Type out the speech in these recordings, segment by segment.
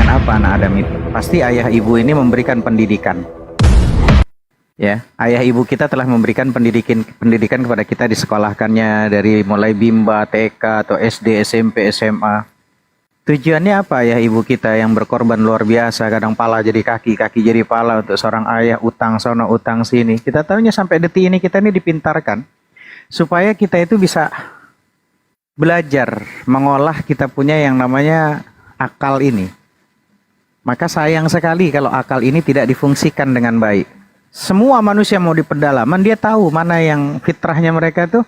dengan apa anak Adam itu? Pasti ayah ibu ini memberikan pendidikan. Ya, ayah ibu kita telah memberikan pendidikan kepada kita, disekolahkannya dari mulai bimba, TK atau SD, SMP, SMA. Tujuannya apa ayah ibu kita yang berkorban luar biasa, kadang pala jadi kaki, kaki jadi pala untuk seorang ayah, utang sono, utang sini. Kita tahunya sampai detik ini kita ini dipintarkan supaya kita itu bisa belajar mengolah kita punya yang namanya akal ini. Maka sayang sekali kalau akal ini tidak difungsikan dengan baik. Semua manusia mau di pedalaman, dia tahu mana yang fitrahnya mereka tuh.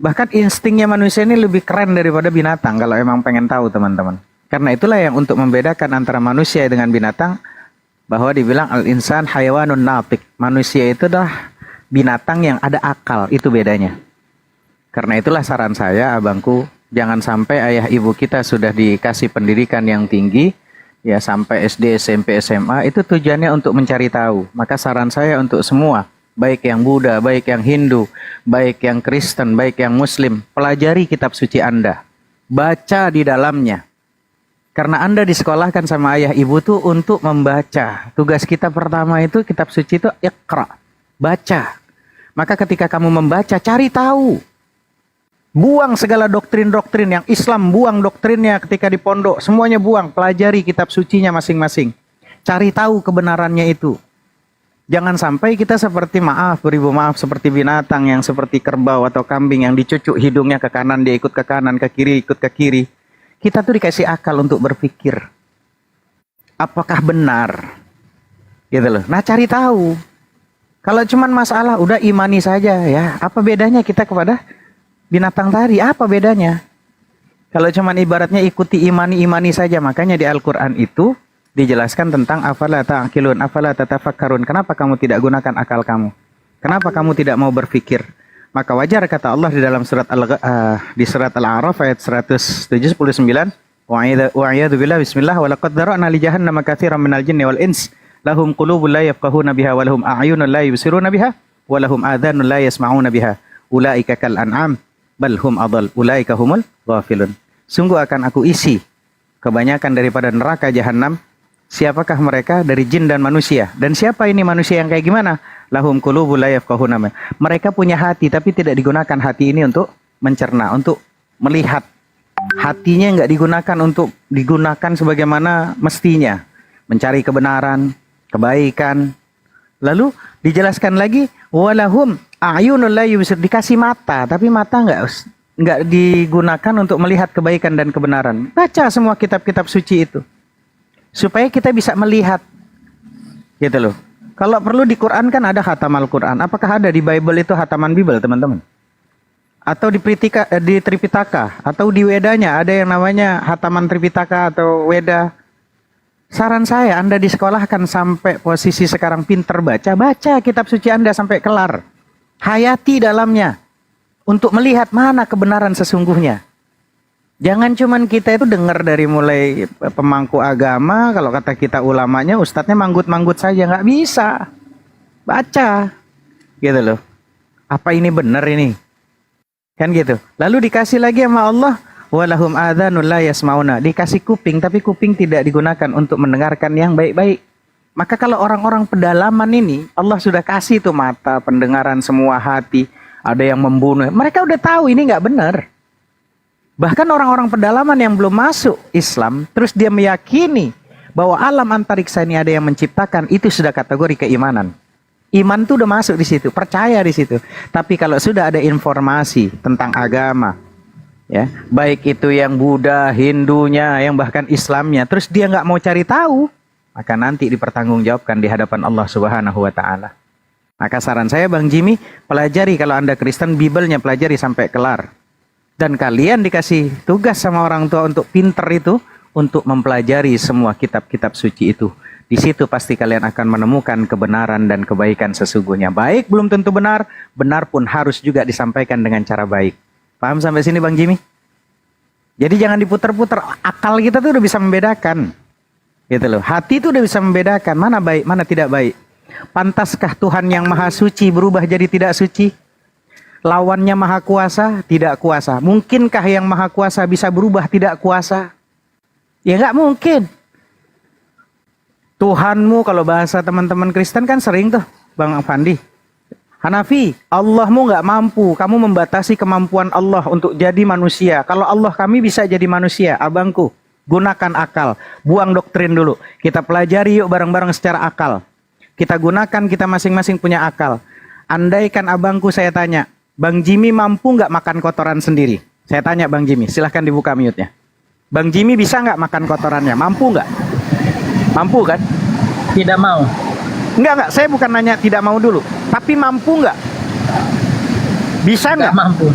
Bahkan instingnya manusia ini lebih keren daripada binatang kalau emang pengen tahu teman-teman. Karena itulah yang untuk membedakan antara manusia dengan binatang, bahwa dibilang al-insan hayawanun natik. Manusia itu adalah binatang yang ada akal, itu bedanya. Karena itulah saran saya, abangku, jangan sampai ayah ibu kita sudah dikasih pendidikan yang tinggi, ya sampai SD, SMP, SMA, itu tujuannya untuk mencari tahu. Maka saran saya untuk semua, baik yang Buddha, baik yang Hindu, baik yang Kristen, baik yang Muslim, pelajari kitab suci Anda. Baca di dalamnya. Karena Anda disekolahkan sama ayah ibu tuh untuk membaca. Tugas kita pertama itu kitab suci itu Iqra, baca. Maka ketika kamu membaca, cari tahu. Buang segala doktrin-doktrin yang Islam, buang doktrinnya ketika di pondok. Semuanya buang, pelajari kitab sucinya masing-masing. Cari tahu kebenarannya itu. Jangan sampai kita seperti, maaf, beribu maaf, seperti binatang yang seperti kerbau atau kambing yang dicucuk hidungnya ke kanan, dia ikut ke kanan, ke kiri, ikut ke kiri. Kita tuh dikasih akal untuk berpikir. Apakah benar? Gitu loh. Nah, cari tahu. Kalau cuman masalah, udah imani saja ya. Apa bedanya kita kepada binatang tadi? Apa bedanya? Kalau cuman ibaratnya ikuti imani saja. Makanya di Al-Quran itu dijelaskan tentang afala ta'qilun, afala tatafakkarun. Kenapa kamu tidak gunakan akal kamu? Kenapa kamu tidak mau berpikir? Maka wajar kata Allah di dalam surat Al-A'raf ayat 179, wa'iyadu billah bismillah wa laqad dzara'na li jahannama katsiran minal jinni wal ins lahum qulubun la yafqahuna biha wa lahum a'yunun la yubsiruna biha wa lahum adhanun la yasma'una biha ulaika kal an'am bal hum adall ulaika humul ghafilun. Sungguh akan aku isi kebanyakan daripada neraka jahanam. Siapakah mereka? Dari jin dan manusia. Dan siapa ini manusia yang kayak gimana? Lahum qulubun la yafqahuna. Mereka punya hati tapi tidak digunakan hati ini untuk mencerna, untuk melihat. Hatinya nggak digunakan untuk digunakan sebagaimana mestinya. Mencari kebenaran, kebaikan. Lalu dijelaskan lagi, walahum a'yunul la yubsir, dikasih mata, tapi mata nggak digunakan untuk melihat kebaikan dan kebenaran. Baca semua kitab-kitab suci itu supaya kita bisa melihat, gitu loh. Kalau perlu di Quran kan ada khatam Al-Quran. Apakah ada di Bible itu khataman Bible, teman-teman? Atau di Tripitaka, atau di Wedanya ada yang namanya khataman Tripitaka atau Weda. Saran saya, Anda disekolahkan sampai posisi sekarang pinter baca kitab suci Anda sampai kelar. Hayati dalamnya untuk melihat mana kebenaran sesungguhnya. Jangan cuman kita itu dengar dari mulai pemangku agama, kalau kata kita ulamanya, ustadznya manggut-manggut saja, nggak bisa. Baca, gitu loh. Apa ini benar ini? Kan gitu. Lalu dikasih lagi sama Allah, walahum adhanun la yasmauna, dikasih kuping, tapi kuping tidak digunakan untuk mendengarkan yang baik-baik. Maka kalau orang-orang pedalaman ini, Allah sudah kasih tuh mata, pendengaran, semua hati. Ada yang membunuh, mereka udah tahu ini nggak benar. Bahkan orang-orang pedalaman yang belum masuk Islam, terus dia meyakini bahwa alam antariksa ini ada yang menciptakan, itu sudah kategori keimanan. Iman tuh udah masuk di situ, percaya di situ. Tapi kalau sudah ada informasi tentang agama, ya, baik itu yang Buddha, Hindunya, yang bahkan Islamnya, terus dia nggak mau cari tahu, maka nanti dipertanggungjawabkan di hadapan Allah Subhanahu wa Ta'ala. Maka saran saya, Bang Jimmy, pelajari kalau Anda Kristen, Bible-nya pelajari sampai kelar. Dan kalian dikasih tugas sama orang tua untuk pinter itu, untuk mempelajari semua kitab-kitab suci itu. Di situ pasti kalian akan menemukan kebenaran dan kebaikan sesungguhnya. Baik belum tentu benar, benar pun harus juga disampaikan dengan cara baik. Paham sampai sini Bang Jimmy? Jadi jangan diputer-puter, akal kita tuh udah bisa membedakan. Gitu loh. Hati tuh udah bisa membedakan mana baik, mana tidak baik. Pantaskah Tuhan yang maha suci berubah jadi tidak suci? Lawannya maha kuasa, tidak kuasa. Mungkinkah yang maha kuasa bisa berubah tidak kuasa? Ya nggak mungkin. Tuhanmu kalau bahasa teman-teman Kristen kan sering tuh, Bang Fandi. Hanafi, Allahmu nggak mampu, kamu membatasi kemampuan Allah untuk jadi manusia. Kalau Allah kami bisa jadi manusia, abangku, gunakan akal, buang doktrin dulu. Kita pelajari yuk bareng-bareng secara akal. Kita gunakan, kita masing-masing punya akal. Andaikan abangku saya tanya, Bang Jimmy mampu nggak makan kotoran sendiri? Saya tanya Bang Jimmy, silahkan dibuka mute-nya. Bang Jimmy bisa nggak makan kotorannya? Mampu nggak? Mampu kan? Tidak mau. Enggak, saya bukan nanya tidak mau dulu. Tapi mampu nggak? Bisa nggak? Tidak mampu.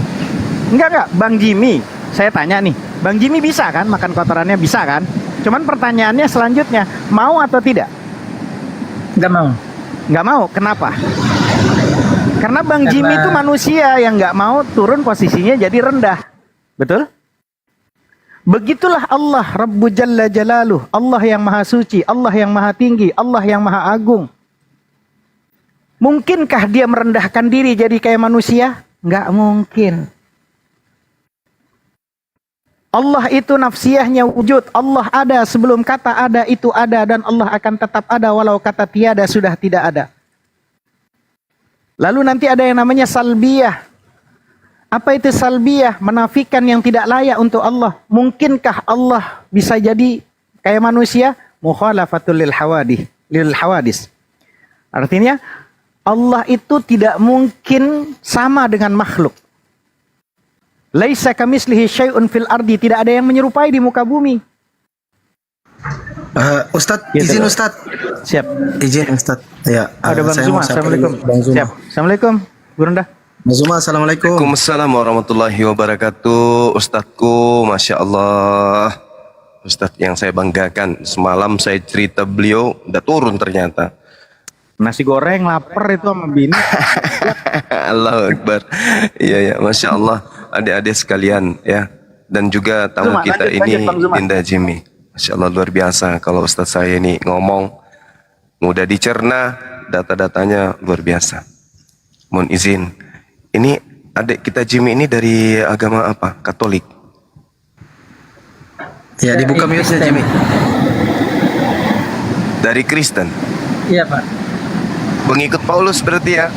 Enggak, Bang Jimmy. Saya tanya nih, Bang Jimmy bisa kan makan kotorannya? Bisa kan? Cuman pertanyaannya selanjutnya, mau atau tidak? Tidak mau. Nggak mau, kenapa? Karena Bang Karena... Jimmy itu manusia yang nggak mau turun posisinya jadi rendah. Betul? Begitulah Allah, Rabbu Jalla Jalaluh. Allah yang maha suci, Allah yang maha tinggi, Allah yang maha agung. Mungkinkah dia merendahkan diri jadi kayak manusia? Nggak mungkin. Allah itu nafsiyahnya wujud. Allah ada sebelum kata ada itu ada. Dan Allah akan tetap ada walau kata tiada sudah tidak ada. Lalu nanti ada yang namanya salbiyah. Apa itu salbiyah? Menafikan yang tidak layak untuk Allah. Mungkinkah Allah bisa jadi kayak manusia? Mukhalafatul lil hawadis. Artinya Allah itu tidak mungkin sama dengan makhluk. Laisa kamislihi syai'un fil ardi. Tidak ada yang menyerupai di muka bumi. Ustadz, Gitu. izin Ustadz. Siap. Izin Ustadz. Ya. Ada Bang saya Zuma. mau sapa Assalamualaikum. dulu, Bang Zuma. Siap. Assalamualaikum. Gurunda. Bang Zuma, assalamualaikum. Waalaikumsalam warahmatullahi wabarakatuh. Ustadzku, Masya Allah. Ustadz yang saya banggakan. Semalam saya cerita beliau, udah turun ternyata. Nasi goreng lapar itu sama bini. Allahu Akbar. Iya, ya, Masya Allah. Adik-adik sekalian ya. Dan juga tamu Zuma, kita lanjut, ini, Bang Zuma. Dinda Jimmy. Masya Allah luar biasa. Kalau Ustadz saya ini ngomong, mudah dicerna, data-datanya luar biasa. Mohon izin. Ini adik kita Jimmy ini dari agama apa? Katolik. Ya, dibuka mute-nya Jimmy. Dari Kristen. Iya Pak. Pengikut Paulus berarti ya.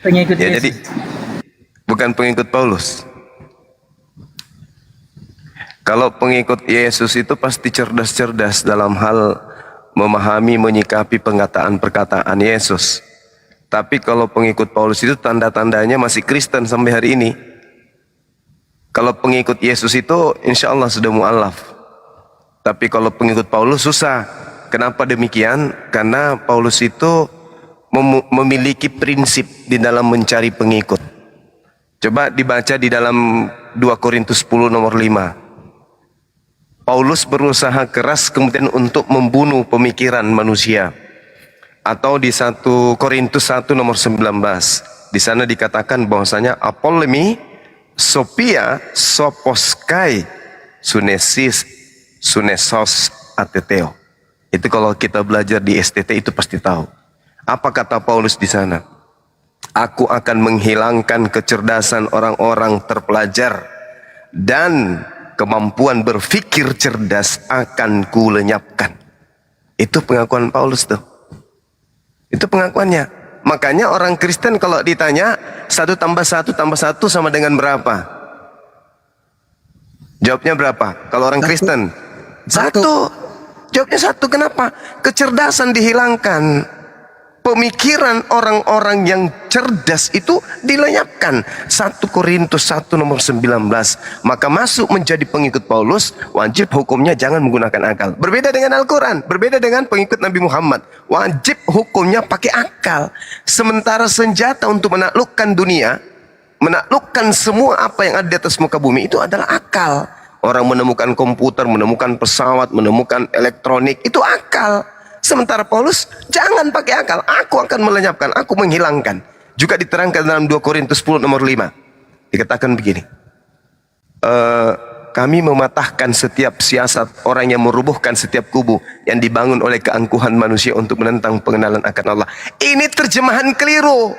Pengikut Ya Yesus. jadi bukan pengikut Paulus. Kalau pengikut Yesus itu pasti cerdas-cerdas dalam hal memahami, menyikapi perkataan Yesus. Tapi kalau pengikut Paulus itu tanda-tandanya masih Kristen sampai hari ini. Kalau pengikut Yesus itu insya Allah sudah mu'alaf. Tapi kalau pengikut Paulus susah. Kenapa demikian? Karena Paulus itu memiliki prinsip di dalam mencari pengikut. Coba dibaca di dalam 2 Korintus 10 nomor 5. Paulus berusaha keras kemudian untuk membunuh pemikiran manusia. Atau di 1 Korintus 1 nomor 19. Di sana dikatakan bahwasanya apolemi sophia soposkai sunesos ateteo. Itu kalau kita belajar di STT itu pasti tahu. Apa kata Paulus di sana? Aku akan menghilangkan kecerdasan orang-orang terpelajar dan kemampuan berpikir cerdas akan kulenyapkan. Itu pengakuan Paulus tuh. Itu pengakuannya. Makanya orang Kristen kalau ditanya 1 tambah 1 tambah 1 sama dengan berapa? Jawabnya berapa? Kalau orang Kristen 1. Jawabnya 1. Kenapa? Kecerdasan dihilangkan. Pemikiran orang-orang yang cerdas itu dilenyapkan. 1 Korintus 1 nomor 19. Maka masuk menjadi pengikut Paulus, wajib hukumnya jangan menggunakan akal. Berbeda dengan Al-Quran, berbeda dengan pengikut Nabi Muhammad. Wajib hukumnya pakai akal. Sementara senjata untuk menaklukkan dunia, menaklukkan semua apa yang ada di atas muka bumi itu adalah akal. Orang menemukan komputer, menemukan pesawat, menemukan elektronik, itu akal. Sementara Paulus, jangan pakai akal. Aku akan melenyapkan, aku menghilangkan. Juga diterangkan dalam 2 Korintus 10 nomor 5. Dikatakan begini. Kami mematahkan setiap siasat orang yang merubuhkan setiap kubu yang dibangun oleh keangkuhan manusia untuk menentang pengenalan akan Allah. Ini terjemahan keliru.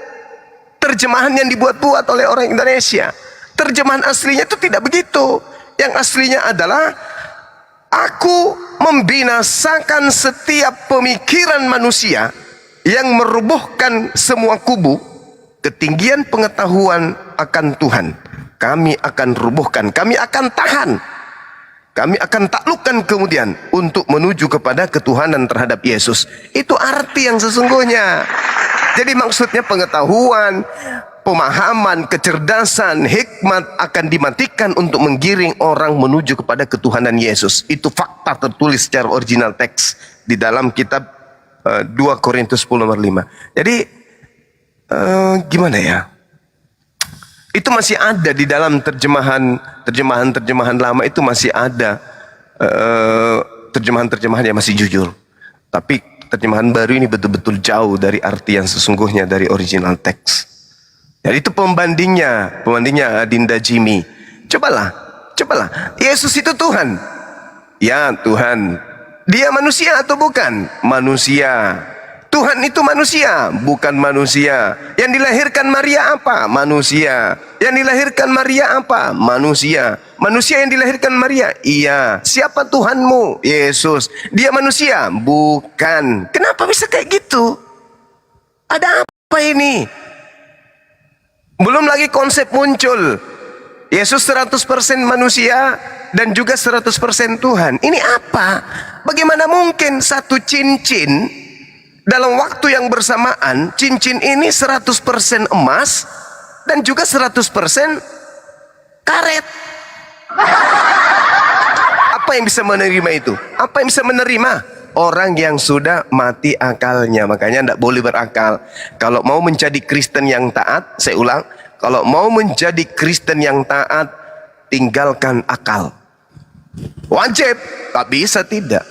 Terjemahan yang dibuat-buat oleh orang Indonesia. Terjemahan aslinya itu tidak begitu. Yang aslinya adalah Aku membinasakan setiap pemikiran manusia yang merubuhkan semua kubu. Ketinggian pengetahuan akan Tuhan kami akan rubuhkan, kami akan tahan, kami akan taklukkan kemudian untuk menuju kepada ketuhanan terhadap Yesus. Itu arti yang sesungguhnya. Jadi maksudnya pengetahuan, pemahaman, kecerdasan, hikmat akan dimatikan untuk menggiring orang menuju kepada ketuhanan Yesus. Itu fakta tertulis secara original teks di dalam kitab 2 Korintus 10 nomor 5. Jadi gimana ya? Itu masih ada di dalam terjemahan lama, itu masih ada terjemahan yang masih jujur. Tapi terjemahan baru ini betul-betul jauh dari arti yang sesungguhnya dari original teks. Jadi itu pembandingnya Dinda Jimmy. Cobalah. Yesus itu Tuhan. Ya, Tuhan. Dia manusia atau bukan? Manusia. Tuhan itu manusia, bukan manusia. Yang dilahirkan Maria apa? Manusia. Yang dilahirkan Maria apa? Manusia. Manusia yang dilahirkan Maria? Iya. Siapa Tuhanmu? Yesus. Dia manusia? Bukan. Kenapa bisa kayak gitu? Ada apa ini? Belum lagi konsep muncul. Yesus 100% manusia dan juga 100% Tuhan. Ini apa? Bagaimana mungkin satu cincin dalam waktu yang bersamaan, cincin ini 100% emas dan juga 100% karet? Apa yang bisa menerima itu? Apa yang bisa menerima? Orang yang sudah mati akalnya. Makanya tidak boleh berakal. Kalau mau menjadi Kristen yang taat, saya ulang, kalau mau menjadi Kristen yang taat, tinggalkan akal. Wajib, tak bisa tidak.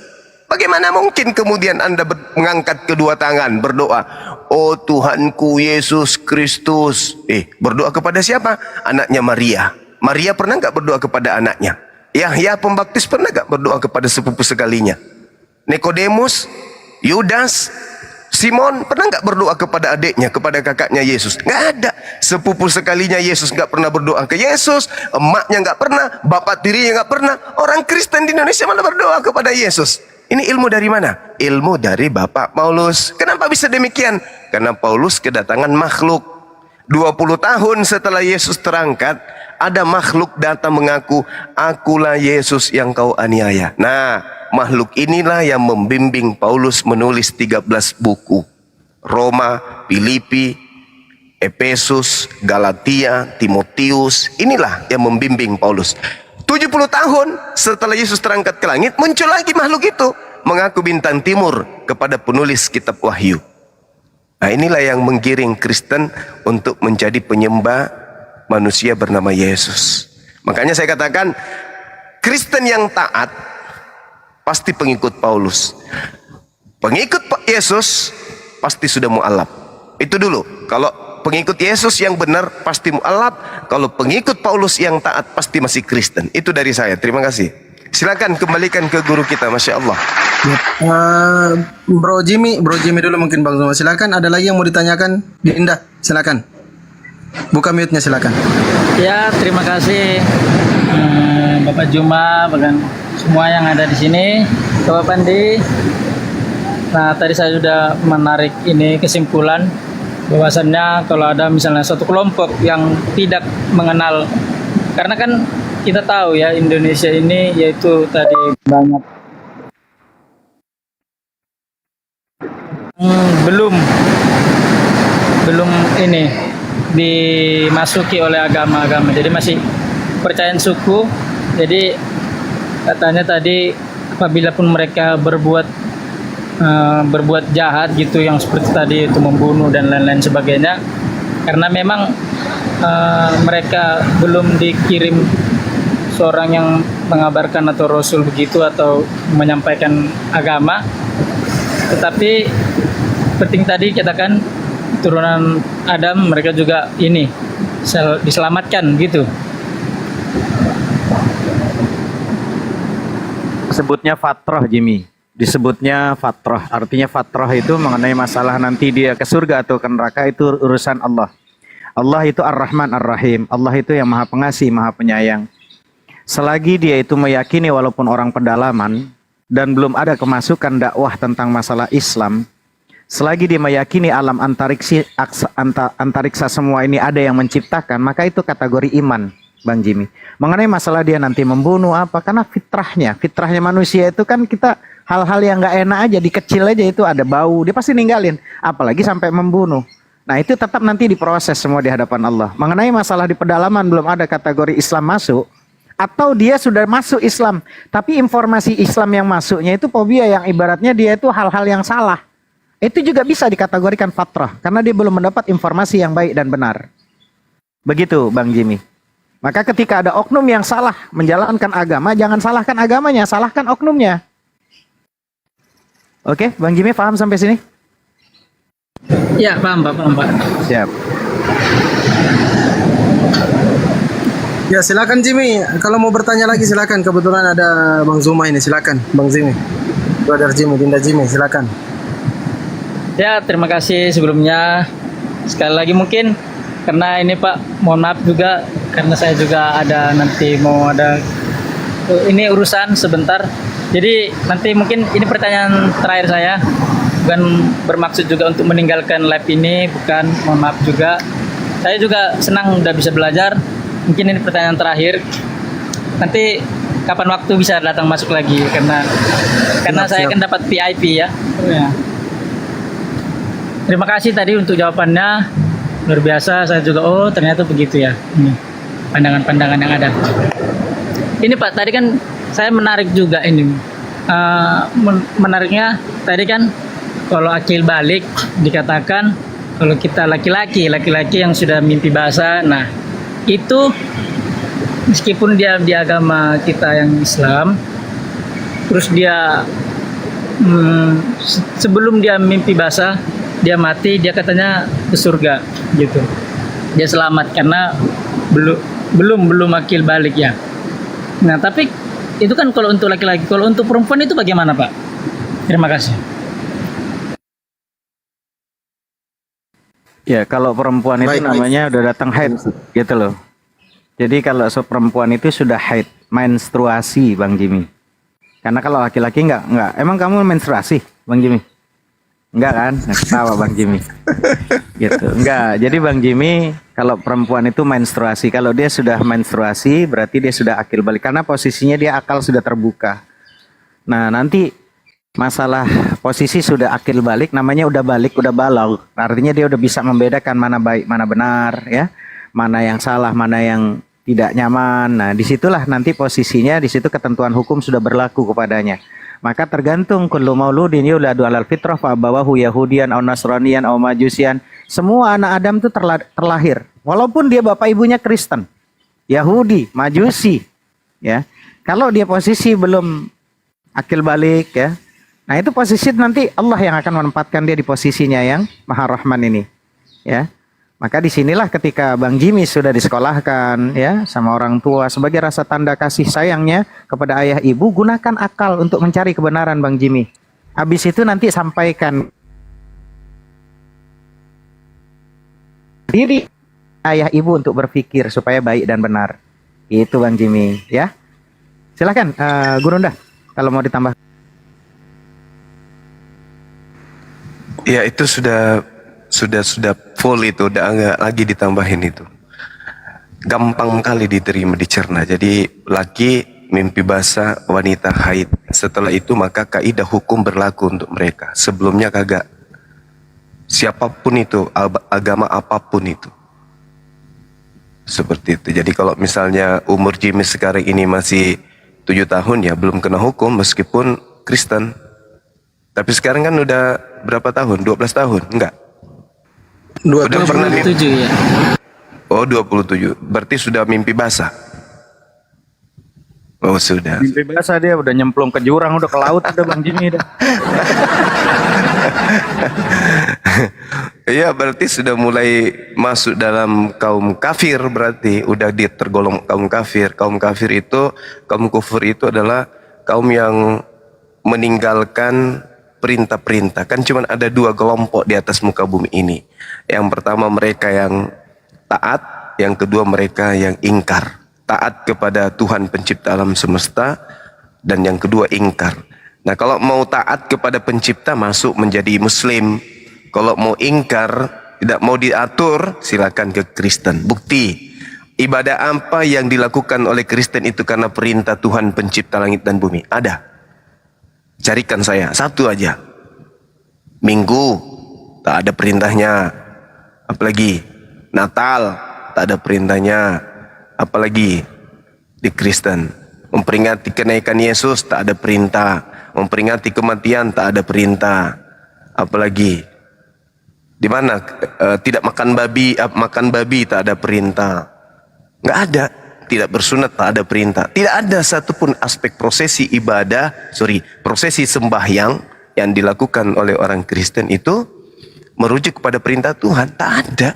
Bagaimana mungkin kemudian Anda mengangkat kedua tangan berdoa, oh Tuhanku Yesus Kristus. Berdoa kepada siapa? Anaknya Maria. Maria pernah nggak berdoa kepada anaknya? Yahya Pembaptis pernah nggak berdoa kepada sepupu sekalinya? Nikodemus, Yudas, Simon pernah nggak berdoa kepada adiknya, kepada kakaknya Yesus? Nggak ada. Sepupu sekalinya Yesus nggak pernah berdoa ke Yesus, emaknya nggak pernah, bapak tirinya nggak pernah. Orang Kristen di Indonesia malah berdoa kepada Yesus. Ini ilmu dari mana? Ilmu dari Bapak Paulus. Kenapa bisa demikian? Karena Paulus kedatangan makhluk. 20 tahun setelah Yesus terangkat, ada makhluk datang mengaku, akulah Yesus yang kau aniaya. Nah, makhluk inilah yang membimbing Paulus menulis 13 buku. Roma, Filipi, Efesus, Galatia, Timotius. Inilah yang membimbing Paulus. 70 tahun setelah Yesus terangkat ke langit, muncul lagi makhluk itu mengaku bintang timur kepada penulis kitab Wahyu. Nah, inilah yang menggiring Kristen untuk menjadi penyembah manusia bernama Yesus. Makanya saya katakan, Kristen yang taat pasti pengikut Paulus. Pengikut Yesus pasti sudah mu'alaf. Itu dulu. Kalau pengikut Yesus yang benar pasti mu'alaf. Kalau pengikut Paulus yang taat pasti masih Kristen. Itu dari saya. Terima kasih. Silakan kembalikan ke guru kita. Masya Allah. Bro Jimmy dulu mungkin Bang Zuma. Silakan. Ada lagi yang mau ditanyakan? Dinda, silakan. Buka mute-nya silakan. Ya, terima kasih Bapak Juma, bahkan semua yang ada di sini, Bapak Pandi. Nah, tadi saya sudah menarik ini kesimpulan bahwasannya kalau ada misalnya suatu kelompok yang tidak mengenal, karena kan kita tahu ya Indonesia ini yaitu tadi banyak belum ini dimasuki oleh agama-agama, jadi masih percayaan suku. Jadi katanya tadi apabila pun mereka berbuat jahat gitu, yang seperti tadi itu membunuh dan lain-lain sebagainya, karena memang mereka belum dikirim seorang yang mengabarkan atau rasul begitu atau menyampaikan agama. Tetapi penting tadi katakan turunan Adam, mereka juga ini diselamatkan gitu. Sebutnya fatrah, Jimmy. Disebutnya fatrah. Artinya fatrah itu mengenai masalah nanti dia ke surga atau ke neraka, itu urusan Allah. Allah itu Ar-Rahman Ar-Rahim. Allah itu yang Maha Pengasih, Maha Penyayang. selagi dia itu meyakini walaupun orang pedalaman dan belum ada kemasukan dakwah tentang masalah Islam, selagi dia meyakini alam antariksa semua ini ada yang menciptakan, maka itu kategori iman, Bang Jimmy. Mengenai masalah dia nanti membunuh apa, karena fitrahnya manusia itu kan kita hal-hal yang nggak enak aja, dikecil aja itu ada bau, dia pasti ninggalin, apalagi sampai membunuh. Nah itu tetap nanti diproses semua di hadapan Allah. Mengenai masalah di pedalaman belum ada kategori Islam masuk, atau dia sudah masuk Islam, tapi informasi Islam yang masuknya itu fobia yang ibaratnya dia itu hal-hal yang salah. Itu juga bisa dikategorikan fatrah, karena dia belum mendapat informasi yang baik dan benar. Begitu Bang Jimmy. Maka ketika ada oknum yang salah menjalankan agama, jangan salahkan agamanya, salahkan oknumnya. Oke, Bang Jimmy paham sampai sini? Ya, paham Pak. Siap. Ya silakan Jimmy, kalau mau bertanya lagi silakan. Kebetulan ada Bang Zuma ini, silakan Bang Jimmy. Brother Jimmy, Dinda Jimmy, silakan. Ya, terima kasih sebelumnya. Sekali lagi mungkin karena ini Pak, mohon maaf juga karena saya juga ada nanti mau ada ini urusan sebentar. Jadi nanti mungkin ini pertanyaan terakhir saya. Bukan bermaksud juga untuk meninggalkan live ini, bukan, mohon maaf juga. Saya juga senang udah bisa belajar. Mungkin ini pertanyaan terakhir. Nanti kapan waktu bisa datang masuk lagi karena saya akan dapat VIP ya. Ya. Terima kasih tadi untuk jawabannya. Luar biasa, saya juga ternyata begitu ya. Ini pandangan-pandangan yang ada. Ini Pak, tadi kan saya menarik juga ini. Menariknya tadi kan kalau akil balik dikatakan kalau kita laki-laki yang sudah mimpi basah, nah itu meskipun dia di agama kita yang Islam, terus dia sebelum dia mimpi basah, dia mati, dia katanya ke surga gitu, dia selamat karena belum akil balik ya. Nah tapi itu kan kalau untuk laki-laki, kalau untuk perempuan itu bagaimana Pak? Terima kasih. Ya, kalau perempuan itu namanya udah datang haid, gitu loh. Jadi kalau perempuan itu sudah haid, menstruasi, Bang Jimmy. Karena kalau laki-laki enggak. Emang kamu menstruasi, Bang Jimmy? Enggak kan? Ketawa Bang Jimmy. Gitu. Enggak. Jadi Bang Jimmy, kalau perempuan itu menstruasi, kalau dia sudah menstruasi, berarti dia sudah akil balik. Karena posisinya dia akal sudah terbuka. Nah, nanti masalah posisi sudah akil balik, namanya udah balik, udah balau. Artinya dia udah bisa membedakan mana baik, mana benar, ya, mana yang salah, mana yang tidak nyaman. Nah, disitulah nanti posisinya, disitu ketentuan hukum sudah berlaku kepadanya. Maka tergantung kullu mauludin yuladu alal fitrah fa abawahu yahudian aw nasranian aw majusian. Semua anak Adam itu terlahir, walaupun dia bapak ibunya Kristen, Yahudi, Majusi, ya. Kalau dia posisi belum akil balik, ya. Nah itu posisi nanti Allah yang akan menempatkan dia di posisinya yang Maha Rahman ini, ya. Maka disinilah ketika Bang Jimmy sudah disekolahkan, ya, sama orang tua sebagai rasa tanda kasih sayangnya kepada ayah ibu, gunakan akal untuk mencari kebenaran Bang Jimmy. Habis itu nanti sampaikan diri ayah ibu untuk berpikir supaya baik dan benar. Itu Bang Jimmy, ya. Silakan Guru Nda kalau mau ditambah. Ya itu sudah full itu, udah nggak lagi ditambahin itu. Gampang kali diterima, dicerna. Jadi laki mimpi basah, wanita haid. Setelah itu maka kaidah hukum berlaku untuk mereka. Sebelumnya kagak. Siapapun itu, agama apapun itu. Seperti itu. Jadi kalau misalnya umur Jimmy sekarang ini masih 7 tahun ya belum kena hukum meskipun Kristen. Tapi sekarang kan udah berapa tahun? 12 tahun? Enggak. Udah pernah 27 ya. Oh 27. Berarti sudah mimpi basah. Oh sudah. Mimpi basah dia udah nyemplung ke jurang, udah ke laut udah Bang Jimmy dah. Iya berarti sudah mulai masuk dalam kaum kafir, berarti udah tergolong kaum kafir. Kaum kafir itu, kaum kufur itu adalah kaum yang meninggalkan perintah-perintah. Kan cuma ada 2 kelompok di atas muka bumi ini. Yang pertama mereka yang taat, yang kedua mereka yang ingkar. taat kepada Tuhan pencipta alam semesta, dan yang kedua ingkar. Nah, kalau mau taat kepada pencipta masuk menjadi muslim. Kalau mau ingkar, tidak mau diatur, silakan ke Kristen. Bukti ibadah apa yang dilakukan oleh Kristen itu karena perintah Tuhan pencipta langit dan bumi? Ada. Carikan saya satu aja. Minggu tak ada perintahnya. Apalagi Natal tak ada perintahnya. Apalagi di Kristen memperingati kenaikan Yesus tak ada perintah. Memperingati kematian tak ada perintah. Apalagi di mana tidak makan babi tak ada perintah. Nggak ada. Tidak bersunat tak ada perintah. Tidak ada satupun aspek prosesi prosesi sembahyang yang dilakukan oleh orang Kristen itu merujuk kepada perintah Tuhan. Tak ada.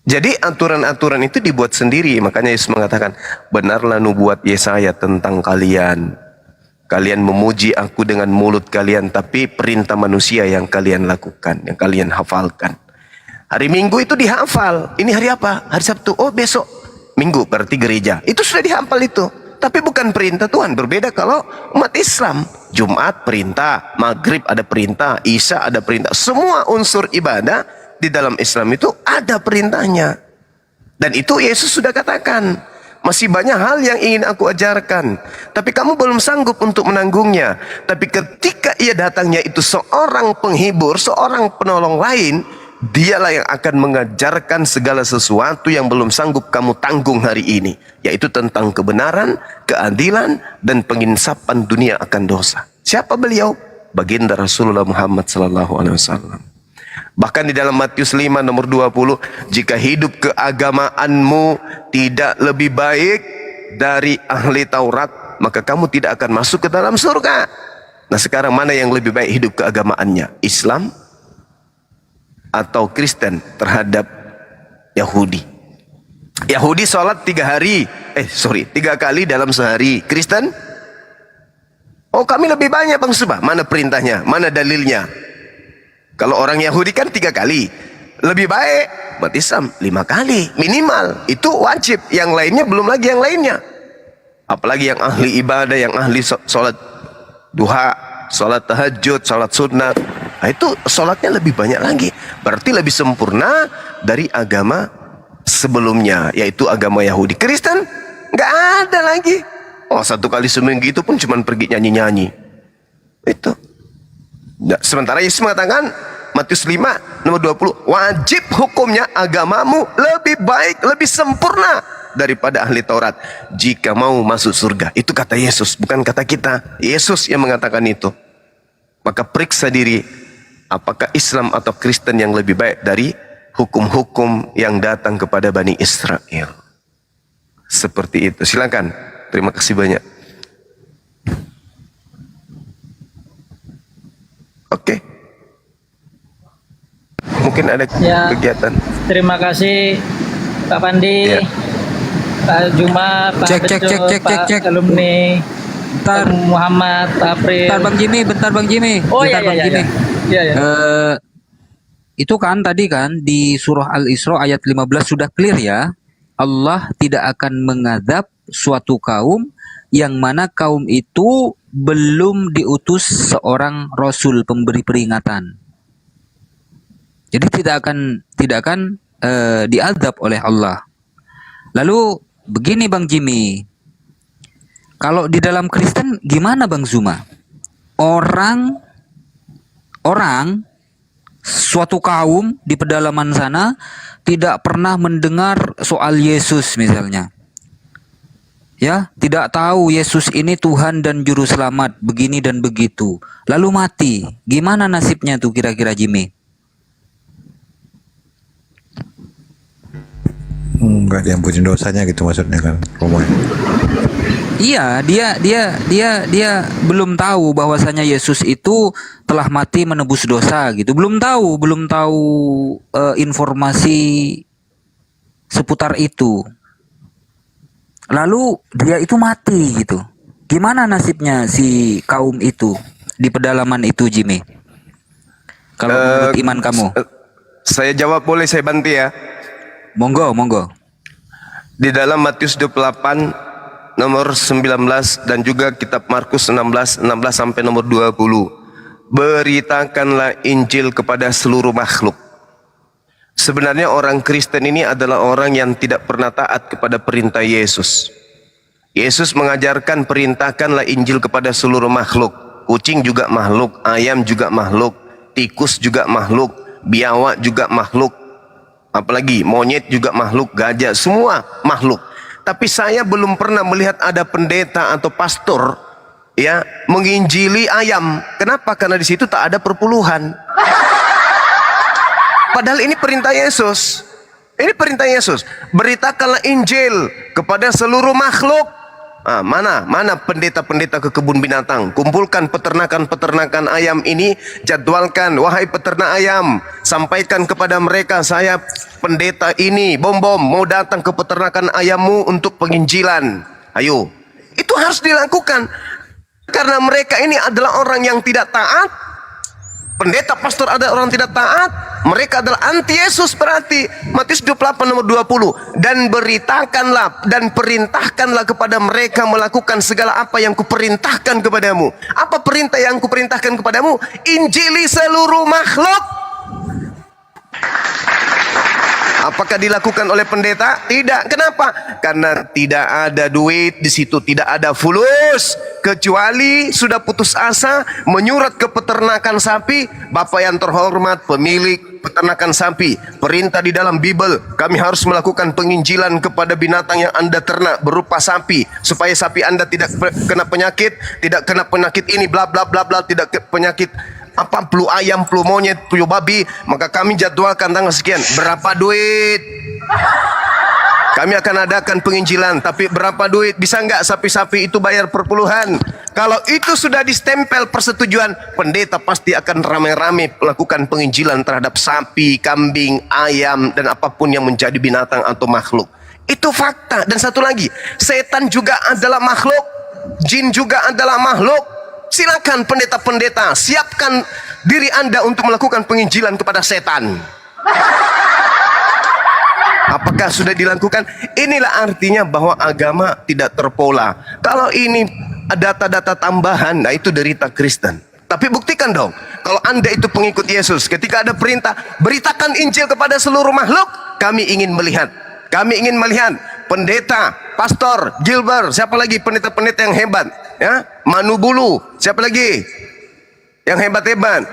Jadi aturan-aturan itu dibuat sendiri. Makanya Yesus mengatakan, benarlah nubuat Yesaya tentang kalian. Kalian memuji aku dengan mulut kalian, tapi perintah manusia yang kalian lakukan, yang kalian hafalkan. Hari Minggu itu dihafal. Ini hari apa? Hari Sabtu. Oh, besok Minggu berarti gereja. Itu sudah dihafal itu. Tapi bukan perintah Tuhan. Berbeda kalau umat Islam. Jumat perintah, Maghrib ada perintah, Isya ada perintah. Semua unsur ibadah di dalam Islam itu ada perintahnya. Dan itu Yesus sudah katakan. Masih banyak hal yang ingin aku ajarkan, tapi kamu belum sanggup untuk menanggungnya. Tapi ketika ia datangnya itu seorang penghibur, seorang penolong lain, dialah yang akan mengajarkan segala sesuatu yang belum sanggup kamu tanggung hari ini, yaitu tentang kebenaran, keadilan, dan penginsapan dunia akan dosa. Siapa beliau? Baginda Rasulullah Muhammad SAW. Bahkan di dalam Matius 5 nomor 20, jika hidup keagamaanmu tidak lebih baik dari ahli Taurat, maka kamu tidak akan masuk ke dalam surga. Nah, sekarang mana yang lebih baik hidup keagamaannya? Islam atau Kristen terhadap Yahudi? Yahudi sholat 3 kali dalam sehari. Kristen? Oh, kami lebih banyak Bang Subah. Mana perintahnya? Mana dalilnya? Kalau orang Yahudi kan 3 kali. Lebih baik umat Islam 5 kali minimal. Itu wajib. Yang lainnya belum lagi yang lainnya. Apalagi yang ahli ibadah, yang ahli sholat duha, sholat tahajud, sholat sunat. Nah, itu sholatnya lebih banyak lagi. Berarti lebih sempurna dari agama sebelumnya, yaitu agama Yahudi. Kristen nggak ada lagi. Oh, 1 kali seminggu itu pun cuma pergi nyanyi-nyanyi. Itu. Nah, sementara Yesus mengatakan Matius 5 nomor 20, wajib hukumnya agamamu lebih baik, lebih sempurna daripada ahli Taurat jika mau masuk surga. Itu kata Yesus, bukan kata kita. Yesus yang mengatakan itu. Maka periksa diri, apakah Islam atau Kristen yang lebih baik dari hukum-hukum yang datang kepada Bani Israel. Seperti itu. Silakan. Terima kasih banyak. Oke. Mungkin ada kegiatan. Terima kasih Pak Pandi, Ya. Pak Juma, Pak Bejo, Pak Alumni, Pak Muhammad, Pak April. Bentar Bang Jimmy. Oh Bentar, iya, Bang iya, Jimmy. iya, iya. Itu kan tadi kan di surah Al-Isra ayat 15 sudah clear ya. Allah tidak akan mengadab suatu kaum yang mana kaum itu belum diutus seorang rasul pemberi peringatan. Jadi tidak akan diazab oleh Allah. Lalu begini Bang Jimmy, kalau di dalam Kristen gimana Bang Zuma? Orang suatu kaum di pedalaman sana tidak pernah mendengar soal Yesus misalnya. Ya, tidak tahu Yesus ini Tuhan dan juru selamat begini dan begitu. Lalu mati. Gimana nasibnya tuh kira-kira Jimmy? Enggak diampunin dosanya gitu maksudnya kan, Romo. Iya, dia belum tahu bahwasanya Yesus itu telah mati menebus dosa gitu. Belum tahu informasi seputar itu. Lalu dia itu mati gitu. Gimana nasibnya si kaum itu di pedalaman itu, Jimmy? Kalau menurut iman kamu? Saya jawab, boleh saya bantu ya? Monggo. Di dalam Matius 28 nomor 19 dan juga kitab Markus 16 sampai nomor 20. Beritakanlah Injil kepada seluruh makhluk. Sebenarnya orang Kristen ini adalah orang yang tidak pernah taat kepada perintah Yesus. Yesus mengajarkan perintahkanlah Injil kepada seluruh makhluk. Kucing juga makhluk, ayam juga makhluk, tikus juga makhluk, biawak juga makhluk, apalagi monyet juga makhluk, gajah, semua makhluk. Tapi saya belum pernah melihat ada pendeta atau pastor ya menginjili ayam. Kenapa? Karena di situ tak ada perpuluhan. Padahal ini perintah Yesus. Ini perintah Yesus. Beritakanlah Injil kepada seluruh makhluk. Mana pendeta-pendeta ke kebun binatang? Kumpulkan peternakan-peternakan ayam ini, jadwalkan, wahai peternak ayam, sampaikan kepada mereka, saya pendeta ini, Bom-Bom, mau datang ke peternakan ayammu untuk penginjilan. Ayo. Itu harus dilakukan. Karena mereka ini adalah orang yang tidak taat. Pendeta, pastor ada orang tidak taat. Mereka adalah anti Yesus berarti. Matius 28 nomor 20. Dan beritakanlah dan perintahkanlah kepada mereka melakukan segala apa yang kuperintahkan kepadamu. Apa perintah yang kuperintahkan kepadamu? Injili seluruh makhluk. Apakah dilakukan oleh pendeta? Tidak. Kenapa? Karena tidak ada duit di situ, tidak ada fulus. Kecuali sudah putus asa menyurat ke peternakan sapi, Bapak yang terhormat, pemilik peternakan sapi, perintah di dalam Bible, kami harus melakukan penginjilan kepada binatang yang Anda ternak berupa sapi, supaya sapi Anda tidak kena penyakit, tidak kena penyakit ini, bla bla bla bla, tidak penyakit apa, flu ayam, flu monyet, flu babi, maka kami jadwalkan tanggal sekian. Berapa duit? Kami akan adakan penginjilan, tapi berapa duit? Bisa nggak sapi-sapi itu bayar perpuluhan? Kalau itu sudah distempel persetujuan, pendeta pasti akan ramai-ramai melakukan penginjilan terhadap sapi, kambing, ayam, dan apapun yang menjadi binatang atau makhluk. Itu fakta. Dan satu lagi, setan juga adalah makhluk, jin juga adalah makhluk. Silakan pendeta-pendeta, siapkan diri Anda untuk melakukan penginjilan kepada setan. Apakah sudah dilakukan? Inilah artinya bahwa agama tidak terpola. Kalau ini data-data tambahan, nah itu derita Kristen. Tapi buktikan dong, kalau Anda itu pengikut Yesus, ketika ada perintah, beritakan Injil kepada seluruh makhluk, kami ingin melihat. Kami ingin melihat pendeta, pastor, Gilbert, siapa lagi pendeta-pendeta yang hebat? Ya, Manu Bulu, siapa lagi yang hebat-hebat?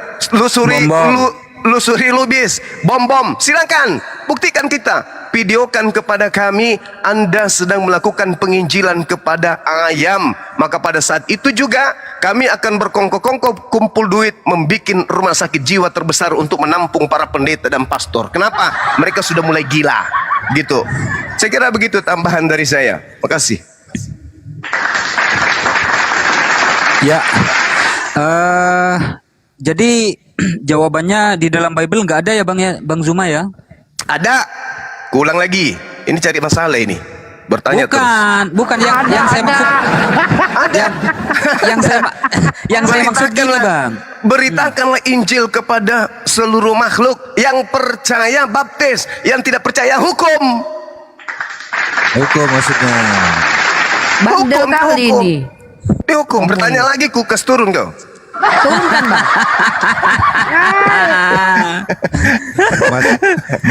Lusuri Lubis, Bom-Bom, silakan buktikan kita, videokan kepada kami Anda sedang melakukan penginjilan kepada ayam. Maka pada saat itu juga kami akan berkongkol-kongkol kumpul duit membuat rumah sakit jiwa terbesar untuk menampung para pendeta dan pastor. Kenapa? Mereka sudah mulai gila gitu. Saya kira begitu tambahan dari saya. Makasih. Ya, jadi jawabannya di dalam Bible nggak ada ya Bang Zuma ya? Ada. Kuulang lagi. Ini cari masalah ini. Bertanya bukan yang saya maksud. Ada. yang saya maksud gini, Bang. Beritakanlah Injil kepada seluruh makhluk. Yang percaya baptis, yang tidak percaya hukum. Hukum maksudnya. Bandel kali ini. Dihukum. Bertanya lagi, kulkas turun kau. Turunkan, Bang.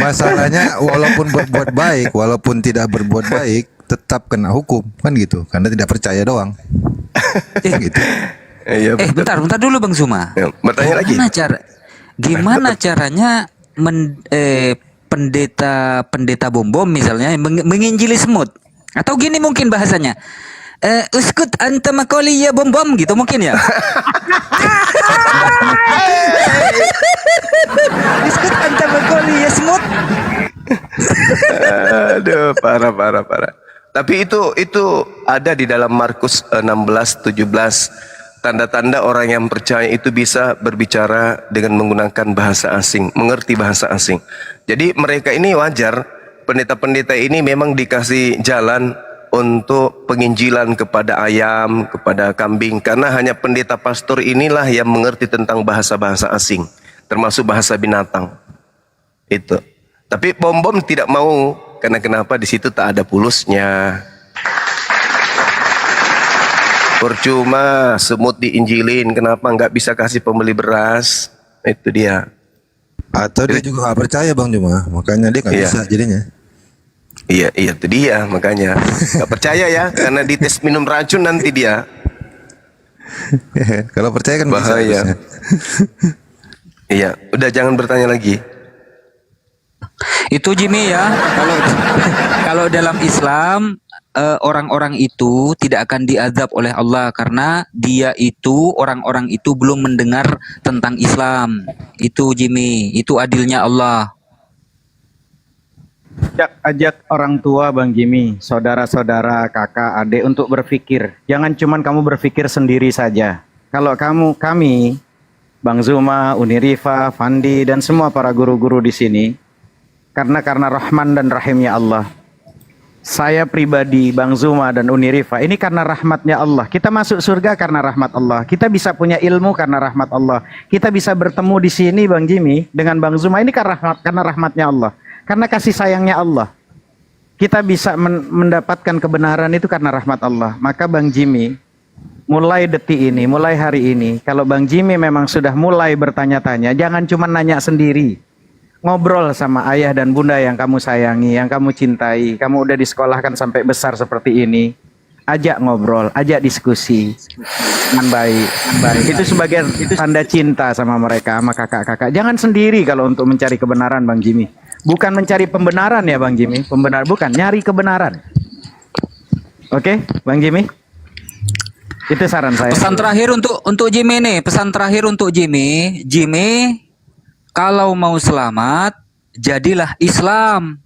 Masalahnya walaupun berbuat baik, walaupun tidak berbuat baik, tetap kena hukum kan gitu, karena tidak percaya doang. Gitu. Bentar dulu Bang Zuma. Ya, bertanya lagi. Gimana caranya pendeta Bom-Bom misalnya menginjili semut? Atau gini mungkin bahasanya. Uskut anta makoli ya Bom-Bom gitu mungkin ya. Uskut anta makoli ya semut. Aduh, parah. Tapi itu ada di dalam Markus 16-17. Tanda-tanda orang yang percaya itu bisa berbicara dengan menggunakan bahasa asing, mengerti bahasa asing. Jadi mereka ini wajar, pendeta-pendeta ini memang dikasih jalan untuk penginjilan kepada ayam, kepada kambing, karena hanya pendeta pastor inilah yang mengerti tentang bahasa-bahasa asing, termasuk bahasa binatang. Itu. Tapi Bom-Bom tidak mau, Karena kenapa di situ tak ada pulusnya. Percuma semut diinjilin, kenapa nggak bisa kasih pembeli beras? Itu dia. Atau dia juga nggak percaya Bang Juma, makanya dia nggak Iya. bisa jadinya. Iya, itu dia makanya. Nggak percaya ya, karena dites minum racun nanti dia. Kalau percaya kan bisa. Bahaya. harusnya. Iya, udah jangan bertanya lagi. Itu Jimmy ya, kalau kalau dalam Islam orang-orang itu tidak akan diazab oleh Allah karena orang-orang itu belum mendengar tentang Islam. Itu Jimmy, itu adilnya Allah. Ajak orang tua Bang Jimmy, saudara-saudara, kakak, adik untuk berpikir. Jangan cuman kamu berpikir sendiri saja. Kalau kami, Bang Zuma, Unirifa, Fandi, dan semua para guru-guru di sini, karena Rahman dan Rahimnya Allah. Saya pribadi, Bang Zuma dan Unirifa, ini karena rahmatnya Allah. Kita masuk surga karena rahmat Allah. Kita bisa punya ilmu karena rahmat Allah. Kita bisa bertemu di sini Bang Jimmy dengan Bang Zuma, ini karena rahmatnya Allah. Karena kasih sayangnya Allah. Kita bisa mendapatkan kebenaran itu karena rahmat Allah. Maka Bang Jimmy, mulai detik ini, mulai hari ini, kalau Bang Jimmy memang sudah mulai bertanya-tanya, jangan cuma nanya sendiri. Ngobrol sama ayah dan bunda yang kamu sayangi, yang kamu cintai. Kamu udah disekolahkan sampai besar seperti ini. Ajak ngobrol, ajak diskusi dengan baik. Itu sebagai tanda cinta sama mereka, sama kakak-kakak. Jangan sendiri kalau untuk mencari kebenaran Bang Jimmy. Bukan mencari pembenaran ya Bang Jimmy, bukan, nyari kebenaran. Oke, Bang Jimmy? Itu saran saya. Pesan terakhir untuk Jimmy nih, pesan terakhir untuk Jimmy. Jimmy, kalau mau selamat, jadilah Islam.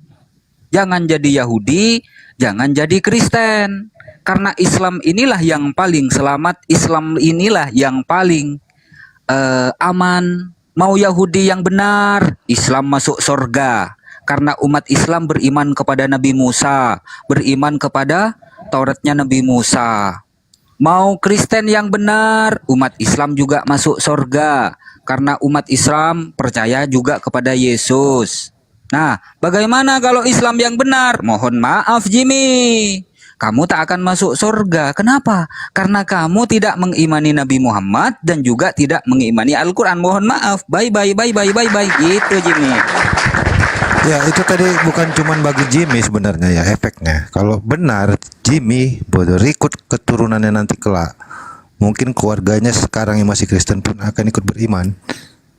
Jangan jadi Yahudi, jangan jadi Kristen. Karena Islam inilah yang paling selamat, Islam inilah yang paling aman. Mau Yahudi yang benar, Islam masuk surga. Karena umat Islam beriman kepada Nabi Musa, beriman kepada Tauratnya Nabi Musa. Mau Kristen yang benar, umat Islam juga masuk surga. Karena umat Islam percaya juga kepada Yesus. Nah, bagaimana kalau Islam yang benar? Mohon maaf Jimmy, kamu tak akan masuk surga. Kenapa? Karena kamu tidak mengimani Nabi Muhammad dan juga tidak mengimani Al-Quran. Mohon maaf. Bye. Gitu Jimmy. Ya itu tadi bukan cuman bagi Jimmy sebenarnya ya efeknya. Kalau benar Jimmy berikut keturunannya nanti kelak, mungkin keluarganya sekarang yang masih Kristen pun akan ikut beriman,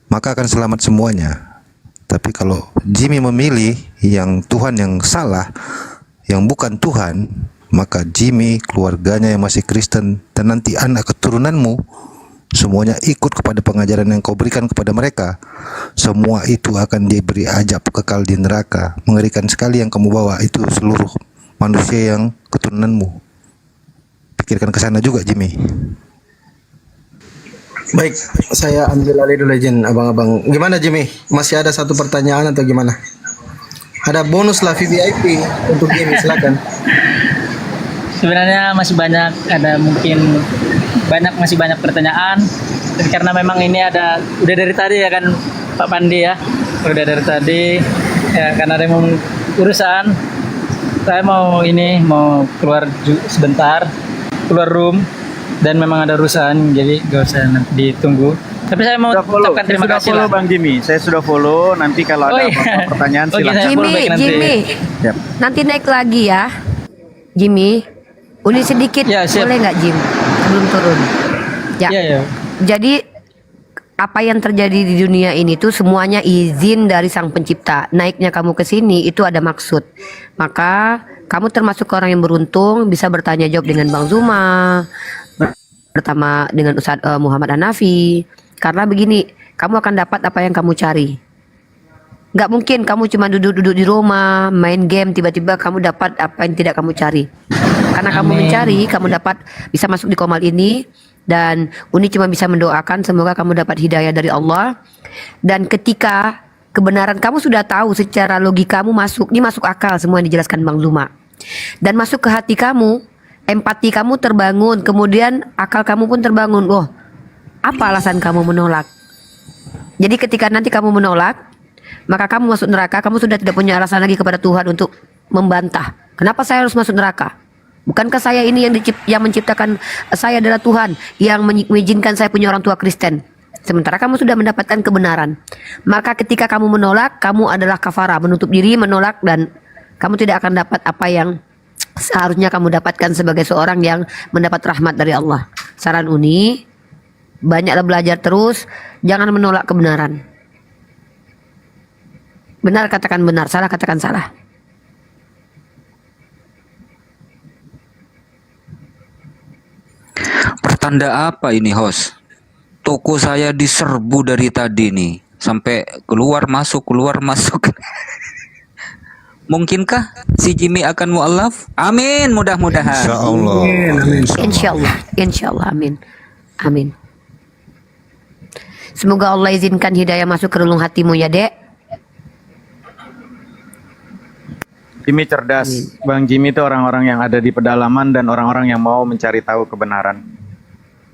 maka akan selamat semuanya. Tapi kalau Jimmy memilih yang Tuhan yang salah, yang bukan Tuhan, maka Jimmy, keluarganya yang masih Kristen, dan nanti anak keturunanmu semuanya ikut kepada pengajaran yang kau berikan kepada mereka. Semua itu akan diberi ajab kekal di neraka. Mengerikan sekali yang kamu bawa itu seluruh manusia yang keturunanmu. Pikirkan ke sana juga Jimmy. Baik, saya ambil alih dulu izin abang-abang. Gimana Jimmy? Masih ada satu pertanyaan atau gimana? Ada bonus lah VVIP untuk Jimmy, silakan. Sebenarnya masih banyak, masih banyak pertanyaan. Dan karena memang ini udah dari tadi ya kan Pak Pandi ya, udah dari tadi ya, karena ada yang urusan, saya mau keluar sebentar, keluar room, dan memang ada urusan, jadi gak usah nanti ditunggu. Tapi saya mau ucapkan terima kasih lah. Bang Jimmy, saya sudah follow. Nanti kalau ada apa-apa pertanyaan Oke, silakan. saya follow back nanti. Jimmy, Siap. nanti naik lagi ya. Jimmy, udah sedikit Ya, siap. boleh nggak Jim? Belum turun. Ya. Iya. Jadi apa yang terjadi di dunia ini tuh semuanya izin dari Sang Pencipta. Naiknya kamu ke sini itu ada maksud. Maka kamu termasuk orang yang beruntung bisa bertanya jawab dengan Bang Zuma, pertama dengan Ustadz Muhammad Hanafi. Karena begini, kamu akan dapat apa yang kamu cari. Nggak mungkin kamu cuma duduk-duduk di rumah, main game, tiba-tiba kamu dapat apa yang tidak kamu cari. Karena kamu mencari, kamu dapat bisa masuk di komal ini. Dan Uni cuma bisa mendoakan semoga kamu dapat hidayah dari Allah. Dan ketika kebenaran kamu sudah tahu secara logikamu ini masuk akal semua yang dijelaskan Bang Zuma. Dan masuk ke hati kamu, empati kamu terbangun, kemudian akal kamu pun terbangun. Oh, apa alasan kamu menolak? Jadi ketika nanti kamu menolak, maka kamu masuk neraka, kamu sudah tidak punya alasan lagi kepada Tuhan untuk membantah. Kenapa saya harus masuk neraka? Bukankah saya ini yang menciptakan saya adalah Tuhan yang mengizinkan saya punya orang tua Kristen. Sementara kamu sudah mendapatkan kebenaran. Maka ketika kamu menolak, kamu adalah kafara, menutup diri, menolak, dan kamu tidak akan dapat apa yang seharusnya kamu dapatkan sebagai seorang yang mendapat rahmat dari Allah. Saran Uni, banyaklah belajar terus, jangan menolak kebenaran. Benar katakan benar, salah katakan salah. Pertanda apa ini, host? Toko saya diserbu dari tadi nih, sampai keluar masuk. Mungkinkah si Jimmy akan mu'alaf? Amin, mudah-mudahan. Insya Allah. Insya Allah, amin. Amin. Semoga Allah izinkan hidayah masuk ke relung hatimu ya, Dek. Jimmy cerdas. Bang Jimmy itu orang-orang yang ada di pedalaman dan orang-orang yang mau mencari tahu kebenaran.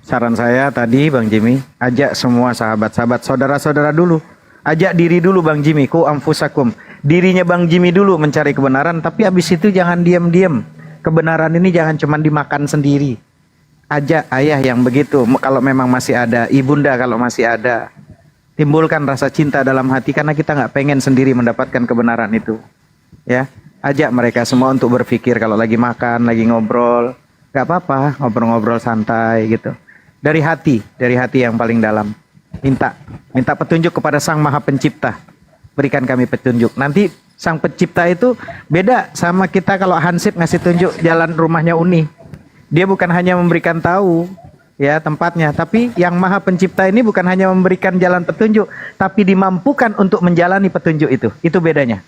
Saran saya tadi Bang Jimmy, ajak semua sahabat-sahabat, saudara-saudara dulu. Ajak diri dulu Bang Jimmy, ku amfusakum. Dirinya Bang Jimmy dulu mencari kebenaran, tapi habis itu jangan diam-diam. Kebenaran ini jangan cuma dimakan sendiri. Ajak ayah yang begitu, kalau memang masih ada, ibunda kalau masih ada. Timbulkan rasa cinta dalam hati karena kita nggak pengen sendiri mendapatkan kebenaran itu. Ya, ajak mereka semua untuk berpikir kalau lagi makan, lagi ngobrol, nggak apa-apa, ngobrol-ngobrol santai gitu. Dari hati yang paling dalam. Minta petunjuk kepada Sang Maha Pencipta. Berikan kami petunjuk. Nanti Sang Pencipta itu beda sama kita kalau Hansip ngasih tunjuk jalan rumahnya Uni. Dia bukan hanya memberikan tahu ya tempatnya, tapi yang Maha Pencipta ini bukan hanya memberikan jalan petunjuk, tapi dimampukan untuk menjalani petunjuk itu. Itu bedanya.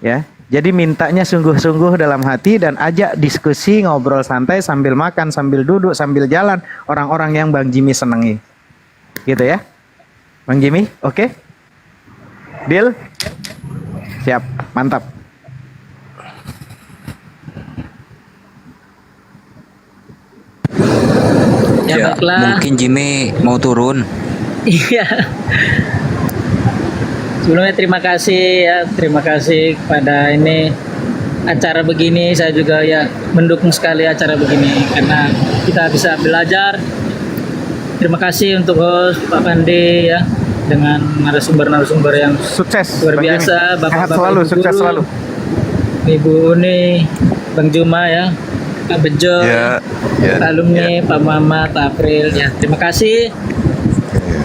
Ya. Jadi mintanya sungguh-sungguh dalam hati dan ajak diskusi, ngobrol santai sambil makan, sambil duduk, sambil jalan. Orang-orang yang Bang Jimmy senangi. Gitu ya. Bang Jimmy, oke? Deal? Siap, mantap. Ya, baiklah. Mungkin Jimmy mau turun. Iya. Sebelumnya terima kasih kepada ini acara begini. Saya juga ya mendukung sekali acara begini karena kita bisa belajar. Terima kasih untuk host Pak Pandi ya dengan narasumber yang Sukses. luar Bang biasa. Jimmy. Bapak-bapak Sehat selalu, Ibu sukses guru, selalu. Ibu Uni, Bang Juma ya, Pak Bejo, Ya, alumni, Pak Muhammad, Pak April ya. Terima kasih.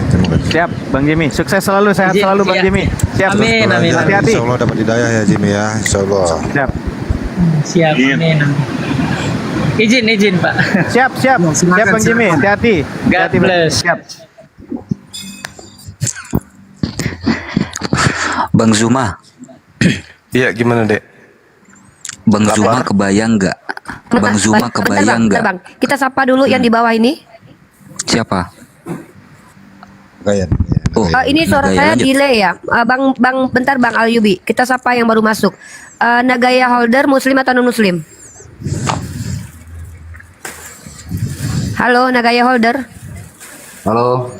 Terima kasih. Siap, Bang Jimmy. Sukses selalu, sehat Izin, selalu Bang iya. Jimmy. Siap. Amin, amin. Hati-hati. Insya Allah dapat hidayah ya Jimmy ya. Insya Allah. Siap. Siap, amin. Izin Pak. Siap. Siap Bang Jimmy. Hati-hati. God Hati-hati, Bang. bless. Siap. Bang Zuma, Iya, gimana, Dek? Bang Zuma kebayang nggak? Bang Zuma kebayang Bentar, nggak? Bang. Kita sapa dulu yang di bawah ini. Siapa? Gayan. Oh, Ini suara Nagaya, saya lanjut. delay ya. Bentar Bang Alyubi. Kita sapa yang baru masuk. Nagaya holder muslim atau non muslim? Halo Nagaya holder. Halo,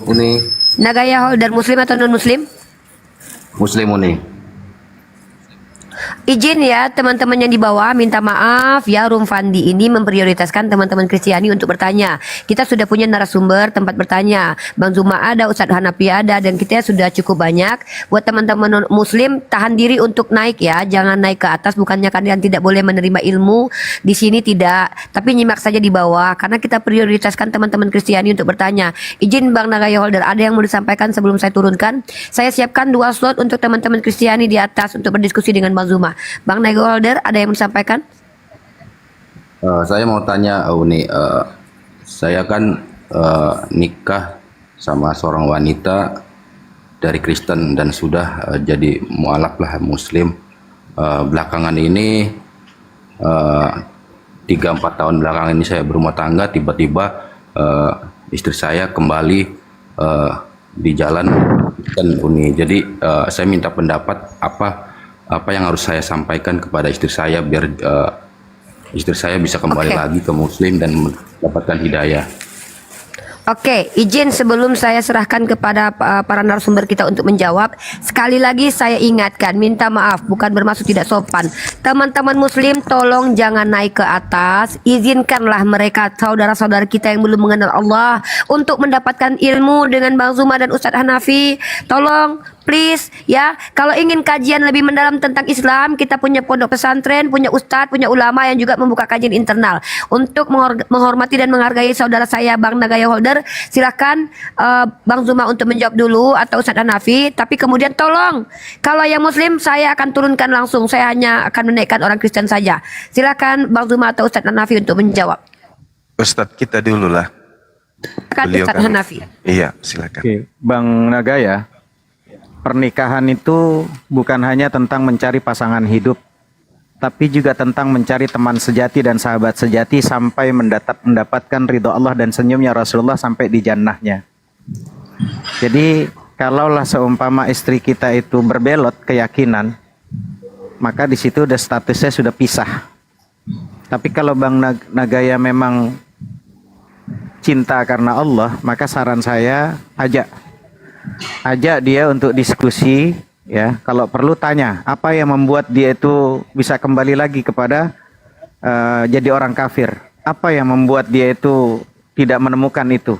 Uni, Nagaya holder muslim atau non muslim? Muslim Uni. Izin ya teman-teman yang di bawah, minta maaf ya, Room Fandi ini memprioritaskan teman-teman Kristiani untuk bertanya. Kita sudah punya narasumber tempat bertanya. Bang Zuma ada, Ustadz Hanafi ada, dan kita sudah cukup banyak. Buat teman-teman Muslim, tahan diri untuk naik ya, jangan naik ke atas. Bukannya kalian tidak boleh menerima ilmu di sini, tidak, tapi nyimak saja di bawah karena kita prioritaskan teman-teman Kristiani untuk bertanya. Izin Bang Nagaya Holder, ada yang mau disampaikan sebelum saya turunkan? Saya siapkan 2 slot untuk teman-teman Kristiani di atas untuk berdiskusi dengan Bang Zuma. Bang Nego Holder, ada yang mau disampaikan? Saya mau tanya Uni, saya kan nikah sama seorang wanita dari Kristen dan sudah jadi mualaf lah Muslim. Belakangan ini 3-4 tahun belakangan ini saya berumah tangga, tiba-tiba istri saya kembali di jalan Kristen Uni. Jadi saya minta pendapat apa yang harus saya sampaikan kepada istri saya biar istri saya bisa kembali lagi ke Muslim dan mendapatkan hidayah. Oke, izin sebelum saya serahkan kepada para narasumber kita untuk menjawab. Sekali lagi saya ingatkan, minta maaf, bukan bermaksud tidak sopan. Teman-teman muslim tolong jangan naik ke atas. Izinkanlah mereka, saudara-saudara kita yang belum mengenal Allah, untuk mendapatkan ilmu dengan Bang Zuma dan Ustadz Hanafi. Tolong, please ya. Kalau ingin kajian lebih mendalam tentang Islam, kita punya pondok pesantren, punya ustadz, punya ulama yang juga membuka kajian internal. Untuk menghormati dan menghargai saudara saya Bang Nagaya Holder, silakan Bang Zuma untuk menjawab dulu atau Ustadz Hanafi. Tapi kemudian tolong, kalau yang muslim saya akan turunkan langsung. Saya hanya akan menaikkan orang Kristen saja. Silakan Bang Zuma atau Ustadz Hanafi untuk menjawab. Ustadz kita dulu lah. Silakan Beliau Ustadz kan- Hanafi. Iya, silakan. Oke, Bang Nagaya, pernikahan itu bukan hanya tentang mencari pasangan hidup, tapi juga tentang mencari teman sejati dan sahabat sejati sampai mendapatkan ridho Allah dan senyumnya Rasulullah sampai di jannahnya. Jadi kalaulah seumpama istri kita itu berbelot keyakinan, maka di situ udah statusnya sudah pisah. Tapi kalau Bang Nagaya memang cinta karena Allah, maka saran saya ajak dia untuk diskusi, ya. Kalau perlu tanya apa yang membuat dia itu bisa kembali lagi kepada jadi orang kafir, apa yang membuat dia itu tidak menemukan itu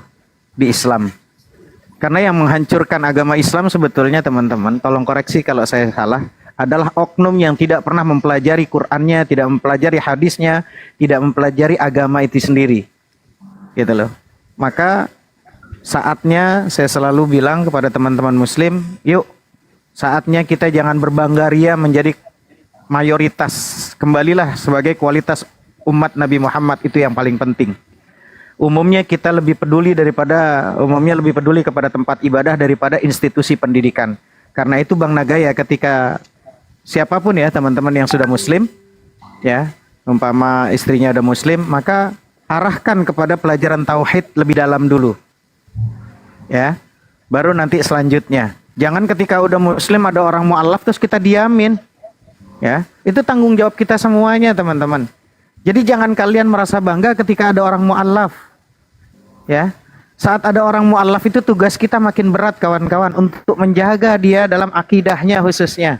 di Islam. Karena yang menghancurkan agama Islam sebetulnya, teman-teman, tolong koreksi kalau saya salah, adalah oknum yang tidak pernah mempelajari Qur'annya, tidak mempelajari hadisnya, tidak mempelajari agama itu sendiri, gitu loh. Maka saatnya saya selalu bilang kepada teman-teman muslim, yuk saatnya kita jangan berbangga ria menjadi mayoritas. Kembalilah sebagai kualitas umat Nabi Muhammad, itu yang paling penting. Umumnya kita lebih peduli kepada tempat ibadah daripada institusi pendidikan. Karena itu Bang Nagaya, ketika siapapun ya teman-teman yang sudah muslim, ya, umpama istrinya udah muslim, maka arahkan kepada pelajaran tauhid lebih dalam dulu. Ya, baru nanti selanjutnya. Jangan ketika udah muslim ada orang mu'alaf terus kita diamin. Ya, itu tanggung jawab kita semuanya, teman-teman. Jadi jangan kalian merasa bangga ketika ada orang mu'alaf. Ya, saat ada orang mu'alaf itu tugas kita makin berat, kawan-kawan, untuk menjaga dia dalam akidahnya khususnya.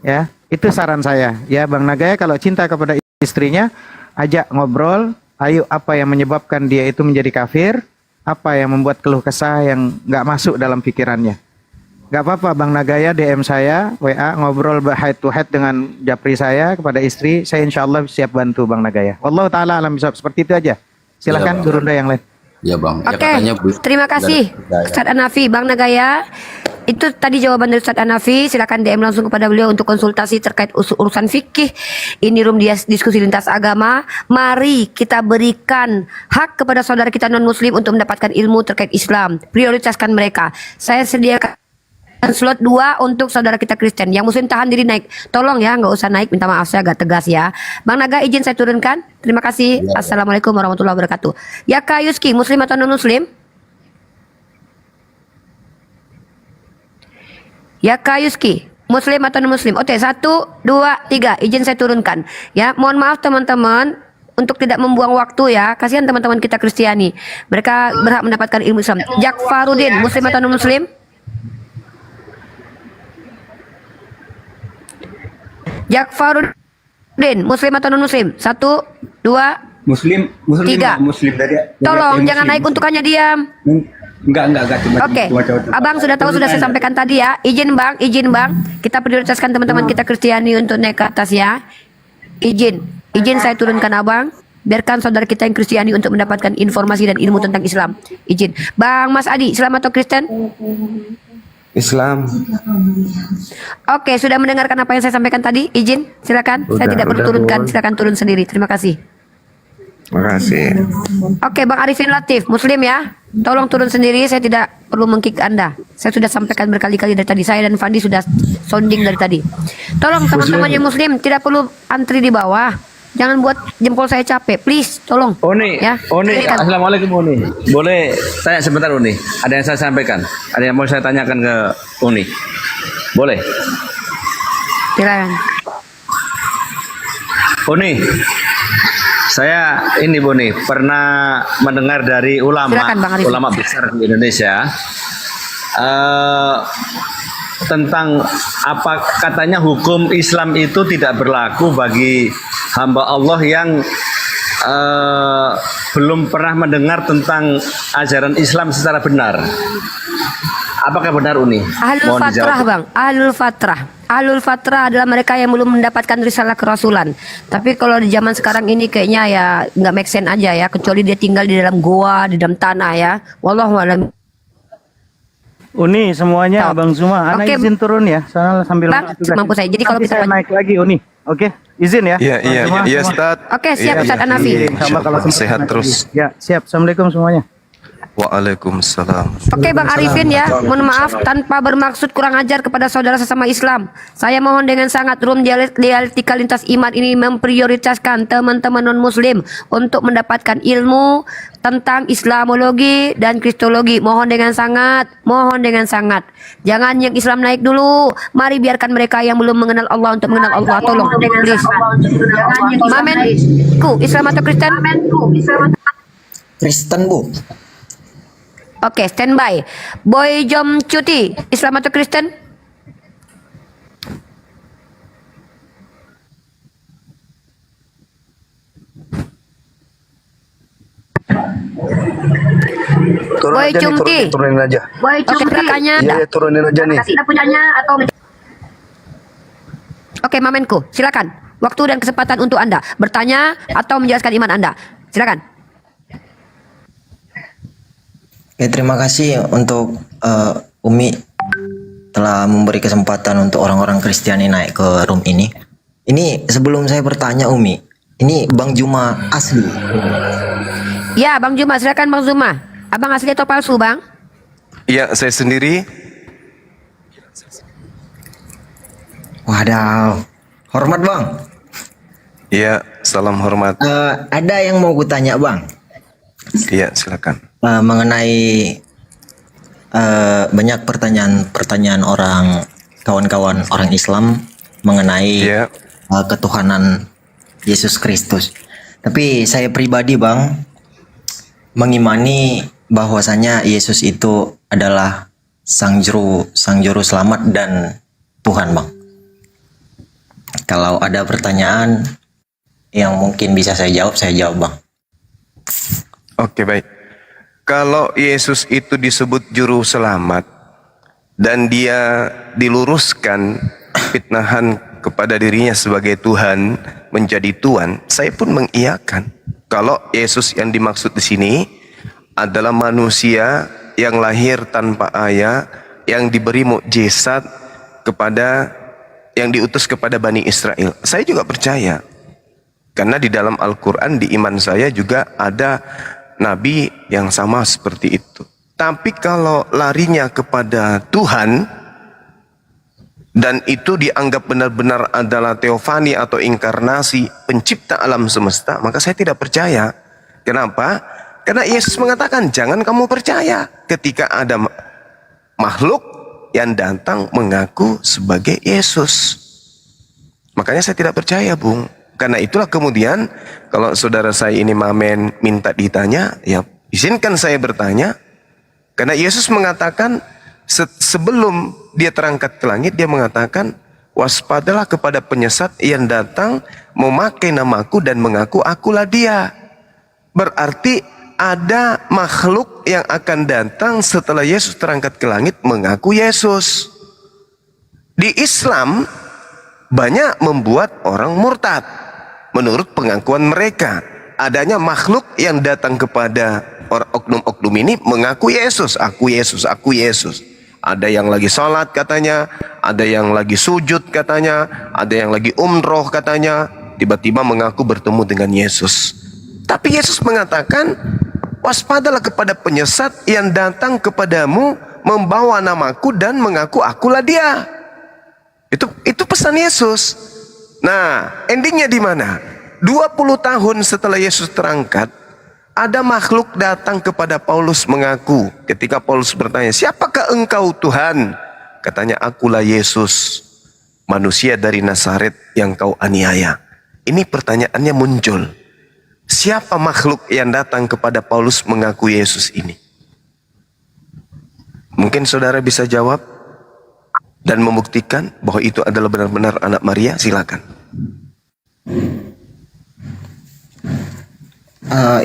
Ya, itu saran saya. Ya, Bang Nagaya kalau cinta kepada istrinya, ajak ngobrol. Ayo, apa yang menyebabkan dia itu menjadi kafir? Apa yang membuat keluh kesah yang nggak masuk dalam pikirannya? Nggak apa-apa, Bang Nagaya DM saya, WA, ngobrol head to head dengan japri saya kepada istri. Saya insya Allah siap bantu Bang Nagaya. Wallahu ta'ala alam bisawab. Seperti itu aja. Silakan Gurunda yang lain. Ya Bang. Ya, Oke, katanya terima kasih Ustadz Hanafi. Bang Nagaya, itu tadi jawaban dari Ustadz Hanafi. Silakan DM langsung kepada beliau untuk konsultasi terkait urusan fikih. Ini room dia diskusi lintas agama. Mari kita berikan hak kepada saudara kita non muslim untuk mendapatkan ilmu terkait Islam. Prioritaskan mereka. Saya sediakan slot 2 untuk saudara kita Kristen. Yang muslim tahan diri naik. Tolong ya, nggak usah naik. Minta maaf, saya agak tegas ya. Bang Naga, izin saya turunkan. Terima kasih. Assalamualaikum warahmatullahi wabarakatuh. Ya Kak Yuski, muslim atau non muslim? Ya Kak Yuski, muslim atau non muslim? Oke, 1, 2, 3. Izin saya turunkan. Ya, mohon maaf teman-teman untuk tidak membuang waktu ya. Kasihan teman-teman kita Kristiani. Mereka berhak mendapatkan ilmu Islam. Jakfarudin, muslim atau non muslim? Jakfarudin, muslim atau non muslim? 1, 2, Muslim 3. Muslim dari Tolong jangan naik untukannya, diam. Enggak cuma Oke, Abang sudah tahu, sudah saya sampaikan tadi ya. Izin bang. Kita prioritaskan teman-teman kita Kristiani untuk naik ke atas ya. Izin saya turunkan abang. Biarkan saudara kita yang Kristiani untuk mendapatkan informasi dan ilmu tentang Islam. Izin. Bang Mas Adi, Islam atau Kristen? Islam. Oke, sudah mendengarkan apa yang saya sampaikan tadi? Izin, silakan. Saya tidak perlu turunkan, silakan turun sendiri. Terima kasih. Makasih. Oke, Bang Arifin Latif, Muslim ya. Tolong turun sendiri, saya tidak perlu mengkick Anda. Saya sudah sampaikan berkali-kali dari tadi. Saya dan Fandi sudah sounding dari tadi. Tolong teman-teman yang Muslim tidak perlu antri di bawah. Jangan buat jempol saya capek, please. Tolong. Oni, ya. Oni, Silakan. assalamualaikum Oni. Boleh tanya sebentar Oni? Ada yang saya sampaikan. Ada yang mau saya tanyakan ke Oni. Boleh? Silakan. Oni, Saya ini Bu nih pernah mendengar dari Silakan, Bang Arifin. ulama besar di Indonesia tentang apa katanya hukum Islam itu tidak berlaku bagi hamba Allah yang belum pernah mendengar tentang ajaran Islam secara benar. Apakah benar Uni? Ahlul Mohon Fatrah, dijawab. Bang. Ahlul Fatrah. Ahlul Fatrah adalah mereka yang belum mendapatkan risalah kerasulan. Tapi kalau di zaman sekarang ini kayaknya ya nggak make sense aja ya, kecuali dia tinggal di dalam goa, di dalam tanah ya. Wallahu a'lam. Uni semuanya Abang Zuma, Ana Oke. izin turun ya, soalnya sambil Bang, masuk tugas. mampu saya. Jadi kalau Nanti bisa saya naik lagi Uni, oke? Izin ya? Iya, iya, Semua, iya, semua. Ustaz. Oke, siap, Iya, Ustaz iya. Hanafi. Iya, Sama kalau insyaallah. sempat Sehat naik terus. lagi. Ya, siap. Assalamualaikum semuanya. Waalaikumsalam. Oke Bang Arifin ya, mohon maaf tanpa bermaksud kurang ajar kepada saudara sesama Islam. Saya mohon dengan sangat room dialektika lintas iman ini memprioritaskan teman-teman non-muslim untuk mendapatkan ilmu tentang Islamologi dan Kristologi. Mohon dengan sangat. Jangan yang Islam naik dulu. Mari biarkan mereka yang belum mengenal Allah untuk mengenal Allah. Tolong, please. Mamenku, Islam atau Kristen? Kristen, Bu. Oke, standby. Boy Jom Cuti, Islam atau Kristen? Boy Cumti. Turunin aja. Boy Cumti. Oke, kakaknya. Iya, turunin aja nih. Kasih punyanya atau... Oke, Mamenku, silakan. Waktu dan kesempatan untuk Anda bertanya atau menjelaskan iman Anda. Silakan. Oke, terima kasih untuk Umi telah memberi kesempatan untuk orang-orang Kristiani naik ke room ini. Ini sebelum saya bertanya Umi, ini Bang Juma asli? Ya, Bang Juma, silakan Bang Juma. Abang asli atau palsu, Bang? Iya, saya sendiri. Wadaw, hormat Bang. Iya, salam hormat. Ada yang mau kutanya Bang. Iya, silakan. Mengenai banyak pertanyaan orang kawan-kawan orang Islam mengenai ketuhanan Yesus Kristus. Tapi saya pribadi Bang mengimani bahwasanya Yesus itu adalah sang juru selamat dan Tuhan Bang. Kalau ada pertanyaan yang mungkin bisa saya jawab Bang. Oke, baik. Kalau Yesus itu disebut juru selamat dan dia diluruskan fitnahan kepada dirinya sebagai Tuhan menjadi Tuhan, saya pun mengiyakan. Kalau Yesus yang dimaksud di sini adalah manusia yang lahir tanpa ayah, yang diberi mukjizat kepada yang diutus kepada Bani Israel. Saya juga percaya. Karena di dalam Al-Quran, di iman saya juga ada Nabi yang sama seperti itu. Tapi kalau larinya kepada Tuhan, dan itu dianggap benar-benar adalah teofani atau inkarnasi pencipta alam semesta, maka saya tidak percaya. Kenapa? Karena Yesus mengatakan, jangan kamu percaya ketika ada makhluk yang datang mengaku sebagai Yesus. Makanya saya tidak percaya, Bung. Karena itulah kemudian kalau saudara saya ini Mamen minta ditanya, ya izinkan saya bertanya. Karena Yesus mengatakan sebelum dia terangkat ke langit, dia mengatakan, waspadalah kepada penyesat yang datang memakai namaku dan mengaku akulah dia. Berarti ada makhluk yang akan datang setelah Yesus terangkat ke langit mengaku Yesus. Di Islam banyak membuat orang murtad. Menurut pengakuan mereka, adanya makhluk yang datang kepada oknum-oknum ini mengaku Yesus, aku Yesus, aku Yesus. Ada yang lagi sholat katanya, ada yang lagi sujud katanya, ada yang lagi umroh katanya, tiba-tiba mengaku bertemu dengan Yesus. Tapi Yesus mengatakan, waspadalah kepada penyesat yang datang kepadamu membawa namaku dan mengaku akulah dia. Itu pesan Yesus. Nah, endingnya di mana? 20 tahun setelah Yesus terangkat, ada makhluk datang kepada Paulus mengaku. Ketika Paulus bertanya, siapakah engkau Tuhan? Katanya, akulah Yesus, manusia dari Nazaret yang kau aniaya. Ini pertanyaannya muncul. Siapa makhluk yang datang kepada Paulus mengaku Yesus ini? Mungkin saudara bisa jawab dan membuktikan bahwa itu adalah benar-benar anak Maria. Silakan.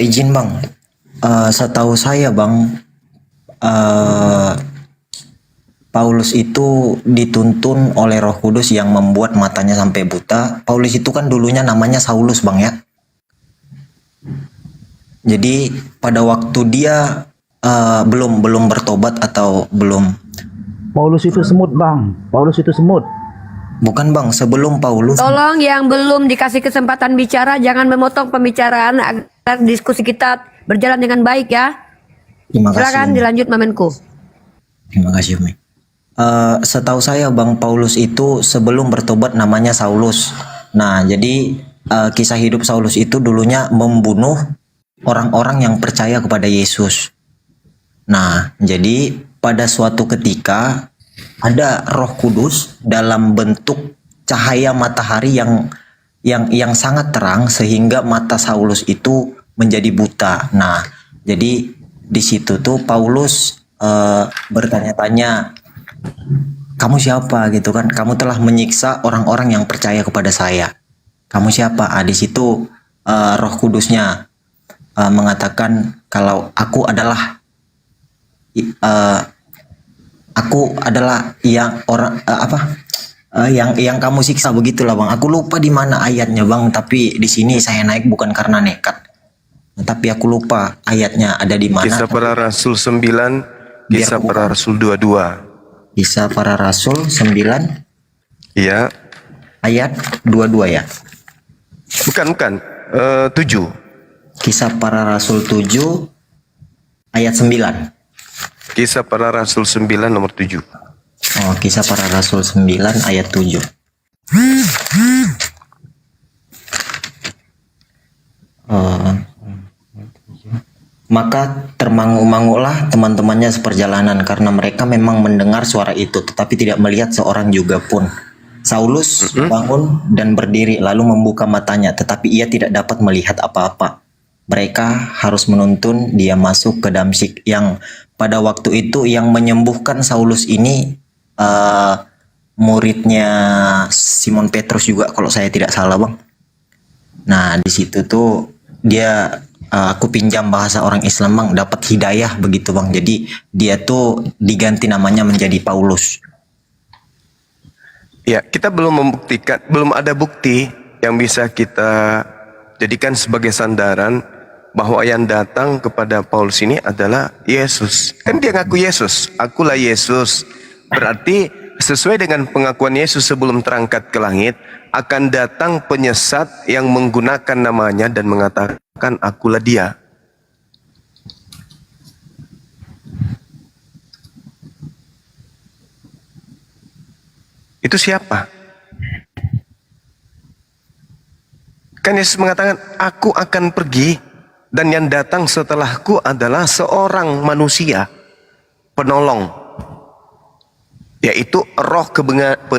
Izin bang, setahu saya bang, Paulus itu dituntun oleh Roh Kudus yang membuat matanya sampai buta. Paulus itu kan dulunya namanya Saulus bang ya. Jadi pada waktu dia belum bertobat atau belum. Paulus itu semut bang. Paulus itu semut. Bukan bang, sebelum Paulus. Tolong yang belum dikasih kesempatan bicara jangan memotong pembicaraan agar diskusi kita berjalan dengan baik ya. Terima kasih. Silakan dilanjut Mamenku. Terima kasih Umi. Setahu saya bang, Paulus itu sebelum bertobat namanya Saulus. Nah jadi kisah hidup Saulus itu dulunya membunuh orang-orang yang percaya kepada Yesus. Nah jadi pada suatu ketika ada Roh Kudus dalam bentuk cahaya matahari yang sangat terang sehingga mata Saulus itu menjadi buta. Nah jadi di situ tuh Paulus bertanya-tanya, kamu siapa gitu kan? Kamu telah menyiksa orang-orang yang percaya kepada saya. Kamu siapa? Di situ Roh Kudusnya mengatakan kalau aku adalah yang orang yang kamu siksa, begitulah bang. Aku lupa di mana ayatnya bang, tapi di sini saya naik bukan karena nekat. Tapi aku lupa ayatnya ada di mana. Kisah Para Rasul 9, Kisah Para Rasul 22. Kisah Para Rasul 9. Iya. Ayat 22 ya. Bukan. 7. Kisah Para Rasul 7 ayat 9. Kisah Para Rasul 9 nomor 7. Oh, Kisah Para Rasul 9 ayat 7. Maka termangu-mangulah teman-temannya seperjalanan karena mereka memang mendengar suara itu tetapi tidak melihat seorang juga pun. Saulus bangun dan berdiri lalu membuka matanya tetapi ia tidak dapat melihat apa-apa. Mereka harus menuntun dia masuk ke Damsyik, yang pada waktu itu yang menyembuhkan Saulus ini muridnya Simon Petrus juga kalau saya tidak salah bang. Nah di situ tuh dia aku pinjam bahasa orang Islam bang, dapat hidayah begitu bang. Jadi dia tuh diganti namanya menjadi Paulus. Ya, kita belum membuktikan, belum ada bukti yang bisa kita jadikan sebagai sandaran bahwa yang datang kepada Paulus ini adalah Yesus. Kan dia ngaku Yesus, akulah Yesus. Berarti sesuai dengan pengakuan Yesus sebelum terangkat ke langit, akan datang penyesat yang menggunakan namanya dan mengatakan akulah dia. Itu siapa? Kan Yesus mengatakan, aku akan pergi dan yang datang setelahku adalah seorang manusia penolong, yaitu roh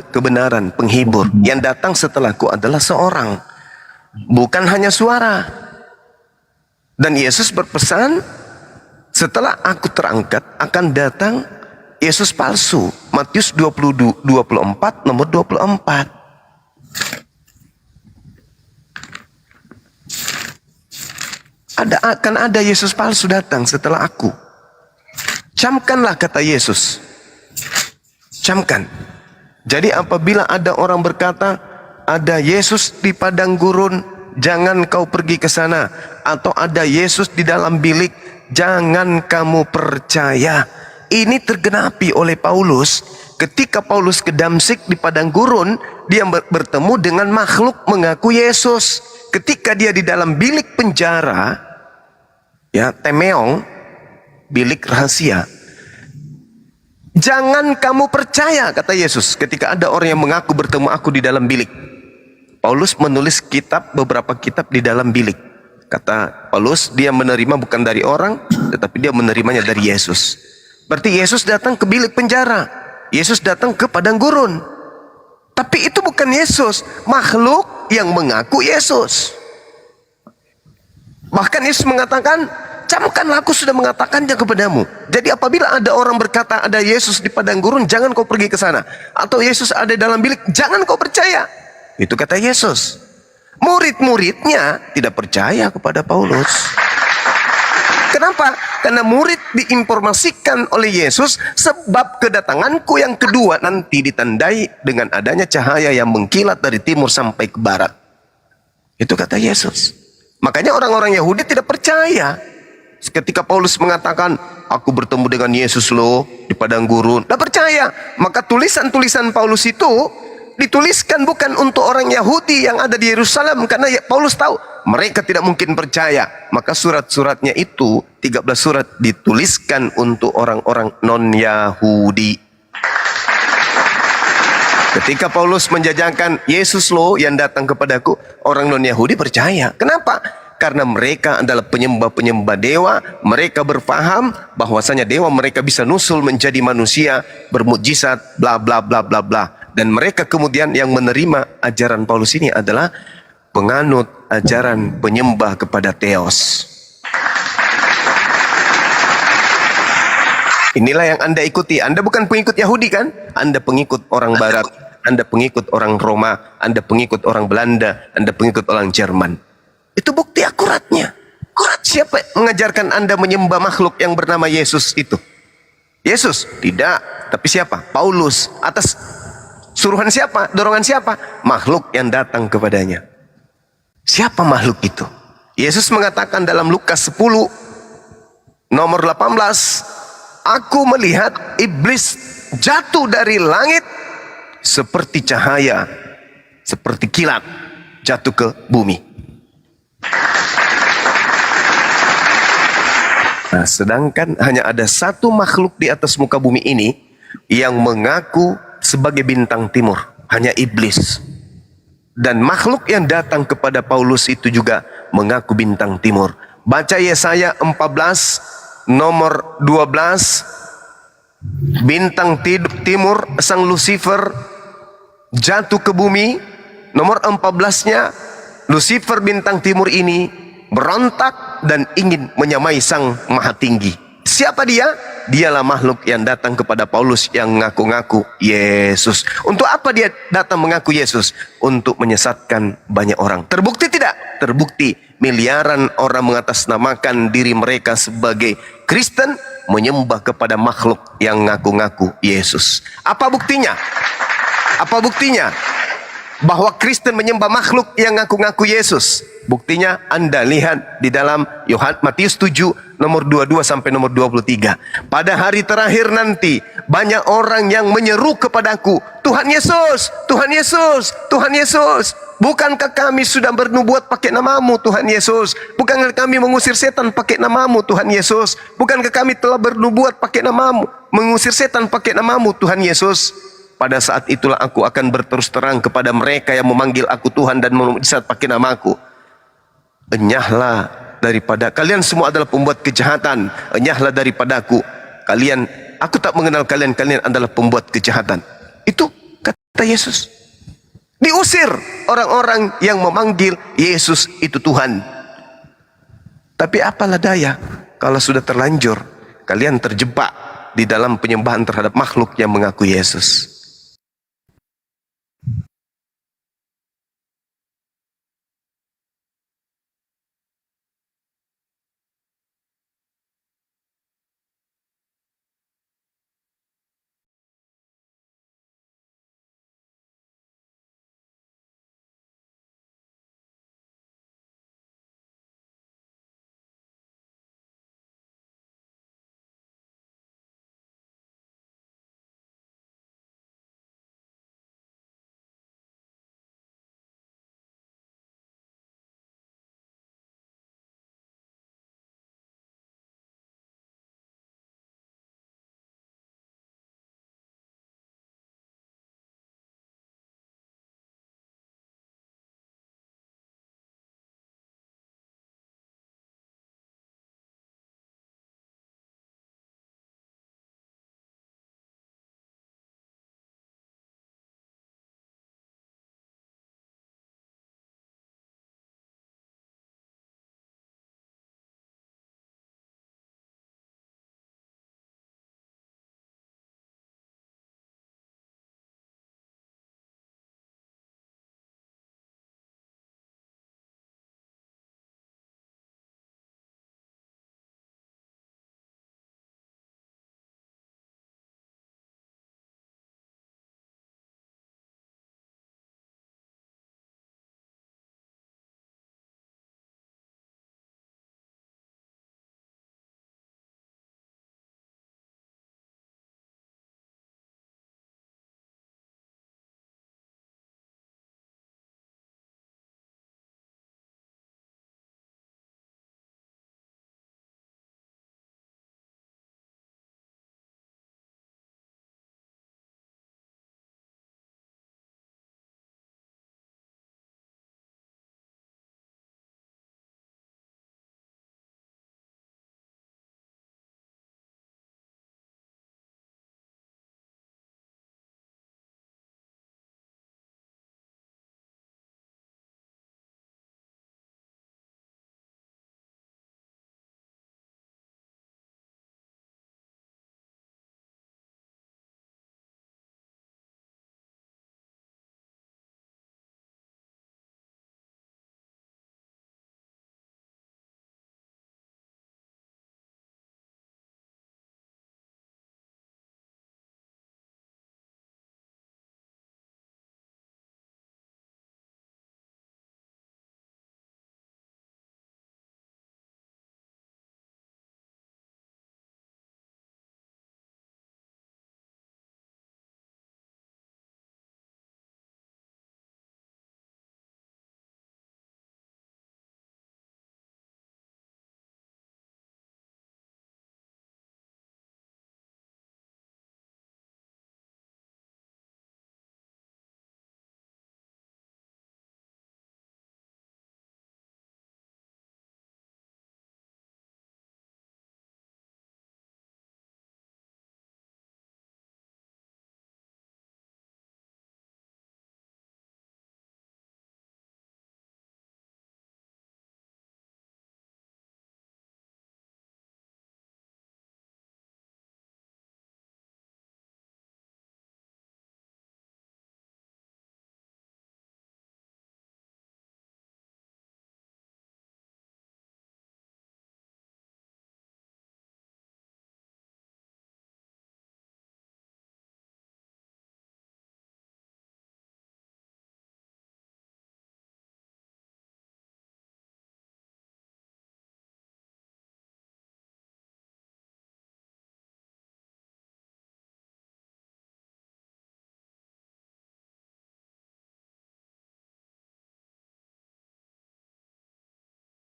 kebenaran, penghibur. Yang datang setelahku adalah seorang, bukan hanya suara. Dan Yesus berpesan, setelah aku terangkat akan datang Yesus palsu. Matius 24 nomor 24. Akan ada Yesus palsu datang setelah aku. Camkanlah kata Yesus. Camkan. Jadi apabila ada orang berkata, ada Yesus di padang gurun, jangan kau pergi ke sana. Atau ada Yesus di dalam bilik, jangan kamu percaya. Ini tergenapi oleh Paulus. Ketika Paulus ke Damsyik di padang gurun, dia bertemu dengan makhluk mengaku Yesus. Ketika dia di dalam bilik penjara, ya, temeong, bilik rahasia, jangan kamu percaya, kata Yesus. Ketika ada orang yang mengaku bertemu aku di dalam bilik, Paulus menulis beberapa kitab di dalam bilik. Kata Paulus, dia menerima bukan dari orang, tetapi dia menerimanya dari Yesus. Berarti Yesus datang ke bilik penjara, Yesus datang ke padang gurun. Tapi itu bukan Yesus, makhluk yang mengaku Yesus. Bahkan Yesus mengatakan, camkanlah, aku sudah mengatakannya kepadamu. Jadi apabila ada orang berkata ada Yesus di padang gurun, jangan kau pergi ke sana. Atau Yesus ada dalam bilik, jangan kau percaya. Itu kata Yesus. Murid-muridnya tidak percaya kepada Paulus. Kenapa? Karena murid diinformasikan oleh Yesus, sebab kedatanganku yang kedua nanti ditandai dengan adanya cahaya yang mengkilat dari timur sampai ke barat. Itu kata Yesus. Makanya orang-orang Yahudi tidak percaya. Ketika Paulus mengatakan, aku bertemu dengan Yesus loh di padang gurun, tidak percaya. Maka tulisan-tulisan Paulus itu dituliskan bukan untuk orang Yahudi yang ada di Yerusalem, karena Paulus tahu mereka tidak mungkin percaya. Maka surat-suratnya itu 13 surat dituliskan untuk orang-orang non-Yahudi. Ketika Paulus menjajarkan Yesus loh yang datang kepadaku, orang non-Yahudi percaya. Kenapa? Karena mereka adalah penyembah-penyembah dewa. Mereka berfaham bahwasanya dewa mereka bisa nusul menjadi manusia, bermukjizat, bla bla bla bla bla. Dan mereka kemudian yang menerima ajaran Paulus ini adalah penganut ajaran penyembah kepada Theos. Inilah yang Anda ikuti. Anda bukan pengikut Yahudi kan? Anda pengikut orang Barat, Anda pengikut orang Roma, Anda pengikut orang Belanda, Anda pengikut orang Jerman. Itu bukti akuratnya. Akurat. Siapa mengajarkan Anda menyembah makhluk yang bernama Yesus itu? Yesus? Tidak. Tapi siapa? Paulus. Atas suruhan siapa? Dorongan siapa? Makhluk yang datang kepadanya. Siapa makhluk itu? Yesus mengatakan dalam Lukas 10 nomor 18, aku melihat iblis jatuh dari langit seperti cahaya, seperti kilat jatuh ke bumi. Nah, sedangkan hanya ada satu makhluk di atas muka bumi ini yang mengaku sebagai bintang timur, hanya iblis. Dan makhluk yang datang kepada Paulus itu juga mengaku bintang timur. Baca Yesaya 14 nomor 12. Bintang timur, sang Lucifer jatuh ke bumi. Nomor 14-nya, Lucifer bintang timur ini berontak dan ingin menyamai sang maha tinggi. Siapa dia? Dialah makhluk yang datang kepada Paulus yang ngaku-ngaku Yesus. Untuk apa dia datang mengaku Yesus? Untuk menyesatkan banyak orang. Terbukti tidak? Terbukti. Miliaran orang mengatasnamakan diri mereka sebagai Kristen, menyembah kepada makhluk yang ngaku-ngaku Yesus. Apa buktinya? Apa buktinya? Bahwa Kristen menyembah makhluk yang ngaku-ngaku Yesus. Buktinya Anda lihat di dalam Matius 7 nomor 22 sampai nomor 23. Pada hari terakhir nanti banyak orang yang menyeru kepadaku, Tuhan Yesus, Tuhan Yesus, Tuhan Yesus, bukankah kami sudah bernubuat pakai namamu Tuhan Yesus? Bukankah kami mengusir setan pakai namamu Tuhan Yesus? Bukankah kami telah bernubuat pakai namamu, mengusir setan pakai namamu Tuhan Yesus? Pada saat itulah aku akan berterus terang kepada mereka yang memanggil aku Tuhan dan memujizat pakai namaku. Enyahlah daripada kalian, semua adalah pembuat kejahatan. Enyahlah daripadaku kalian, aku tak mengenal kalian, kalian adalah pembuat kejahatan. Itu kata Yesus. Diusir orang-orang yang memanggil Yesus itu Tuhan. Tapi apalah daya kalau sudah terlanjur kalian terjebak di dalam penyembahan terhadap makhluk yang mengaku Yesus.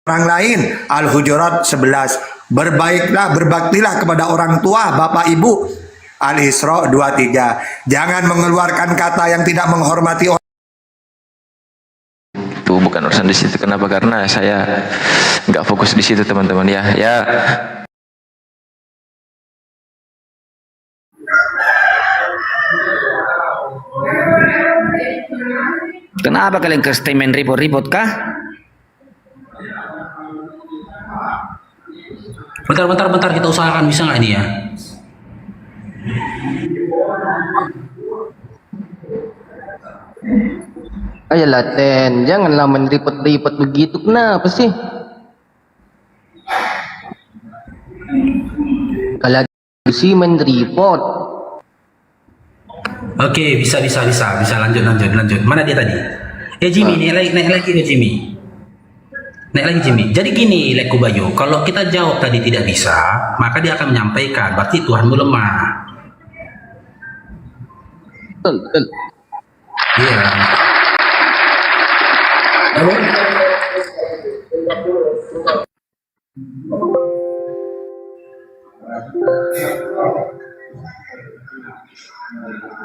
orang lain. Al-Hujurat 11. Berbaiklah, berbaktilah kepada orang tua, bapak ibu. Al-Isra 23. Jangan mengeluarkan kata yang tidak menghormati orang. Itu bukan urusan di situ. Kenapa? Karena saya nggak fokus di situ, teman-teman, ya. Kenapa kalian ke statement report kah? Bentar, kita usahakan, bisa nggak ini ya? Ayolah Ten, janganlah menripet-ripet begitu, kenapa sih? Kalau sih menripot. Oke, bisa lanjut. Mana dia tadi? Jimmy, naik lagi Jimmy. Jadi gini, Leku Bayu, kalau kita jawab tadi tidak bisa, maka dia akan menyampaikan, berarti Tuhanmu lemah. Betul. Iya.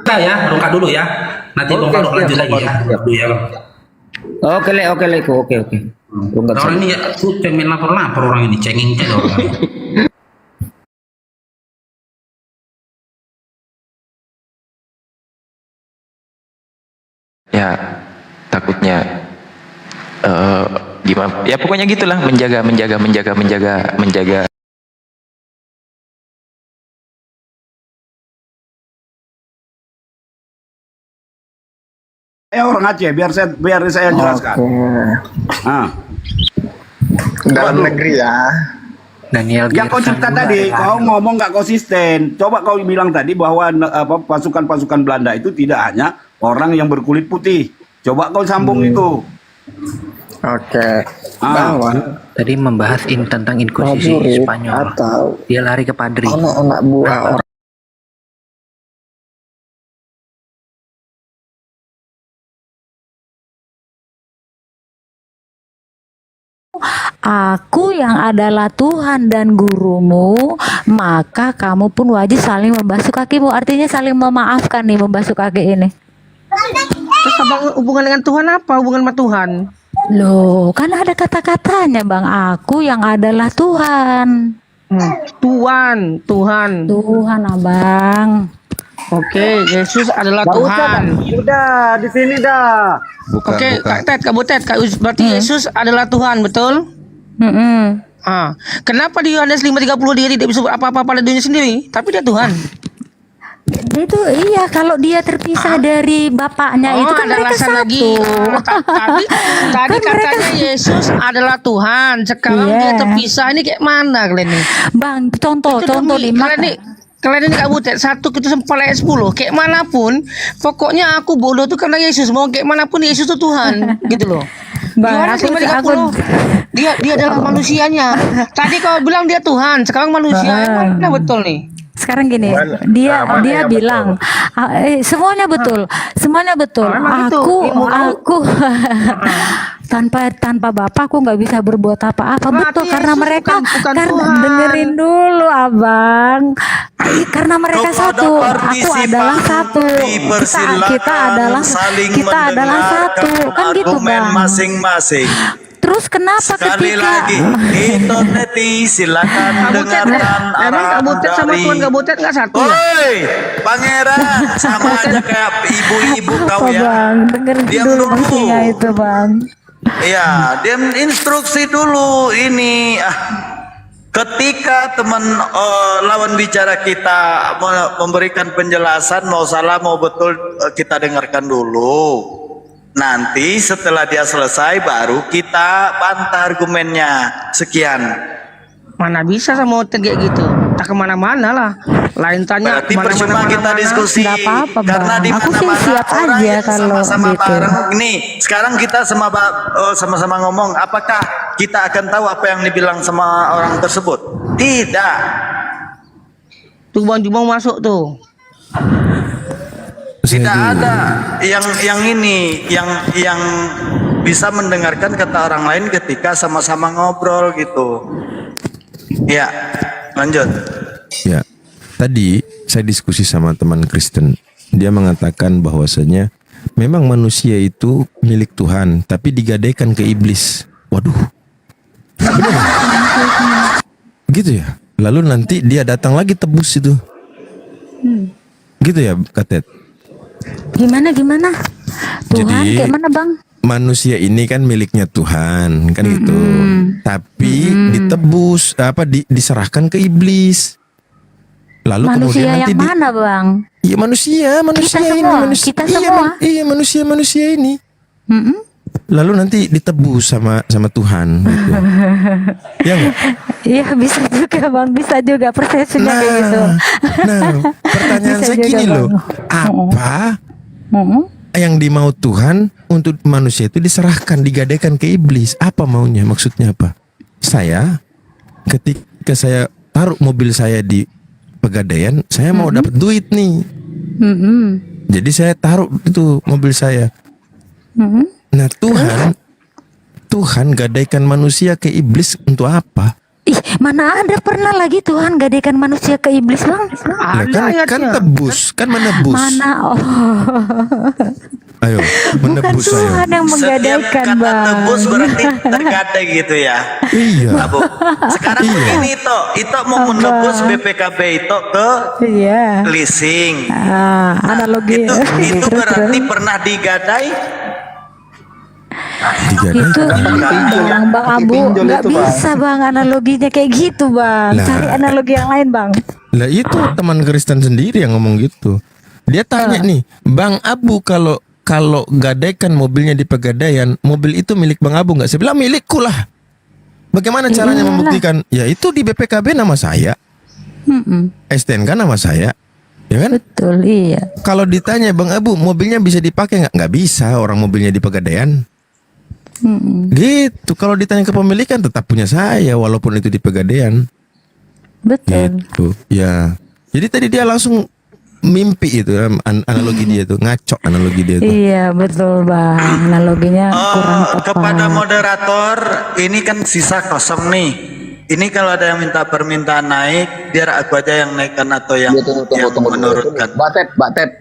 Kita ya, rungkat dulu ya. Nanti Bang Faruk lanjut lagi ya. Oke, Leku. Orang ini ya, pengen lapor orang ini, cengeng orang. Ya, takutnya gimana? Ya pokoknya gitulah, menjaga. Orang Aceh, biar saya jelaskan. Dalam negeri ya. Daniel yang kau cipta tadi, kau ngomong nggak konsisten. Coba kau bilang tadi bahwa pasukan-pasukan Belanda itu tidak hanya orang yang berkulit putih. Coba kau sambung itu. Oke. Tadi membahas tentang inkuisisi Spanyol. Dia lari ke Padri. Anak buah orang. Aku yang adalah Tuhan dan gurumu, maka kamu pun wajib saling membasuh kakimu. Artinya saling memaafkan nih, membasuh kaki ini. Terus abang hubungan dengan Tuhan apa? Hubungan sama Tuhan? Loh, kan ada kata-katanya bang. Aku yang adalah Tuhan. Tuhan abang. Oke, Yesus adalah Tuhan. Udah, di sini dah. Oke, Kak Butet, berarti Yesus adalah Tuhan, betul? Kenapa di Yohanes 5:30 dia tidak bisa apa-apa pada dirinya sendiri, tapi dia Tuhan? Itu iya, kalau dia terpisah dari bapaknya itu kan mereka satu. Lagi. Tadi kan katanya Yesus adalah Tuhan, sekarang dia terpisah. Ini kayak mana kalian nih? Bang, contoh nih. Kalian ini Kak Butet, 1 Korintus 4 ayat 10. Kayak manapun, pokoknya aku bodoh tuh karena Yesus. Mau kayak manapun Yesus tuh Tuhan, gitu loh. Bang, dia adalah manusianya. Tadi kau bilang dia Tuhan, sekarang manusia. Mana betul nih? Sekarang gini, dia bilang semuanya betul. Aku tanpa bapak aku nggak bisa berbuat apa-apa. Betul, karena mereka dengerin dulu abang. Karena mereka satu, aku adalah satu. Kita adalah satu. Kan gitu bang. Masing-masing. Terus kenapa sekali lagi itu neti silakan dengarkan Kak Butet sama Tuan Kak Butet nggak satu ya? Oi, pangeran sama aja kayak ibu-ibu kau ya. Bang, dengerin dulu maksudnya itu bang. Iya, dia instruksi dulu ini. Ketika teman lawan bicara kita memberikan penjelasan mau salah mau betul kita dengarkan dulu. Nanti setelah dia selesai baru kita bantah argumennya. Sekian. Mana bisa sama kayak gitu? Tak kemana-mana lah. Lain tanya. Berarti percuma kita diskusi. Apa-apa, karena di mana-mana siap orang aja yang kalau sama-sama gitu. bareng. Nih, sekarang kita sama-sama ngomong. Apakah kita akan tahu apa yang dibilang sama orang tersebut? Tidak. Tuh Bang Jumong masuk tuh. Tidak ada yang ini yang bisa mendengarkan kata orang lain ketika sama-sama ngobrol gitu. Ya, lanjut. Ya, tadi saya diskusi sama teman Kristen. Dia mengatakan bahwasanya memang manusia itu milik Tuhan, tapi digadaikan ke iblis. Waduh, benar ya? Gitu ya. Lalu nanti dia datang lagi tebus itu. Gitu ya, Katet. Gimana? Tuhan Jadi, kayak mana bang? manusia ini kan miliknya Tuhan, kan gitu. Tapi ditebus, diserahkan ke iblis. Lalu Manusia kemudian nanti yang mana bang? Iya manusia ini manusia. Kita semua. Iya manusia ini. Lalu nanti ditebus sama Tuhan gitu. Ya nggak? Iya bisa juga persepsinya kayak gitu. Nah, pertanyaan Bisa saya juga, gini Bang. loh, apa yang dimau Tuhan untuk manusia itu diserahkan, digadaikan ke iblis? Apa maunya? Maksudnya apa? Saya ketika saya taruh mobil saya di Pegadaian, saya mau dapat duit nih. Jadi saya taruh itu mobil saya. Nah Tuhan gadaikan manusia ke iblis untuk apa? Ih, mana ada pernah lagi Tuhan gadaikan manusia ke iblis bang? Lah kan tebus, kan menebus. Mana? Oh. Ayo, menebus ayo. Tuhan yang menggadaikan bang. Tebus berarti tergadai gitu ya. Iya. Abu. Sekarang begini itu mau menebus BPKB itu ke leasing. Analogi. Itu berarti pernah digadai. Itu bang Abu nggak bisa bang analoginya kayak gitu bang. Nah. Cari analogi yang lain bang. Lah itu teman Kristen sendiri yang ngomong gitu. Dia tanya nih, Bang Abu kalau gadaikan mobilnya di Pegadaian, mobil itu milik Bang Abu nggak? Saya bilang milikku lah. Bagaimana caranya membuktikan? Ya itu di BPKB nama saya, STNK nama saya, ya kan? Betul iya. Kalau ditanya Bang Abu mobilnya bisa dipakai nggak? Nggak bisa, orang mobilnya di Pegadaian. Gitu. Kalau ditanya kepemilikan tetap punya saya walaupun itu di Pegadaian. Betul. Gitu. Ya. Jadi tadi dia langsung mimpi itu analogi dia tuh, ngaco analogi dia tuh. Iya betul bang, analoginya kurang tepat. Kepada moderator, ini kan sisa kosong nih. Ini kalau ada yang minta permintaan naik, biar aku aja yang naikkan atau yang menurutkan. Mbak Tet.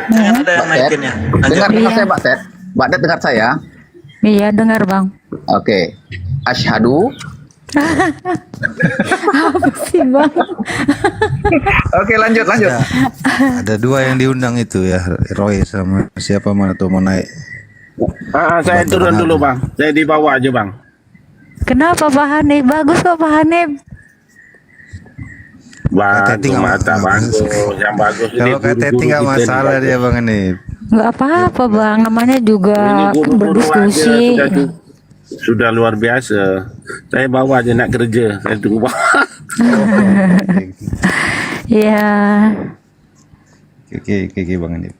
Jangan ada yang naikin ya. Dengar saya Mbak Tet. Mbak Tet dengar saya. Iya dengar bang. Oke. Asyhadu. Apa sih bang? Oke lanjut. Ada dua yang diundang itu ya, Roy sama siapa mana tuh mau naik. Saya turun dulu bang, saya di bawah aja bang. Kenapa Pak Hanif? Bagus kok Pak Hanif. Bagus mata bagus, yang bagus. Kalau KTT nggak masalah dia bang Hanif. Nggak apa-apa bang, namanya juga berdiskusi. Sudah luar biasa. Saya bawa aja nak kerja. Saya tunggu bang. Iya. Oke bang Hanif.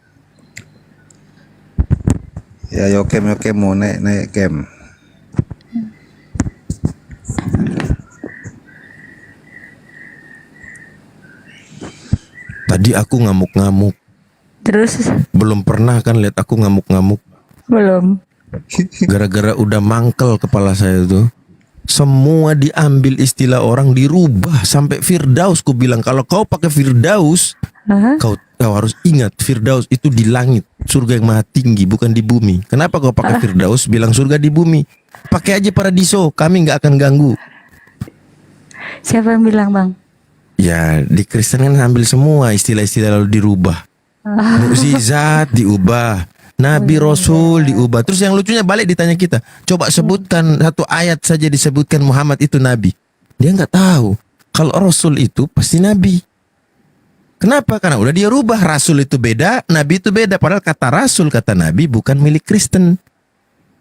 Ya Yokem mau naik Kem. Tadi aku ngamuk-ngamuk. Terus? Belum pernah kan lihat aku ngamuk-ngamuk. Belum. Gara-gara udah mangkel kepala saya tuh. Semua diambil istilah orang dirubah sampai Firdaus. Ku bilang kalau kau pakai Firdaus, kau harus ingat Firdaus itu di langit, surga yang maha tinggi, bukan di bumi. Kenapa kau pakai Firdaus? Bilang surga di bumi. Pakai aja Paradiso, kami nggak akan ganggu. Siapa yang bilang bang? Ya di Kristen kan ambil semua istilah-istilah lalu dirubah. Mukjizat diubah, Nabi Rasul diubah. Terus yang lucunya balik ditanya kita, coba sebutkan satu ayat saja disebutkan Muhammad itu Nabi. Dia nggak tahu kalau Rasul itu pasti Nabi. Kenapa? Karena udah dia rubah, Rasul itu beda, Nabi itu beda. Padahal kata Rasul, kata Nabi bukan milik Kristen.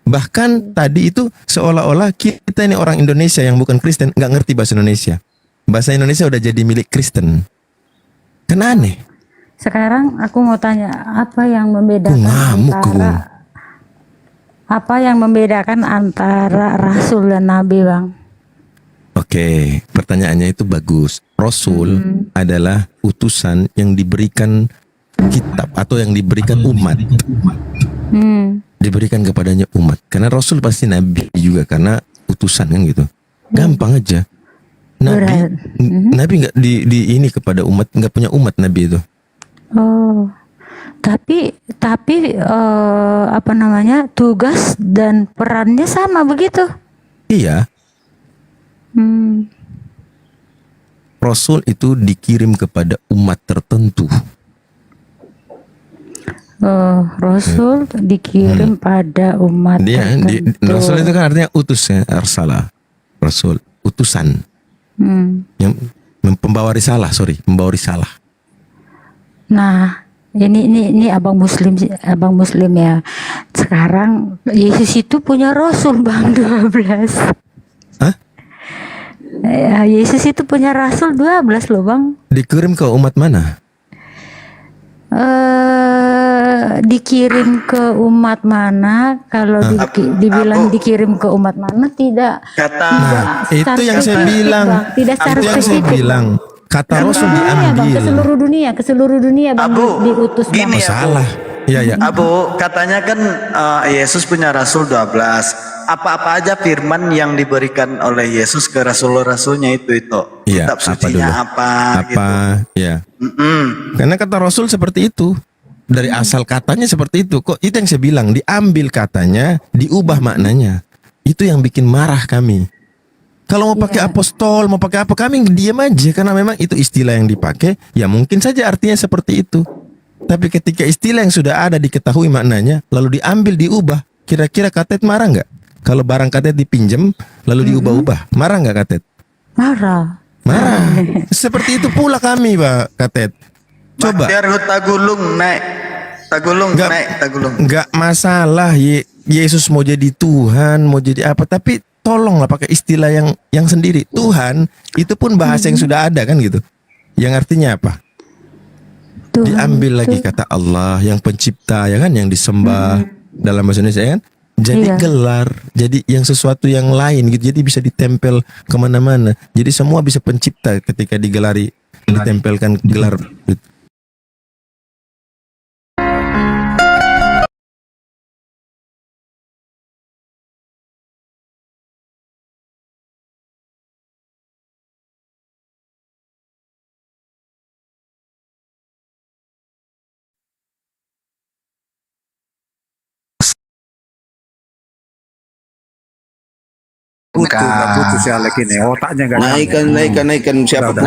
Bahkan tadi itu seolah-olah kita ini orang Indonesia yang bukan Kristen nggak ngerti bahasa Indonesia. Bahasa Indonesia udah jadi milik Kristen. Kan aneh. Sekarang aku mau tanya, apa yang membedakan antara Rasul dan Nabi, Bang? Oke, pertanyaannya itu bagus. Rasul adalah utusan yang diberikan kitab atau yang diberikan umat. diberikan kepadanya umat. Karena Rasul pasti nabi juga karena utusan kan gitu. Gampang aja. Nabi nggak di ini kepada umat, nggak punya umat Nabi itu. Oh, tapi apa namanya, tugas dan perannya sama begitu? Iya. Rasul itu dikirim kepada umat tertentu. Rasul dikirim pada umat tertentu. Rasul itu kan artinya utus ya, arsala. Rasul, utusan. Yang membawa risalah, membawa risalah. Nah, ini abang muslim ya. Sekarang Yesus itu punya Rasul Bang 12. Hah? Yesus itu punya Rasul 12 loh Bang. Dikirim ke umat mana? Dikirim ke umat mana? Kalau dibilang dikirim ke umat mana, tidak. Itu yang saya bilang. Tidak secara spesifik. Kata Rasul diambil. Ke seluruh dunia Bang, diutus Bang. Gini salah. Iya. Abu, katanya kan Yesus punya Rasul 12. Apa-apa aja firman yang diberikan oleh Yesus ke Rasul-Rasulnya itu. Iya, kitab sucinya apa gitu. Ya. Karena kata Rasul seperti itu. Dari asal katanya seperti itu. Kok itu yang saya bilang, diambil katanya, diubah maknanya. Itu yang bikin marah kami. Kalau mau pakai apostol, mau pakai apa, kami diam aja karena memang itu istilah yang dipakai. Ya mungkin saja artinya seperti itu. Tapi ketika istilah yang sudah ada diketahui maknanya, lalu diambil, diubah, kira-kira Katet marah nggak? Kalau barang Katet dipinjam lalu diubah-ubah, marah nggak Katet? Marah. Seperti itu pula kami, Pak Katet. Coba. Tagulung naik. Nggak masalah. Yesus mau jadi Tuhan, mau jadi apa? Tapi tolonglah pakai istilah yang sendiri. Tuhan itu pun bahasa yang sudah ada kan gitu. Yang artinya apa? Tuhan diambil lagi kata Allah yang pencipta ya kan, yang disembah dalam bahasa Indonesia kan. Jadi gelar, jadi yang sesuatu yang lain gitu. Jadi bisa ditempel kemana-mana. Jadi semua bisa pencipta ketika digelari, ditempelkan gelar. Putus ya Alek ini, otaknya nggak naikkan siapa Bang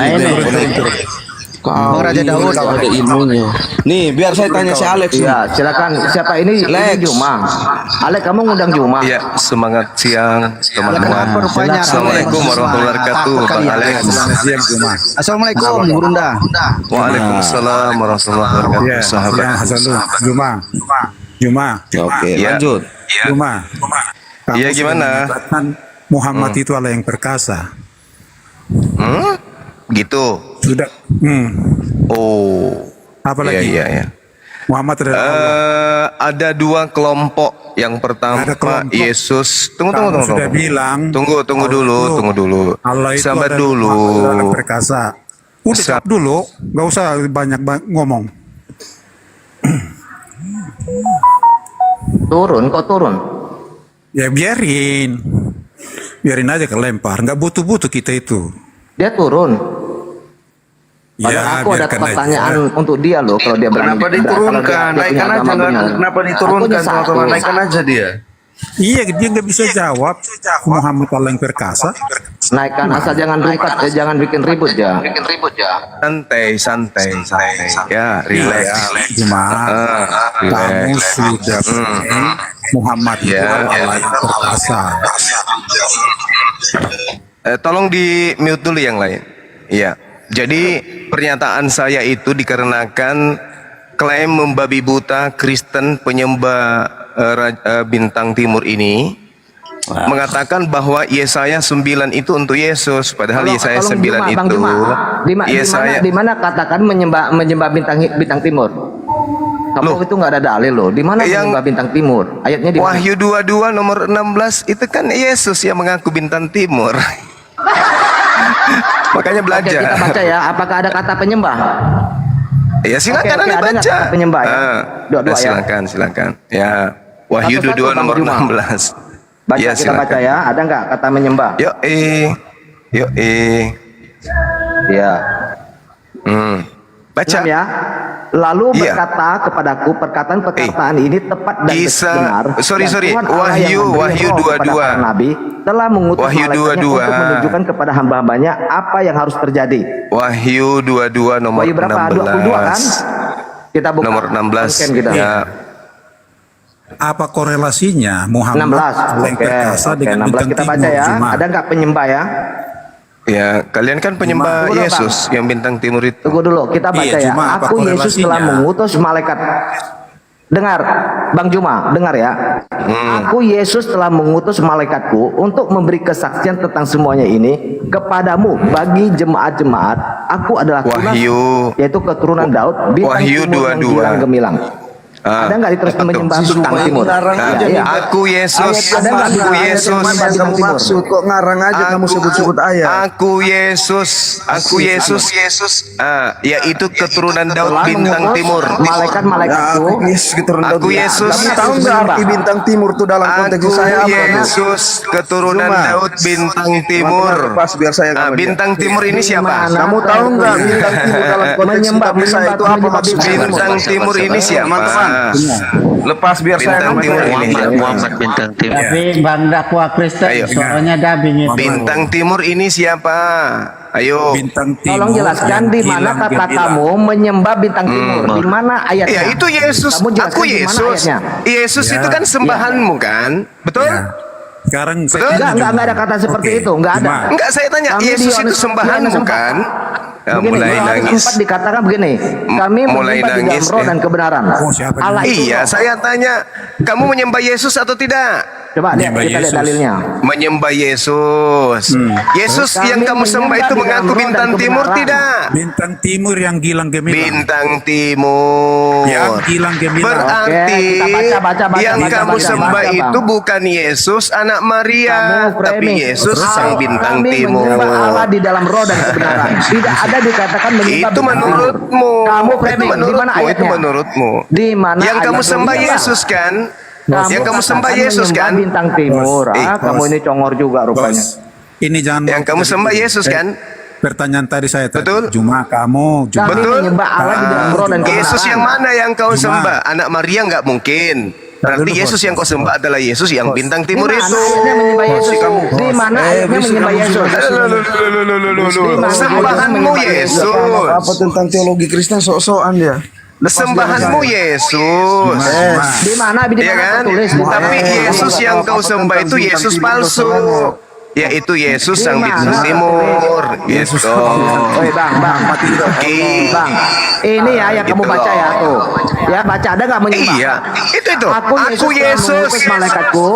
Raja Daud ada ilmunya. Nih, biar saya tanya si Alex. Iya, silakan. Siapa ini? Lex Juma. Alek, kamu ngundang Juma? Iya, semangat siang teman-teman. Assalamualaikum warahmatullahi wabarakatuh, Bang Alex. Assalamualaikum, Burunda. Waalaikumsalam warahmatullahi wabarakatuh, sahabat. Juma. Oke, lanjut. Juma. Iya, gimana? Muhammad itu Allah yang perkasa. Gitu. Sudah. Oh. Apalagi? Iya. Muhammad adalah Allah. Ada dua kelompok. Yang pertama Yesus. Tunggu. Sudah bilang. Tunggu dulu. Allah itu sabar adalah dulu. Allah perkasa. Udah jawab dulu. Gak usah banyak ngomong. Kok turun? Ya biarin aja kelempar, nggak butuh kita itu. Dia turun. Ya, aku ada pertanyaan untuk dia loh, kalau dia berani. Kenapa diturunkan? Naikkan aja, kenapa diturunkan teman-teman? Naikkan aja dia. Iya, dia nggak bisa jawab. Muhammad Allah yang perkasa. Naikkan asal jangan rukat, jangan bikin ribut ya. Santai. Ya, relax. Kamu sudah Muhammad itu Allah yang perkasa. Tolong di mute dulu yang lain. Iya. Jadi pernyataan saya itu dikarenakan klaim membabi buta Kristen penyembah bintang timur ini mengatakan bahwa Yesaya 9 itu untuk Yesus, padahal Yesaya 9 itu di mana katakan menyembah bintang timur? Kamu itu nggak ada dalil loh. Di mana menyembah bintang timur? Ayatnya di Wahyu 22 nomor 16 itu kan Yesus yang mengaku bintang timur. Makanya belajar. Oke, kita baca ya. Apakah ada kata penyembah? Ya silakan Anda baca. Kata penyembah ya. Silakan. Ya. Wahyu Satu-satu, 22 Bang nomor Juma. 16. Baca, Ya, kita baca silakan. ya. Ada nggak kata menyembah? Yuk, Ya. Baca. Ya. Lalu Iya. berkata kepadaku, perkataan ini tepat dan Kisah- benar. sorry, Dan sorry. Tuhan Allah yang Wahyu- memberi Wahyu roh kepada 22. para nabi telah mengutus Wahyu malaikatnya 22. untuk menunjukkan kepada hamba-hambanya apa yang harus terjadi. Wahyu 22 nomor Wahyu berapa? 16. 22 kan? Kita buka Nomor 16. konten kita. Ya. Apa korelasinya Muhammad 16. paling Oke, perkasa oke, dengan 16 bintang kita timur baca ya. Jumat? Ada nggak penyembah ya? Ya, kalian kan penyembah Tunggu dulu, Yesus yang bintang timur itu. Tunggu dulu, kita baca Iya, ya. Juma, apa Aku Yesus korelasinya? telah mengutus malaikat. Dengar, Bang Juma, dengar ya. Aku Yesus telah mengutus malaikatku untuk memberi kesaksian tentang semuanya ini kepadamu bagi jemaat-jemaat. Aku adalah tunas, Wahyu. yaitu keturunan Daud, bintang Wahyu timur yang 22. gemilang. Ada nggak diterus menyembah bintang timur? Iya. Aku Yesus, Ada nggak aku ayat Yesus, yang menyembah bintang timur? Maksud kok ngarang aja kamu sebut-sebut ayat. Aku Yesus, aku Yesus. Yaitu keturunan Daud Telah bintang mengutus timur. Malaikat-malaikatku. Aku Yesus. Kamu tahu nggak arti bintang timur itu dalam konteks Aku saya apa? Yesus, keturunan Cuma. Daud bintang timur. Pas biar saya Bintang timur ini siapa? Kamu tahu nggak bintang timur dalam konteks kitab saya itu apa maksudnya? Bintang timur ini siapa? Lepas biar saya Bintang timur ini siapa? Muhammad bintang timur. Tapi Bang Dakwa Kristen Ayo. soalnya dah bingit. Bintang timur ini siapa? Ayo. Bintang Tolong jelaskan di mana kata kamu menyembah bintang timur. Di mana ayatnya? Ya itu Yesus. Kamu jelaskan Aku di mana Yesus. ayatnya? Yesus itu kan sembahanmu kan? Betul? Sekarang Betul? Enggak ada kata seperti itu, enggak ada. Enggak, saya tanya, Kami di Yesus itu Yohanes- sembahanmu Yohanes kan? Ya, Begini, mulai Yohanes nangis. 4 dikatakan begini, kami Mulai menyembah di dalam nangis, roh ya. dan kebenaran. Allah itu Iya, roh. saya tanya, kamu menyembah Yesus atau tidak? Coba lihat, kita lihat dalilnya. Menyembah Yesus. Yesus Kami yang kamu sembah itu menyembah di dalam mengaku roh bintang dan timur kebenaran. tidak? Bintang timur yang gilang gemilang. Bintang timur. Yang gilang gemilang. Berarti Oke, kita baca, yang baca, kamu baca, sembah baca, itu Bang. bukan Yesus anak Maria, Kamu tapi framing. Yesus sang bintang Kami timur. menyembah Allah di dalam roh dan kebenaran. Tidak ada dikatakan menyembah Itu bintang timur. menurutmu. Kamu Itu framing. Di mana menurutmu. Itu ayatnya? menurutmu. Di mana Yang kamu ayatnya? sembah Iya. Yesus kan? Yang kamu sembah katakan Yesus menyembah kan? bintang timur. Kamu ini congor juga rupanya. Ini jangan Yang kamu sembah Yesus kan? Pertanyaan tadi saya tadi. Betul? Cuma kamu Kami Betul? menyembah Allah di dalam roh dan kebenaran. Yesus yang mana yang kau Cuma- sembah? Anak Maria nggak mungkin. Berarti dulu, Yesus Bos. yang kau sembah adalah Yesus yang bintang Di timur mana itu. ayatnya menyembah Yesus? Di mana ayatnya menyembah Yesus? Sembahanmu Yesus. Apa tentang teologi Kristen sok-sokan dia? Sembahanmu Yesus. Di mana? Di Iya mana kan? tertulis? Tapi Yesus yang kau sembah itu Yesus palsu. Yaitu Yesus sang bintang timur. Gitu. Oi bang, Oke. bang, ini ya yang kamu Gitu baca ya loh. tuh, ya baca ada nggak menyembah? Iya, itu. Aku Aku Yesus, telah Yesus. mengutus malaikatku.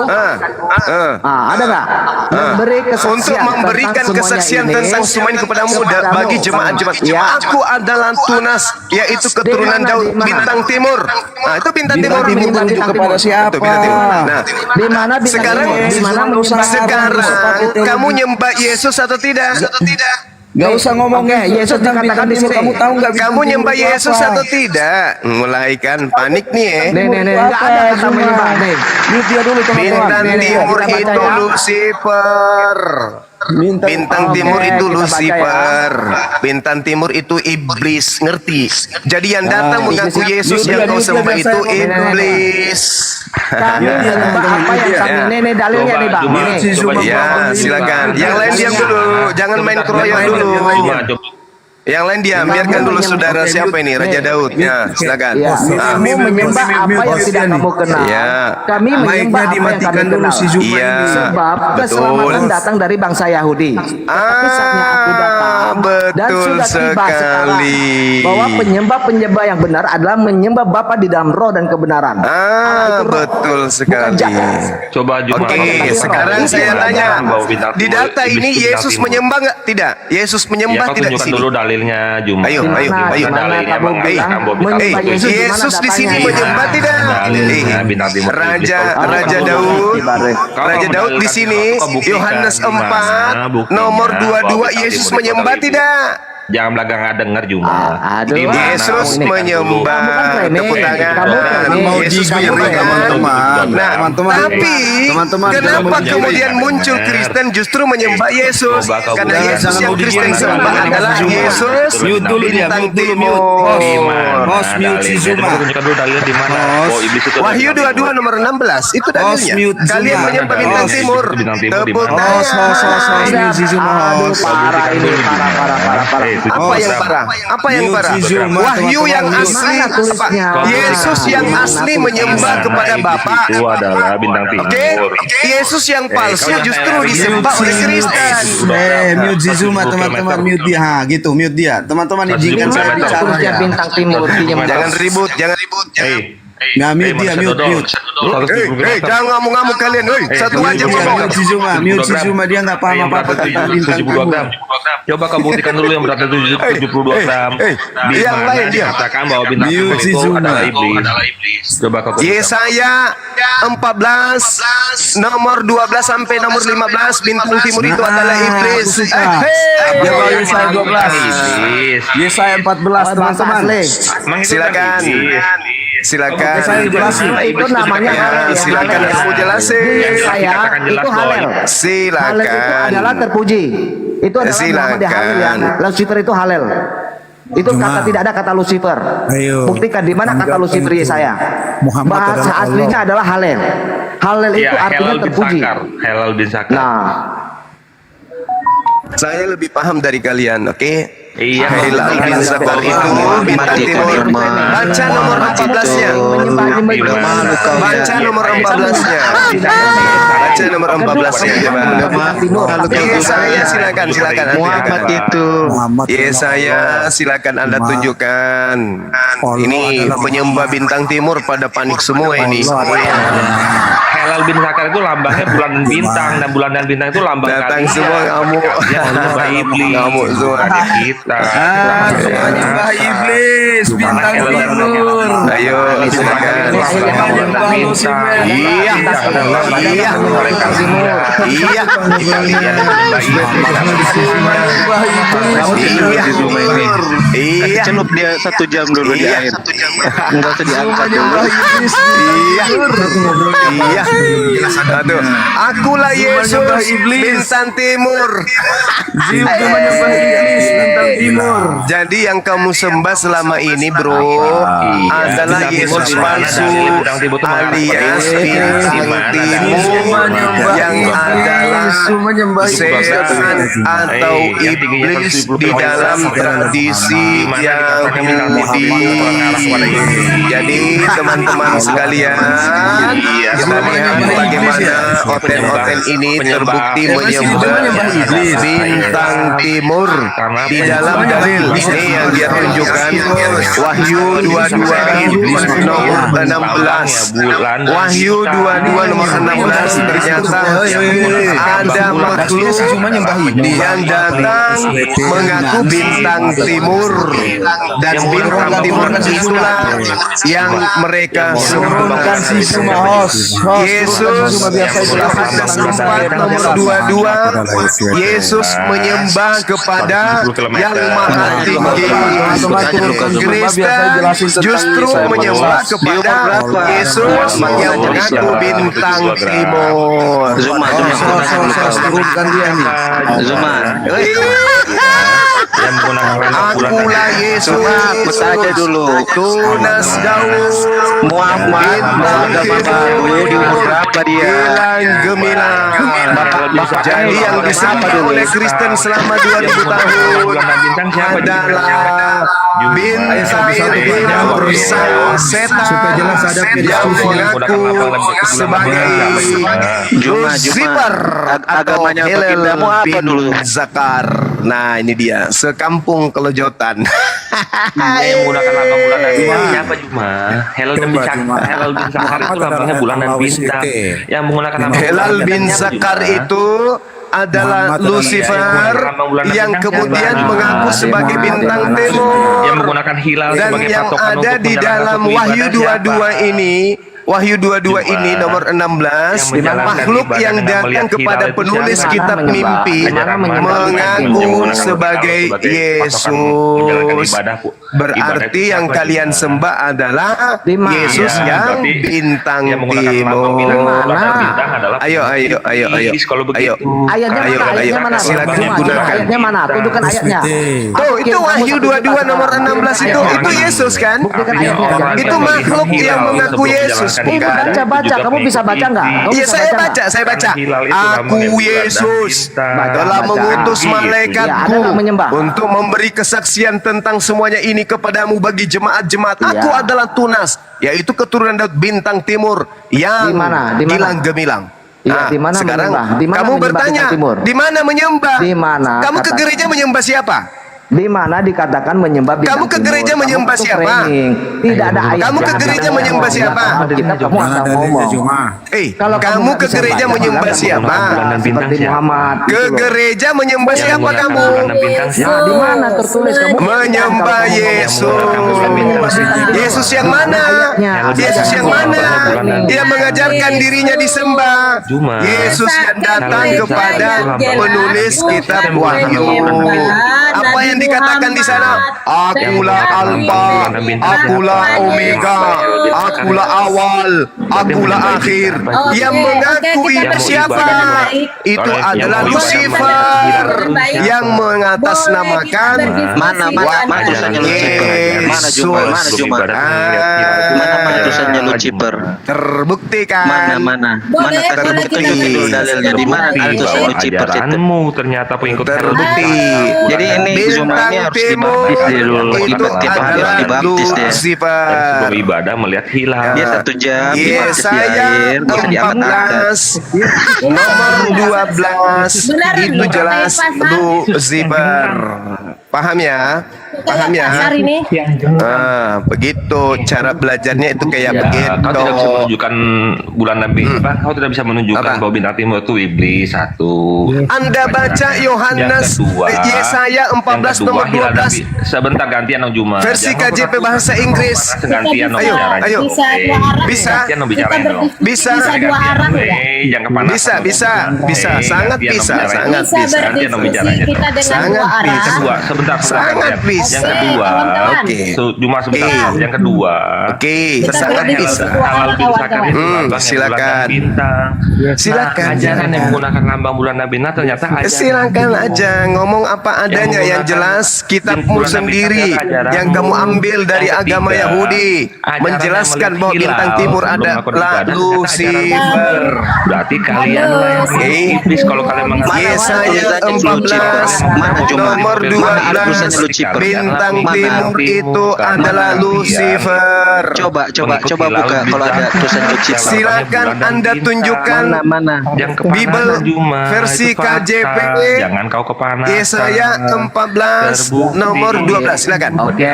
Ada nggak? Memberi kesaksian Untuk memberikan tentang kesaksian semuanya tentang ini semua ini kepadamu bagi jemaat-jemaat. Ya. Aku adalah tunas, yaitu keturunan Di mana, Daud, di mana? bintang timur. Nah, itu bintang timur. Menuju kepada siapa? Itu bintang timur. Nah, Di mana bintang sekarang timur? Di mana menyembah? sekarang kamu nyembah Yesus atau tidak? Gak usah ngomong Oke, Yesus dikatakan di sini. Kamu tahu nggak? Kamu nyembah Yesus atau tidak? Mulai kan panik nih Nih, nggak ada kata menyembah. Nih, Dia dulu teman-teman. Bintang timur kita baca itu ya. Lucifer. Bintang timur itu kita baca Lucifer. Bintang timur itu iblis, ngerti? Jadi yang datang mengaku Yesus yang kau sembah itu iblis. Kami menyembah apa yang kami nenek dalilnya nih bang. Nih. Ya, silakan. Yang lain diam dulu, jangan main keroyokan dulu. Yang lain diam, biarkan dulu saudara siapa ini, Raja Daud. Ya, silakan. Ya, kamu menyembah apa yang tidak kamu kenal. Ya. Kami menyembah apa yang kami kenal. Iya, Sebab keselamatan datang dari bangsa Yahudi. Tetapi saatnya aku datang dan betul sudah tiba sekarang sekali. bahwa penyembah-penyembah yang benar adalah menyembah Bapa di dalam roh dan kebenaran. Betul sekali. Coba Juma. Oke, sekarang saya tanya, di data ini Yesus menyembah nggak? Tidak. Yesus menyembah Ya, kau tidak di tunjukkan sini. dulu dalilnya Juma. Ayo. Dalilnya kamu mana? bilang Kamu menyembah Yesus, di mana Yesus di sini datanya? menyembah tidak? Dalilnya bintang timur. Raja Daud, Raja Daud di sini Yohanes 4 nomor 22 Yesus menyembah tidak? Jangan belakang nggak dengar Juma. Yesus menyembah tepuk tangan. Yesus menyembah. Nah, tapi kenapa kemudian muncul Kristen justru menyembah Yesus? Karena Yesus yang Kristen sembah adalah Yesus bintang timur. Host mute si Zuma. Wahyu 22 nomor 16 itu dalilnya. Kalian menyembah bintang timur. Tepuk tangan. Mute si Zuma. Parah ini, parah. Apa yang parah? Apa yang parah? Wahyu yang asli, Yesus yang asli menyembah kepada Bapa. Itu adalah bintang timur. Yesus yang palsu justru disembah oleh Kristen. Mute si Zuma, teman-teman, mute dia. Ha, gitu, mute dia. Teman-teman izinkan saya bicara ya. Bintang timur. Jangan ribut. Nah, mute dia, mute. Jangan ngamuk-ngamuk kalian. Satu aja ngomong. Mute si Zuma, dia nggak paham apa-apa tentang bintang timur. Coba kamu buktikan dulu yang beratnya 72 gram. Di yang mana lain dia. dikatakan bahwa bintang timur itu adalah iblis. Coba kamu Yesaya 14 nomor 12 sampai nomor 15 bintang timur itu adalah iblis. Dia bawa Yesaya 12. Yesaya 14, teman-teman. Silakan. Saya jelasin. Itu namanya halal. Silakan kamu jelasin. Saya itu halal. Silakan. Halal itu adalah terpuji. Itu adalah Muhammad halal ya. Lucifer itu halal. Itu kata tidak ada kata Lucifer. Buktikan di mana kata Lucifer Yesaya. Bahasa aslinya adalah halal. Halal itu artinya terpuji. Halal bin Sakar. Nah, saya lebih paham dari kalian, oke? Iya, Hilal bin Zakar itu bintang timur. Baca nomor 14-nya. Baca nomor 14-nya. Baca nomor 14-nya. Yesaya silakan. Muhammad itu. Yesaya silakan Anda tunjukkan. Ini penyembah bintang timur pada panik semua ini. Halal bin Sakar itu lambangnya bulan dan bintang, dan bulan dan bintang itu lambang datang semua kamu. Kamu semua kita. Menyembah iblis, bintang timur. Ayo, silakan. Iya. Celup dia 1 jam dulu di air. Enggak usah diangkat dulu. Iya. Aduh, akulah Yesus bintang timur. Menyembah iblis, bintang timur. Jadi yang kamu sembah selama ini, bro, adalah Yesus palsu alias bintang timur yang adalah setan atau iblis di dalam tradisi Yahudi. Jadi teman-teman sekalian, kita lihat bagaimana oten-oten ini terbukti menyembah bintang timur di dalam dalil. Ini yang dia tunjukkan Wahyu 22 nomor 16. Wahyu 22 nomor 16 ternyata ada makhluk yang datang mengaku bintang timur, dan bintang timur itulah yang mereka sembah. Yesus pada sempat nomor 22 Yesus menyembah kepada yang maha tinggi. Kristen justru menyembah kepada Yesus yang mengaku bintang timur. Akulah Yesus. Saja dulu. Tunas Daud Muhammad baru di umur berapa dia? Gemilang. Jadi yang disembah oleh Kristen selama 2000 tahun adalah bintang timur sang setan yang mengaku sebagai Lucifer atau Hilal bin Zakar. Nah, ini dia sekampung kelojotan. Yang menggunakan lambang bulan dan bintang siapa Juma? Hilal bin Zakar itu lambangnya bulan dan bintang. Yang menggunakan lambang Hilal bin Zakar itu adalah Lucifer yang kemudian mengaku sebagai bintang timur, yang menggunakan hilal dan sebagai yang patokan ada untuk di dalam menjalankan Wahyu ibadah 22 ini. Wahyu 22 ini nomor 16, makhluk yang datang kepada penulis kitab mimpi mengaku sebagai Yesus. Berarti yang kalian sembah adalah Yesus yang bintang timur. Ayo. Ayatnya mana? Silakan Cuma, gunakan. ayatnya mana? Tunjukkan ayatnya. Tuh, itu Wahyu 22 nomor 16 itu Yesus kan? Itu makhluk yang mengaku Yesus, bukan? Baca, kamu bisa baca nggak? Iya, saya baca. Aku Yesus telah mengutus malaikatku untuk memberi kesaksian tentang semuanya ini kepadamu bagi jemaat-jemaat. Aku adalah Tunas, yaitu keturunan Daud bintang timur yang gilang gemilang. Nah, sekarang kamu bertanya, di mana menyembah? Kamu ke gereja menyembah siapa? Di mana dikatakan menyembah bintang Kamu ke gereja timur? menyembah Kamu siapa? Tidak ada ayat. Kamu ke gereja menyembah siapa? Kamu asal ngomong. Kamu ke gereja menyembah siapa? Seperti Muhammad. Ke gereja menyembah siapa kamu? Nah, di mana tertulis kamu menyembah Yesus? Yesus yang mana? Yesus yang mana? Dia mengajarkan dirinya disembah. Yesus yang datang kepada penulis kitab Wahyu. Apa yang dikatakan di sana? Akulah Alfa, akulah Omega, akulah awal, akulah akhir. Yang mengaku itu siapa? Itu adalah Lucifer yang mengatasnamakan Mana Yesus. Mana tulisannya Lucifer? Terbuktikan. Mana terbukti dalilnya di mana tulisan Lucifer itu? Ternyata pengikut terbukti. Jadi ini Zuma ini harus dibaptis dulu, harus dibaptis deh. sebelum ibadah melihat hilal. Dia 1 jam dibaptis di Yesaya air, terus diangkat-angkat. 14 nomor 12 itu jelas Lucifer. Paham ya? Paham ya? Begitu cara belajarnya itu kayak begitu. Kau tidak bisa menunjukkan bulan nabi kau tidak bisa menunjukkan bahwa bintang timur itu iblis satu. Anda baca Yohanes Yesaya 14 nomor 12. Sebentar gantian Om Juma. Versi KJP bahasa Inggris. Gantian Om Ayo. Bisa. Bisa. Bisa. Sangat bisa. Gantian Om bicaranya. Sangat bisa. Sebentar. Sangat bisa. Yang kedua, Juma sebentar. Yang kedua, sangat bisa. Halal bin Sakar itu silakan. Silakan. Ajaran yang menggunakan lambang bulan Nabi ternyata silakan aja ngomong apa adanya, yang jelas kitabmu sendiri yang kamu ambil dari agama Yahudi menjelaskan bahwa bintang timur adalah Lucifer. Berarti kalian iblis kalau kalian mengaku Yesaya 14 nomor 12 bintang timur itu adalah Lucifer. Coba buka kalau ada tulisan Lucifer. Silakan Anda tunjukkan yang Bible versi KJP. Jangan kau kepanasan. Yesaya 14 nomor 12. Silakan. Oke,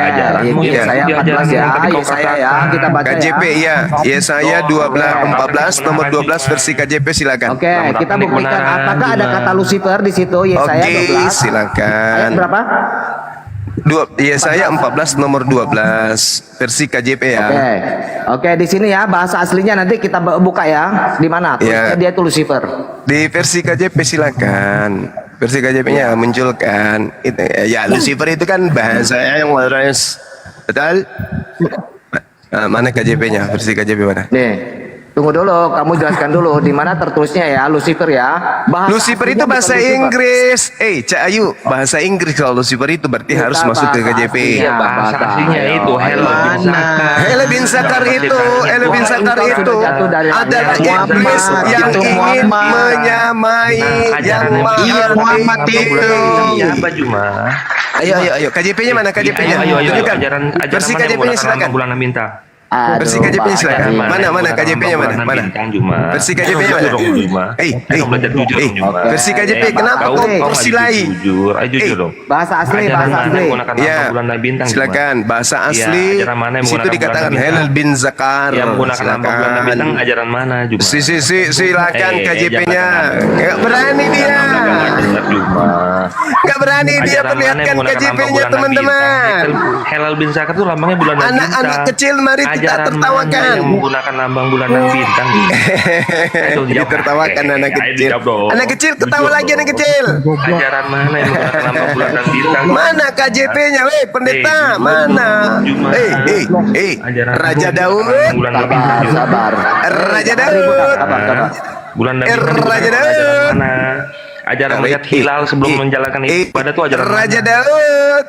Yesaya 14 ya. Yesaya ya, kita baca KJP ya. Yesaya 14 nomor 12 versi KJP silakan. Oke, kita buktikan apakah ada kata Lucifer di situ Yesaya 12. Silakan. Ayat berapa? Yesaya 14 nomor 12 versi KJP ya. Oke, di sini ya bahasa aslinya nanti kita buka ya. Di mana? Dia itu Lucifer. Di versi KJP silakan. Versi KJP-nya munculkan itu ya, Lucifer itu kan bahasa yang waras. Betul? Mana KJP-nya? Versi KJP mana? Nih. Tunggu dulu, kamu jelaskan dulu di mana tertulisnya ya Lucifer ya. Lucifer itu bahasa Inggris. Cak Ayu, bahasa Inggris kalau Lucifer itu berarti harus masuk ke KJP. Bahasa aslinya itu Hele bin Sakar itu adalah iblis yang ingin menyamai yang Muhammad itu. Apa Juma? Ayo, KJP-nya mana KJP-nya? Ayo, ajaran versi KJP-nya silakan. Bulan minta. Versi KJP-nya silakan. Mana KJP-nya mana? Versi KJP-nya mana? Versi KJP kenapa kok versi lain? Bahasa asli. Ya, silakan. Bahasa asli. Situ dikatakan Halal bin Zakar. Yang menggunakan lambang bulan bintang ajaran mana juga? Silakan KJP-nya. Berani dia. Nggak berani dia perlihatkan KJP-nya teman-teman. Helal bin Zakar itu lambangnya bulan dan bintang. Anak-anak kecil mari kita Ajaran tertawakan. mana yang menggunakan lambang bulan dan bintang? Ditertawakan anak kecil. Anak kecil ketawa lagi anak kecil. Ajaran mana yang menggunakan lambang bulan dan bintang? Mana KJP-nya, weh pendeta? Mana? Raja Daud. Bulan dan bintang. Sabar. Raja Daud. Bulan dan bintang. Raja Daud. Mana? Ajaran melihat hilal sebelum menjalankan ibadah itu ajaran Raja Daud.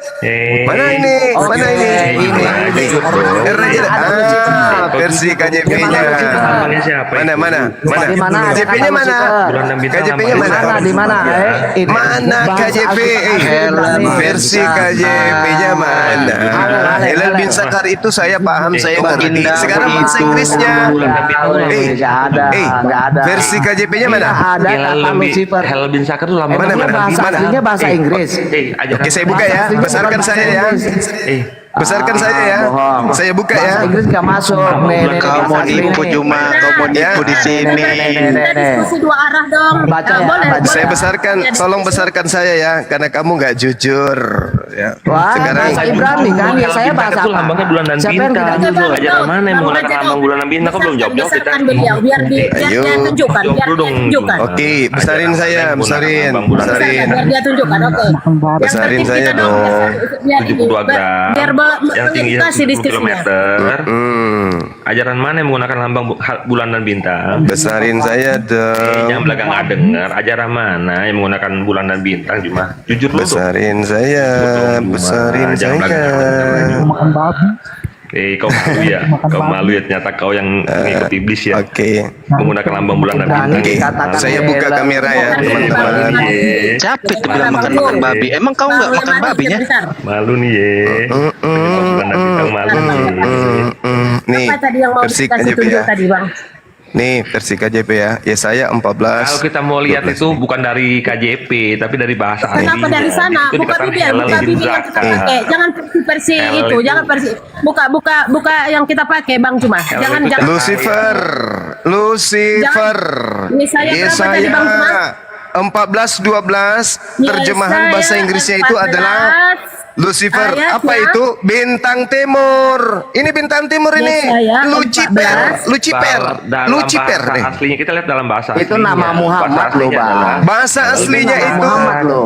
Mana ini? Mana ini? Raja Daud. Versi KJP-nya. Mana? KJP-nya mana? KJP-nya mana? Di mana? Mana KJP? Versi KJP-nya mana? Helal bin Zakar itu saya paham, saya ngerti. Sekarang bahasa Inggrisnya. Nggak ada. Versi KJP-nya mana? Ada kata Lucifer. Helal bin Zakar itu lambang Aslinya bahasa Inggris. Oke, saya buka ya. Besarkan saya ya. Besarkan saya ya. Saya buka ya. Bahasa Inggris nggak masuk. Kau mau nipu cuma kau mau nipu di sini. Diskusi dua arah dong. Baca ya. Saya besarkan, tolong besarkan saya ya, karena kamu nggak jujur. Ya. Wah, bahasa Ibrani kan? Ya saya bahasa apa? Lambangnya bulan dan Siapa yang bintang. tidak jujur? Ajaran mana yang menggunakan lambang bulan dan bintang? Kok belum jawab kita? Biar dia tunjukkan. Biar dia tunjukkan. Oke, besarin saya, besarin. Biar dia tunjukkan. Oke. Besarin saya dong. 72 gram. Biar yang tinggi kasih 70 diskusinya. km. Ajaran mana yang menggunakan lambang bulan dan bintang? Besarin saya dong. Jangan belakang nggak dengar. Ajaran mana yang menggunakan bulan dan bintang? Cuma jujur dulu. Besarin saya, besarin saya. Makan babi. Kau malu ya, kau malu ya, ternyata kau yang mengikuti iblis ya. Oke. Menggunakan lambang bulan dan bintang. Saya buka kamera ya, teman-teman. Capek tuh bilang makan babi. Emang kau nggak makan babinya? Malu nih ye. Bulan dan bintang malu nih. Nih, Apa tadi yang mau versi dikasih KJP tunjuk ya. tadi, Bang? Nih, versi KJP ya. Ya saya 14. Kalau kita mau lihat itu bukan dari KJP, tapi dari bahasa asli. Kenapa dari sana? Buka Bibi, buka Bibi yang kita pakai. Jangan versi itu, jangan versi. Buka yang kita pakai, Bang, cuma. Jangan. Lucifer. Ini saya berapa tadi, Bang, cuma? 14:12 terjemahan bahasa Inggrisnya itu adalah Lucifer. Apa itu? Bintang timur. Ini bintang timur ini. Lucifer. Lucifer nih. Aslinya kita lihat dalam bahasa. Itu nama Muhammad loh, Bang. Bahasa aslinya itu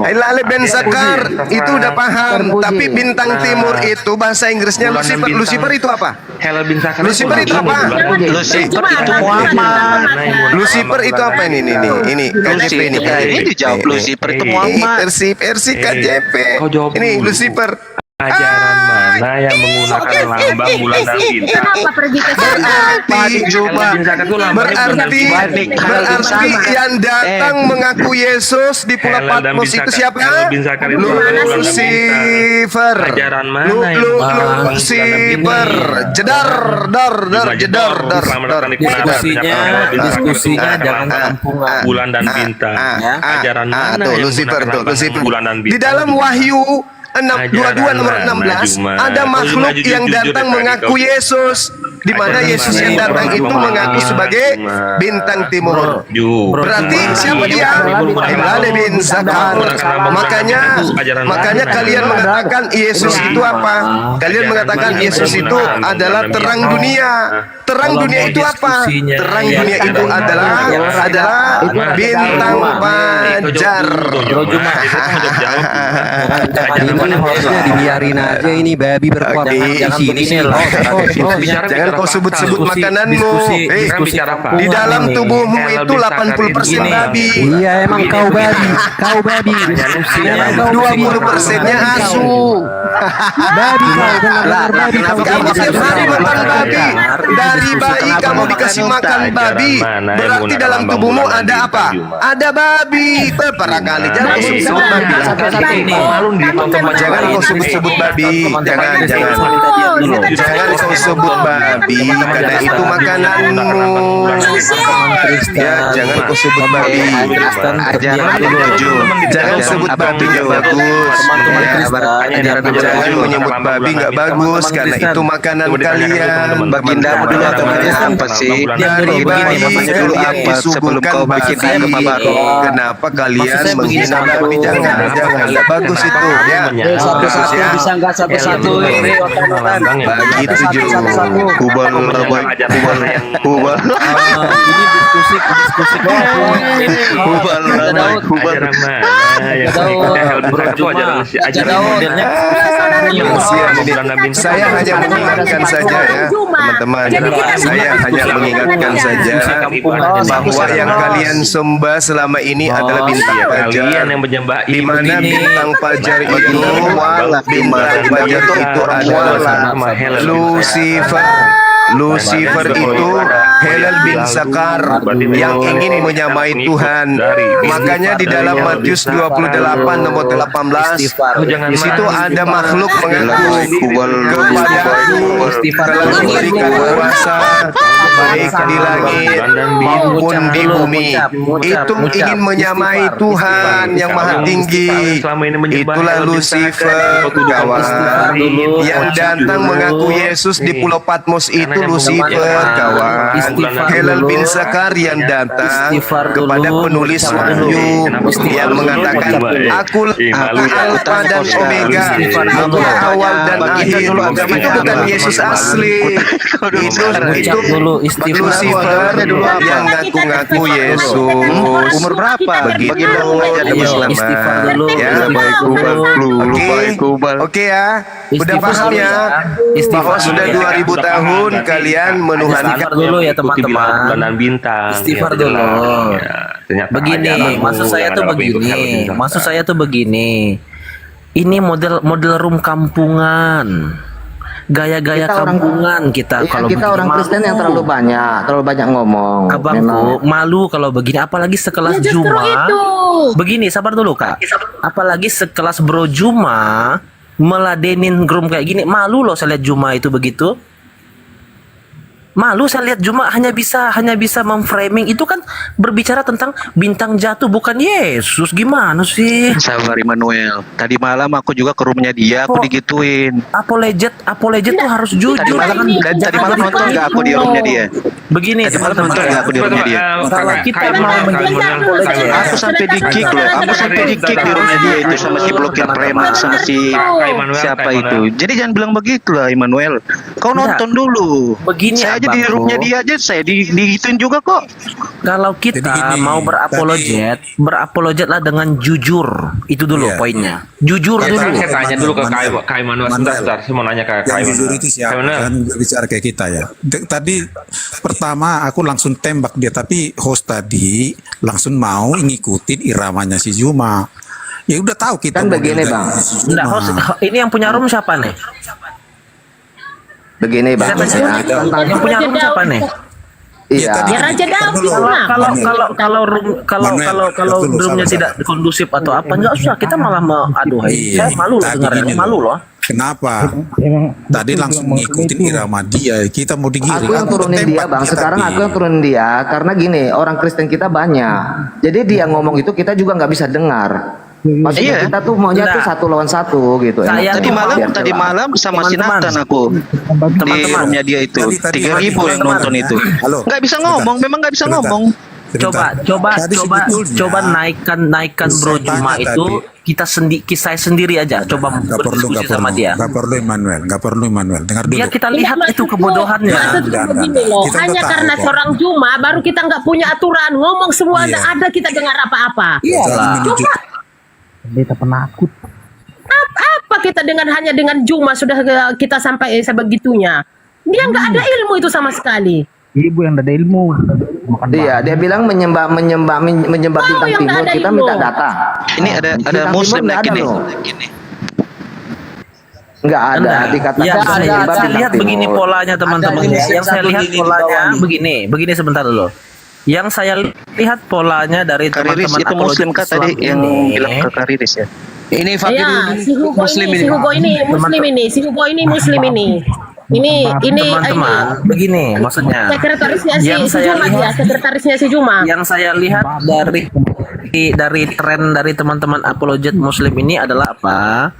Helal bin Zakar itu udah paham. Tapi bintang timur itu bahasa Inggrisnya Lucifer. Lucifer itu apa? Helal bin Zakar. Lucifer itu apa? Lucifer itu Muhammad. Lucifer itu apa ini? Ini KJP ini. Ini dijawab Lucifer itu Muhammad. Versi KJP. Ini Lucifer. Ajaran mana yang menggunakan lambang bulan dan bintang? Kenapa pergi ke sana? Berarti yang datang mengaku Yesus di Pulau Patmos itu siapa? Lucifer. Ajaran mana yang Lucifer. Diskusinya jangan kampungan. Bulan dan bintang. Ajaran mana yang menggunakan lambang bulan dan bintang? Di dalam Wahyu 22 nomor 16 ada makhluk yang datang mengaku Yesus, di mana Yesus yang datang itu mengaku sebagai bintang timur. Berarti siapa dia? Helal bin Zakar. Makanya kalian mengatakan Yesus itu apa? Kalian mengatakan Yesus itu adalah terang dunia. Terang dunia itu apa? Terang dunia itu adalah bintang fajar. Harusnya dibiarin aja ini babi berkuat. Jangan kau sebut-sebut makananmu. Di dalam tubuhmu itu 80% babi. Iya, emang kau babi. Kau babi. 20%-nya asu. Babi kau, benar-benar babi kau. Kamu tiap hari makan babi. Dari bayi kamu dikasih makan babi. Berarti dalam tubuhmu ada apa? Ada babi. Barangkali jangan kau sebut babi. Jangan kau sebut babi. Jangan kau sebut babi. Karena itu makananmu. Ya, jangan kau sebut babi. Jangan sebut babi nggak bagus. Jangan menyebut babi nggak bagus karena itu makanan kalian. Baginda dulu apa sih? Dari dulu apa sebelum kau bikin agama baru? Kenapa kalian menghina Nabi? Jangan. Bagus itu ya. Satu-satu bisa nggak satu-satu ini Begitu juga. Kubal kubal. Ini diskusi Saya hanya mengingatkan saja ya teman-teman. Saya hanya mengingatkan saja bahwa yang kalian sembah selama ini adalah bintang fajar. Di mana bintang fajar itu adalah Lucifer itu Helal bin Sakar yang ingin menyamai Tuhan. Makanya di dalam Matius 28 nomor 18 di situ ada makhluk mengaku kepadaku telah memberikan kuasa baik di langit maupun di bumi. Itu ingin menyamai Tuhan yang maha tinggi. Itulah Lucifer, kawan. Yang datang mengaku Yesus di Pulau Patmos itu Lucifer, kawan. Helal bin Sakar yang datang kepada penulis Wahyu yang mengatakan akulah Alfa dan Omega, aku awal dan akhir. Itu bukan Yesus asli. Itu Lucifer yang ngaku-ngaku Yesus. Umur berapa? Begitu ya. Oke ya. Udah paham ya bahwa sudah 2000 tahun kalian menuhankan dulu ya teman-teman. Dan bintang. Istighfar dulu. Begini, maksud saya tuh begini. Ini model room kampungan. Gaya-gaya kampungan kita kalau kita orang Kristen yang terlalu banyak ngomong. Abangku malu kalau begini, apalagi sekelas Juma. Begini, sabar dulu Kak. Apalagi sekelas Bro Juma meladenin groom kayak gini, malu loh saya lihat Juma itu begitu. Malu saya lihat Juma hanya bisa memframing itu kan berbicara tentang bintang jatuh bukan Yesus. Gimana sih? Sabar Immanuel. Tadi malam aku juga ke rumahnya dia, aku digituin. Apologet tuh harus jujur. Tadi malam nonton nggak aku di rumahnya dia? Begini, tadi malam nonton nggak aku di rumahnya dia? Kalau kita mau menjelaskan aku sampai di kick loh. Aku sampai di kick di rumahnya dia itu sama si blokir preman sama si siapa itu. Jadi jangan bilang begitu lah Immanuel. Kau nonton dulu. Begini. Saya aja di roomnya dia aja saya digituin juga kok. Kalau kita mau berapologet lah dengan jujur. Itu dulu poinnya. Jujur dulu. Saya tanya dulu ke Kak Immanuel sebentar. Saya mau nanya ke Kak Immanuel. Jujur itu siapa? Kan bicara kayak kita ya. Tadi pertama aku langsung tembak dia, tapi host tadi langsung mau ngikutin iramanya si Juma. Ya udah tahu kita. Kan begini bang. Enggak, host, ini yang punya room siapa nih? Begini bang, yang punya room siapa nih? Iya. Ya Raja David lah. Kalau roomnya tidak kondusif atau apa nggak usah, kita malah saya malu loh dengarnya, malu loh. Kenapa? Tadi langsung ngikutin irama dia, kita mau digiring. Aku yang turunin dia bang, sekarang aku yang turunin dia karena gini, orang Kristen kita banyak. Jadi dia ngomong itu kita juga nggak bisa dengar. Maksudnya kita tuh maunya tuh 1 lawan 1 gitu. Tadi malam sama si Nathan aku di roomnya dia itu 3.000 yang nonton itu. Nggak bisa ngomong, memang nggak bisa ngomong. Coba naikkan Bro Juma itu saya sendiri aja coba berdiskusi sama dia. Gak perlu Immanuel, dengar dulu. Biar kita lihat itu kebodohannya. Begini loh, hanya karena seorang Juma baru kita nggak punya aturan, ngomong semua nggak ada kita dengar apa-apa. Coba Beta penakut. Apa kita hanya dengan Juma sudah kita sampai sebegitunya? Dia nggak ada ilmu itu sama sekali. Ibu yang ada ilmu. Iya, dia bilang menyembah bintang timur, kita minta data. Ini ada muslim lagi nih. Enggak ada dikatakan. Saya lihat begini polanya teman-teman. Yang saya lihat polanya begini sebentar dulu. Yang saya lihat polanya dari teman-teman itu muslim kah tadi yang bilang ke Kariris ya? Ini Fakir si Hugo ini muslim ini. Ini teman-teman begini maksudnya. Sekretarisnya si Juma. Yang saya lihat dari tren dari teman-teman apologet muslim ini adalah apa?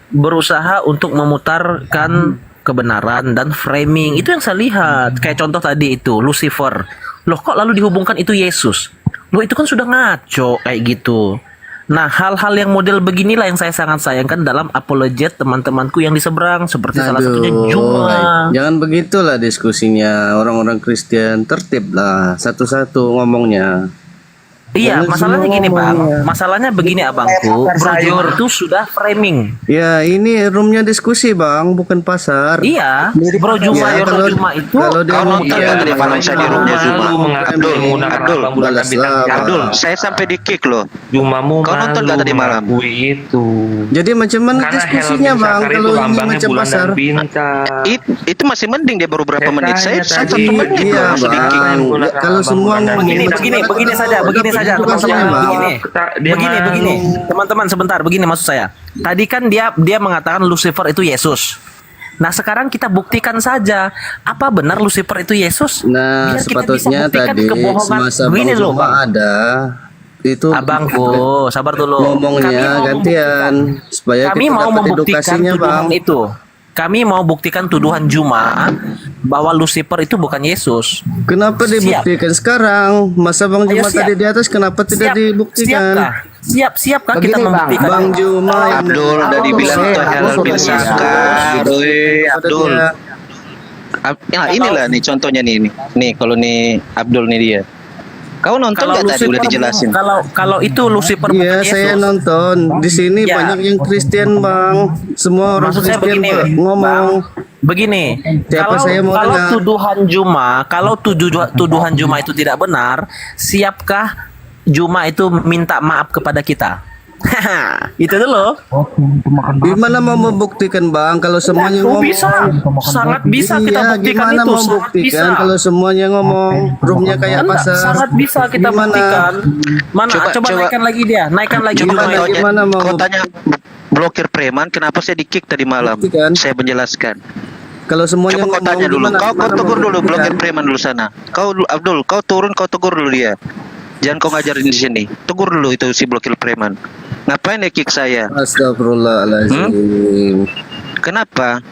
Berusaha untuk memutarkan kebenaran dan framing. Itu yang saya lihat. Kayak contoh tadi itu Lucifer. Loh kok lalu dihubungkan itu Yesus? Loh itu kan sudah ngaco kayak gitu. Nah, hal-hal yang model beginilah yang saya sangat sayangkan dalam apologet teman-temanku yang di seberang, seperti salah satunya Juma. Jangan begitulah diskusinya, orang-orang Kristen tertib lah, satu-satu ngomongnya. Iya, Jangan masalahnya semua gini bang, ngomong, ya. masalahnya begini abangku, brojur itu sudah framing. Ya ini roomnya diskusi bang, bukan pasar. Iya, Bro Juma, kalau- Juma itu kalau dia Kau mau nonton nggak tadi Vanessa di rumahnya Juma? Abdul, saya sampai di kick loh. Jumamu Kau nonton nggak tadi malam? Itu. Jadi macam mana Karena diskusinya Helmin bang? Sakar itu Kalau ini lambangnya macam bulan pasar. dan bintang. Itu masih mending dia baru berapa menit. Saya Tadi, 1 menit Iya loh masih di kick. bang. Kalau semua ngomong begini saja teman-teman, Bang. begini teman-teman sebentar, begini maksud saya. Tadi kan dia mengatakan Lucifer itu Yesus. Nah sekarang kita buktikan saja apa benar Lucifer itu Yesus. Nah, Biar kita bisa sepatutnya buktikan tadi kebohongan. semasa Begini Bang loh, Juma Bang. ada itu Abangku, sabar dulu. ngomongnya Kami mau gantian supaya Kami kita mau dapat membuktikan edukasinya tuduhan bang. itu. Kami mau buktikan tuduhan Juma bahwa Lucifer itu bukan Yesus. Kenapa Siap. dibuktikan sekarang? Masa Bang Ayo, Juma siap. tadi di atas kenapa tidak dibuktikan? Siapkah kita Begini, Bang. membuktikan? Bang Juma yang Abdul udah dibilang itu Helmin bin Sakar. Abdul. Nah, inilah nih contohnya nih. Nih kalau nih Abdul nih dia. Kau nonton nggak tadi udah dijelasin? Kalau itu Lucifer Iya, bukan saya Yesus. nonton. Di sini Ya. banyak yang Kristen, Bang. Semua orang Maksud saya Kristen begini, ngomong. Begini, Siapa saya mau kalau dengar? tuduhan Juma itu tidak benar, siapkah Juma itu minta maaf kepada kita? Itu dulu. Gimana mau membuktikan Bang kalau semuanya ngomong? Bisa, sangat bisa kita Iya, buktikan gimana itu. mau Sangat buktikan bisa. kalau semuanya ngomong? Roomnya kayak Enggak, pasar. sangat bisa kita Gimana? buktikan. Mana? Coba Coba. naikkan lagi dia, naikkan lagi Coba Juma itu. Gimana mau kau tanya blokir preman kenapa saya di kick tadi malam? Saya menjelaskan. Kalau semuanya Coba kau tanya dulu. Kau tegur dulu blokir preman dulu sana. Kau Abdul, kau turun kau tegur dulu dia. Jangan kau ngajarin di sini. Tegur dulu itu si blokir preman. Ngapain dia kick saya? Astagfirullahaladzim. Kenapa?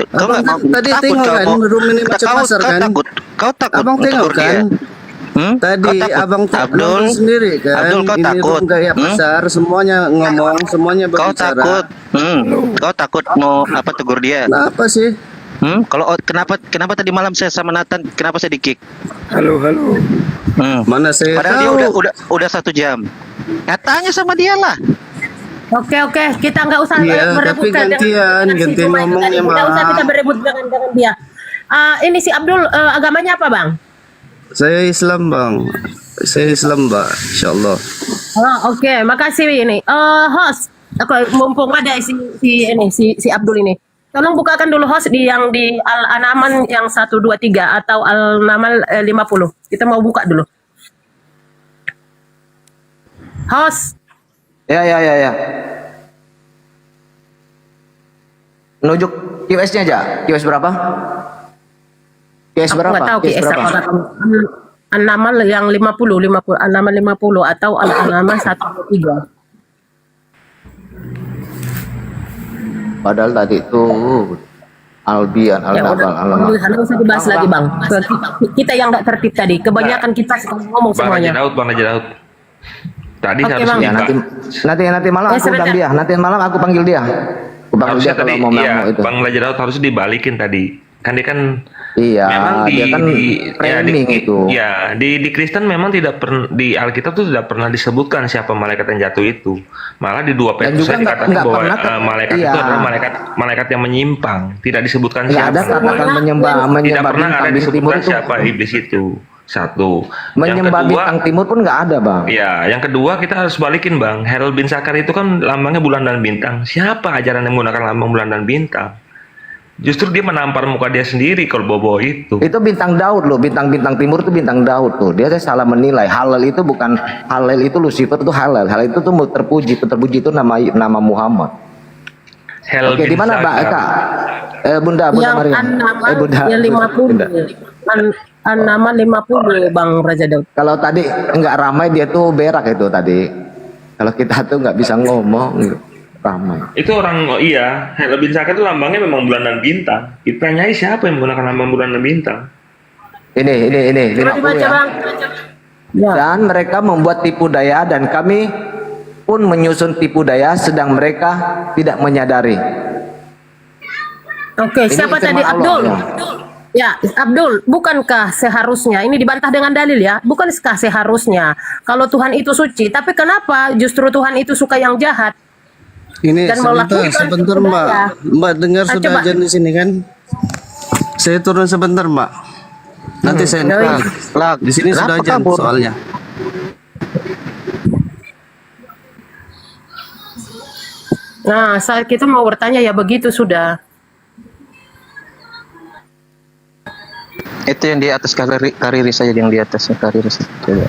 Kau Abang nggak mau tadi tengok kan room ini macam pasar kan? Kau takut Abang tengok tegur dia? kan? Tadi abang Abdul, nonton sendiri kan? Abdul, kau ini takut? room kayak pasar, semuanya ngomong, semuanya Kau berbicara. takut? Kau takut mau apa tegur dia? Kenapa sih? Kalau kenapa tadi malam saya sama Nathan kenapa saya di kick? Halo. Mana saya Padahal tahu? dia udah 1 jam. Ya tanya sama dia lah. Oke, kita nggak usah Iya, berebut tapi gantian ngomongnya, Tidak usah Bang. kita berebut dengan dia. Ini si Abdul agamanya apa bang? Saya Islam bang. Saya Islam mbak, insyaallah. Oke, makasih ini. Host, mumpung ada si Abdul ini. Tolong bukakan dulu host yang di Al-Anaman yang 123 atau Al-Namal 50. Kita mau buka dulu. Host. Ya. Nunjuk QS-nya aja. QS berapa? QS Aku berapa? nggak tahu QS QS berapa? apa. Al-Namal yang 50, Al-Namal 50 atau Al-Namal 123. Padahal tadi itu Albian, Ya Al-Nabal, udah, nggak usah dibahas lagi bang. Kita yang nggak tertib tadi. Kebanyakan kita sekarang ngomong Bang semuanya. Raja Daud. Tadi Oke, harus Bang. Ya, nanti malam Ya, aku undang sebentar. dia. Nanti malam aku panggil dia. Aku panggil harusnya dia kalau tadi mau iya, itu. Bang Raja Daud harus dibalikin tadi. Kan dia kan Iya, memang dia kan framing itu. Ya, di Kristen memang tidak pernah di Alkitab tuh tidak pernah disebutkan siapa malaikat yang jatuh itu. Malah di 2 Dan Petrus juga dikatakan nggak bahwa pernah malaikat iya. itu adalah malaikat yang menyimpang. Tidak disebutkan Nggak siapa. ada katakan menyembah Tidak pernah bintang ada di timur disebutkan itu. siapa iblis itu. Satu. Menyembah Yang kedua, bintang timur pun nggak ada bang. ya, yang kedua kita harus balikin Bang. Harold bin Sakar itu kan lambangnya bulan dan bintang. Siapa ajaran yang menggunakan lambang bulan dan bintang? Justru dia menampar muka dia sendiri kalau bobo itu. Itu bintang Daud loh, bintang-bintang timur itu bintang Daud tuh. Dia salah menilai. Halal itu bukan halal itu Lucifer itu halal. Halal itu tuh terpuji itu nama Muhammad. Oke, di mana Mbak Eka? Bunda Yang Maria. An-Namal Bunda. yang 50. Bunda. An-Namal 50 Bang Raja Daud. Kalau tadi nggak ramai dia tuh berak itu tadi. Kalau kita tuh nggak bisa ngomong. Itu orang, iya, Hell bin Sakar itu lambangnya memang bulan dan bintang. Ditanyai siapa yang menggunakan lambang bulan dan bintang? Ini 50 ya. Dan mereka membuat tipu daya dan kami pun menyusun tipu daya sedang mereka tidak menyadari. Oke, siapa tadi? Abdul. Ya, Abdul, bukankah seharusnya, ini dibantah dengan dalil ya, bukankah seharusnya kalau Tuhan itu suci, tapi kenapa justru Tuhan itu suka yang jahat? Ini Dan sebentar Mbak. Mbak dengar sudah coba. ajan di sini kan? Saya turun sebentar Mbak. Nanti saya di sini sudah ajan soalnya. Nah, saat kita mau bertanya ya begitu sudah. Itu yang di atas kariris saja, yang di atasnya kariris. Coba.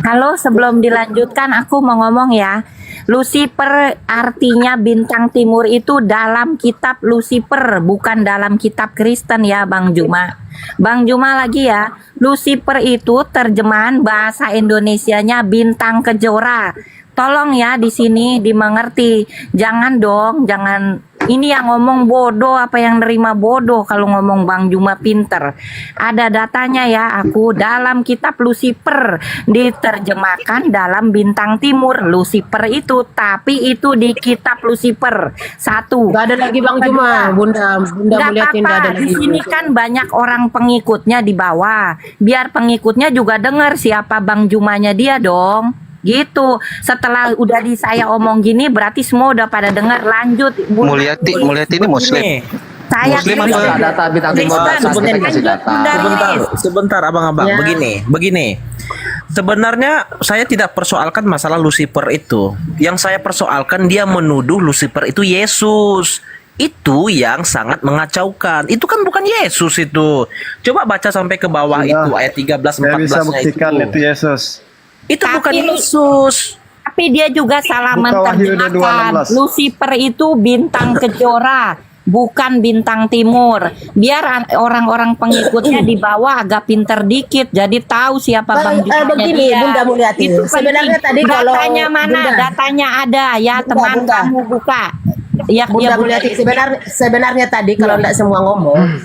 Halo, sebelum dilanjutkan aku mau ngomong ya. Lucifer artinya bintang timur itu dalam kitab Lucifer, bukan dalam kitab Kristen ya Bang Juma. Bang Juma lagi ya, Lucifer itu terjemahan bahasa Indonesianya bintang kejora. Tolong ya di sini dimengerti. Jangan dong, jangan ini yang ngomong bodoh apa yang nerima bodoh kalau ngomong Bang Juma pinter. Ada datanya ya, aku dalam kitab Lucifer diterjemahkan dalam bintang timur Lucifer itu, tapi itu di kitab Lucifer. Satu. Gak ada lagi Bang Juma, Bunda Gak melihatin gak ada apa-apa, lagi. di sini kan banyak orang pengikutnya di bawah. Biar pengikutnya juga dengar siapa Bang Jumanya dia dong. Gitu. Setelah udah saya omong gini berarti semua udah pada dengar. Lanjut Mulyati ini muslim. Saya Muslim apa? Data bintang timur Sebentar abang-abang. Ya. Begini. Sebenarnya saya tidak persoalkan masalah Lucifer itu. Yang saya persoalkan dia menuduh Lucifer itu Yesus. Itu yang sangat mengacaukan. Itu kan bukan Yesus itu. Coba baca sampai ke bawah itu ayat 13 14 bisa buktikan itu Yesus. Itu bukan Yesus. Tapi dia juga salah Buka Wahyu menerjemahkan. 2:16. Lucifer itu bintang kejora, bukan bintang timur. Biar orang-orang pengikutnya di bawah agak pinter dikit, jadi tahu siapa Bang Jumanya begini, dia. Bunda Mulyati. Itu Sebenarnya penting. tadi kalau datanya mana? Bunda. Datanya ada ya, teman Bunda. kamu buka. Ya, Bunda ya, Bunda. Mulyati, sebenarnya tadi kalau tidak semua ngomong,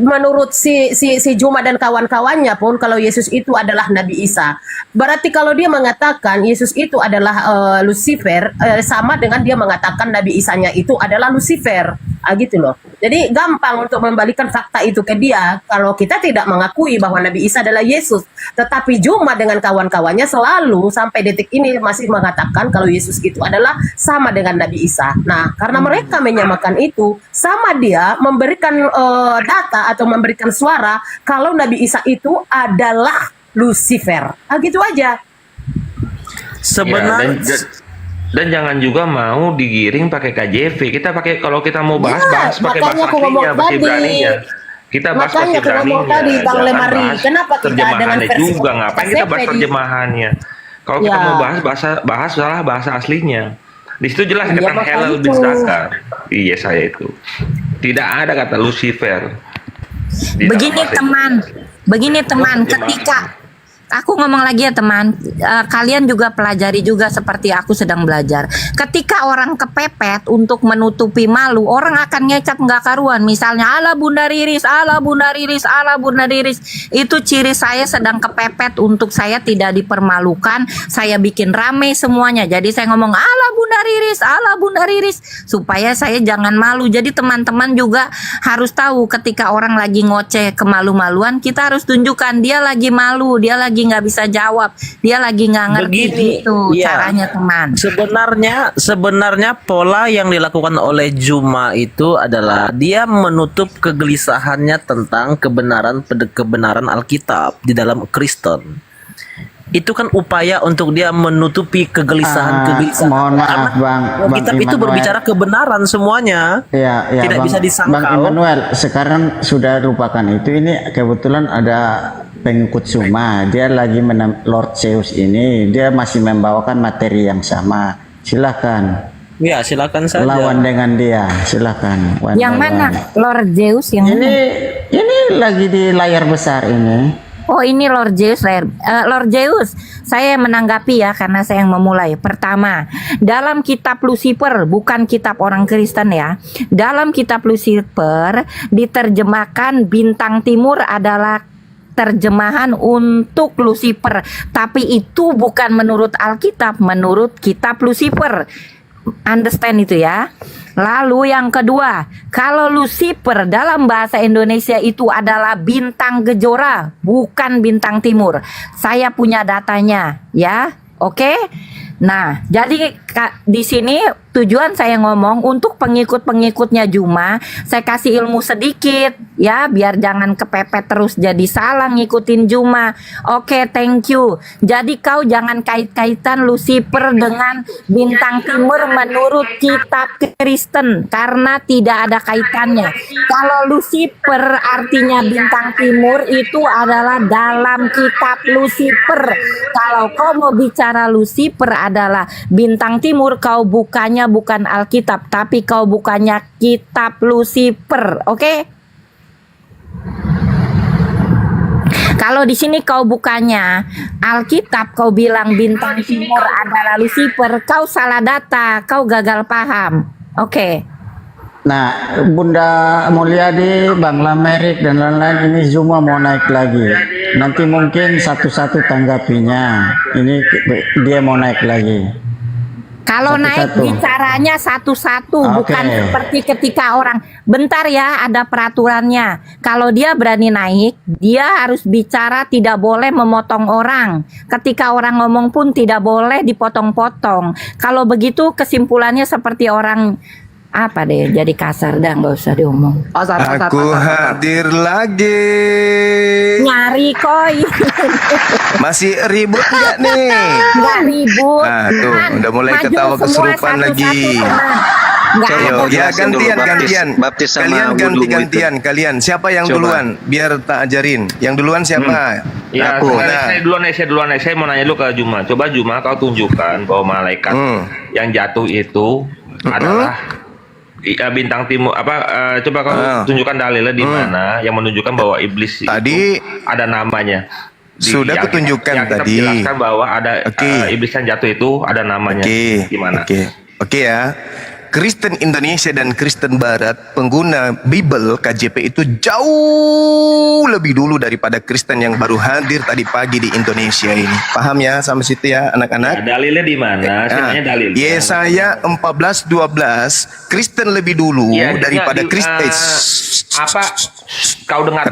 menurut si Juma dan kawan-kawannya pun kalau Yesus itu adalah Nabi Isa, berarti kalau dia mengatakan Yesus itu adalah Lucifer, sama dengan dia mengatakan Nabi Isanya itu adalah Lucifer, gitu loh. Jadi gampang untuk membalikan fakta itu ke dia kalau kita tidak mengakui bahwa Nabi Isa adalah Yesus, tetapi Juma dengan kawan-kawannya selalu sampai detik ini masih mengatakan kalau Yesus itu adalah sama dengan Nabi Isa. Nah, karena mereka menyamakan itu, sama dia memberikan data atau memberikan suara kalau Nabi Isa itu adalah Lucifer. Gitu aja. Sebenarnya Dan jangan juga mau digiring pakai KJV. Kita pakai, kalau kita mau bahas pakai bahasa aslinya, bahasa Ibraninya. Kita bahas bahasa Ibraninya. Tadi Bang Jangan Lemari, bahas kenapa kita dengan terjemahannya versi juga? Ngapain kita bahas KJV? terjemahannya? Kalau kita Ya. mau bahas salah bahasa aslinya. Di situ jelas Ya, kata makanya Hellel bin itu. Sakar. Iya, saya itu. Tidak ada kata Lucifer. Di dalam Begini bahasa teman, ketika aku ngomong lagi ya teman, kalian juga pelajari juga seperti aku sedang belajar. Ketika orang kepepet untuk menutupi malu, orang akan ngecap nggak karuan. Misalnya, ala Bunda Riris, ala Bunda Riris, ala Bunda Riris. Itu ciri saya sedang kepepet untuk saya tidak dipermalukan. Saya bikin rame semuanya. Jadi saya ngomong, ala Bunda Riris, ala Bunda Riris. Supaya saya jangan malu. Jadi teman-teman juga harus tahu ketika orang lagi ngoceh kemalu-maluan, kita harus tunjukkan dia lagi malu, dia lagi nggak bisa jawab, dia lagi nggak ngerti. Itu iya. caranya teman. Sebenarnya pola yang dilakukan oleh Juma itu adalah dia menutup kegelisahannya tentang kebenaran Alkitab di dalam Kristen. Itu kan upaya untuk dia menutupi kegelisahan. Mohon maaf Bang Alkitab itu Immanuel. berbicara kebenaran semuanya. Ya, Tidak Bang, bisa disangkal. Bang Immanuel, sekarang sudah lupakan itu. Ini kebetulan ada pengikut Juma, dia lagi Lord Zeus ini, dia masih membawakan materi yang sama. Silakan. Ya, silakan saja. Lawan dengan dia, silakan. Yang mana Lord Zeus yang ini lagi di layar besar ini. Oh ini Lord Zeus, Lord Zeus, saya menanggapi ya karena saya yang memulai. Pertama, dalam kitab Lucifer, bukan kitab orang Kristen ya. Dalam kitab Lucifer diterjemahkan bintang timur adalah terjemahan untuk Lucifer, tapi itu bukan menurut Alkitab, menurut kitab Lucifer. Understand itu ya. Lalu yang kedua, kalau Lucifer dalam bahasa Indonesia itu adalah bintang kejora, bukan bintang timur. Saya punya datanya, ya. Oke? Nah, jadi di sini tujuan saya ngomong untuk pengikut-pengikutnya Juma, saya kasih ilmu sedikit ya, biar jangan kepepet terus jadi salah ngikutin Juma. Oke, thank you. Jadi kau jangan kait-kaitan Lucifer dengan bintang timur menurut kitab Kristen karena tidak ada kaitannya. Kalau Lucifer artinya bintang timur itu adalah dalam kitab Lucifer. Kalau kau mau bicara Lucifer adalah bintang timur, kau bukanya bukan Alkitab, tapi kau bukanya kitab Lucifer, oke? Kalau di sini kau bukanya Alkitab, kau bilang bintang timur adalah Lucifer, kau salah data, kau gagal paham, oke? Nah, Bunda Mulyadi, Bang Lamerik dan lain-lain ini Zuma mau naik lagi. Nanti mungkin satu-satu tanggapinya. Ini dia mau naik lagi. Kalau naik bicaranya satu-satu, bukan seperti ketika orang bentar ya, ada peraturannya. Kalau dia berani naik, dia harus bicara, tidak boleh memotong orang. Ketika orang ngomong pun tidak boleh dipotong-potong. Kalau begitu kesimpulannya seperti orang apa deh, jadi kasar dah, nggak usah diomong. Aku hadir lagi. Nyari koi. Masih ribut nggak nih? Nggak ribut. Nah tuh, udah mulai ketawa kesurupan lagi. Ayo, ya gantian. Kalian ganti-gantian. Kalian siapa yang duluan? Biar tak ajarin. Yang duluan siapa? Ya, saya duluan. Saya mau nanya lu ke Juma. Coba Juma kau tunjukkan bahwa malaikat yang jatuh itu adalah bintang timur. Coba kau tunjukkan dalilnya di mana yang menunjukkan bahwa iblis tadi itu ada namanya. Sudah kutunjukkan tadi. Kita jelaskan bahwa ada iblis yang jatuh itu ada namanya. Gimana? Oke ya. Kristen Indonesia dan Kristen Barat pengguna Bible KJP itu jauh lebih dulu daripada Kristen yang baru hadir tadi pagi di Indonesia ini. Paham ya sampai situ ya anak-anak? Dalilnya di mana? Saya dalil. Yesaya 14:12 Kristen lebih dulu daripada Kristen. Kau dengar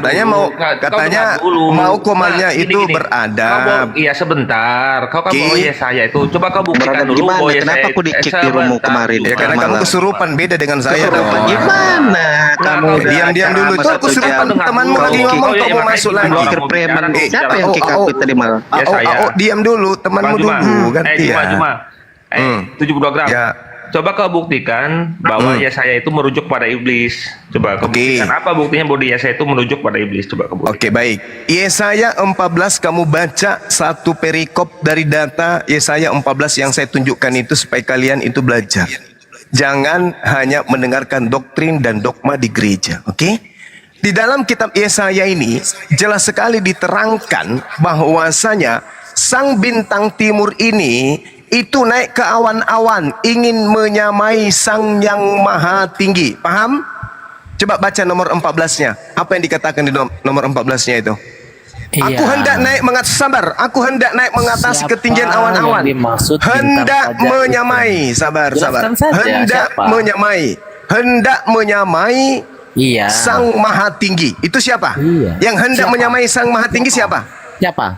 katanya dulu. mau komalnya itu beradab. Iya sebentar. Kau bawa Yesaya itu. Coba kau buktikan dulu. Kenapa aku di-kick di room kemarin? Ya karena kamu kesurupan, beda dengan saya dong. Gimana? Kamu diam dulu. Itu kesurupan, temanmu lagi ngomong, kamu masuk lagi. Siapa yang kick aku tadi malam? Diam dulu, temanmu dulu. Ganti ya. 72 gram. Coba kau buktikan bahwa Yesaya itu merujuk pada iblis. Coba kau buktikan apa buktinya bahwa Yesaya itu merujuk pada iblis. Coba kau buktikan. Oke, baik. Yesaya 14 kamu baca satu perikop dari data Yesaya 14 yang saya tunjukkan itu supaya kalian itu belajar. Jangan hanya mendengarkan doktrin dan dogma di gereja, oke? Di dalam kitab Yesaya ini jelas sekali diterangkan bahwasanya sang bintang timur ini itu naik ke awan-awan ingin menyamai sang yang maha tinggi. Paham? Coba baca nomor 14-nya. Apa yang dikatakan di nomor 14-nya itu? Aku hendak naik Aku hendak naik mengatasi ketinggian awan-awan. Hendak menyamai, sabar. Hendak menyamai sang maha tinggi. Itu siapa? Yang hendak menyamai sang maha tinggi siapa? Siapa?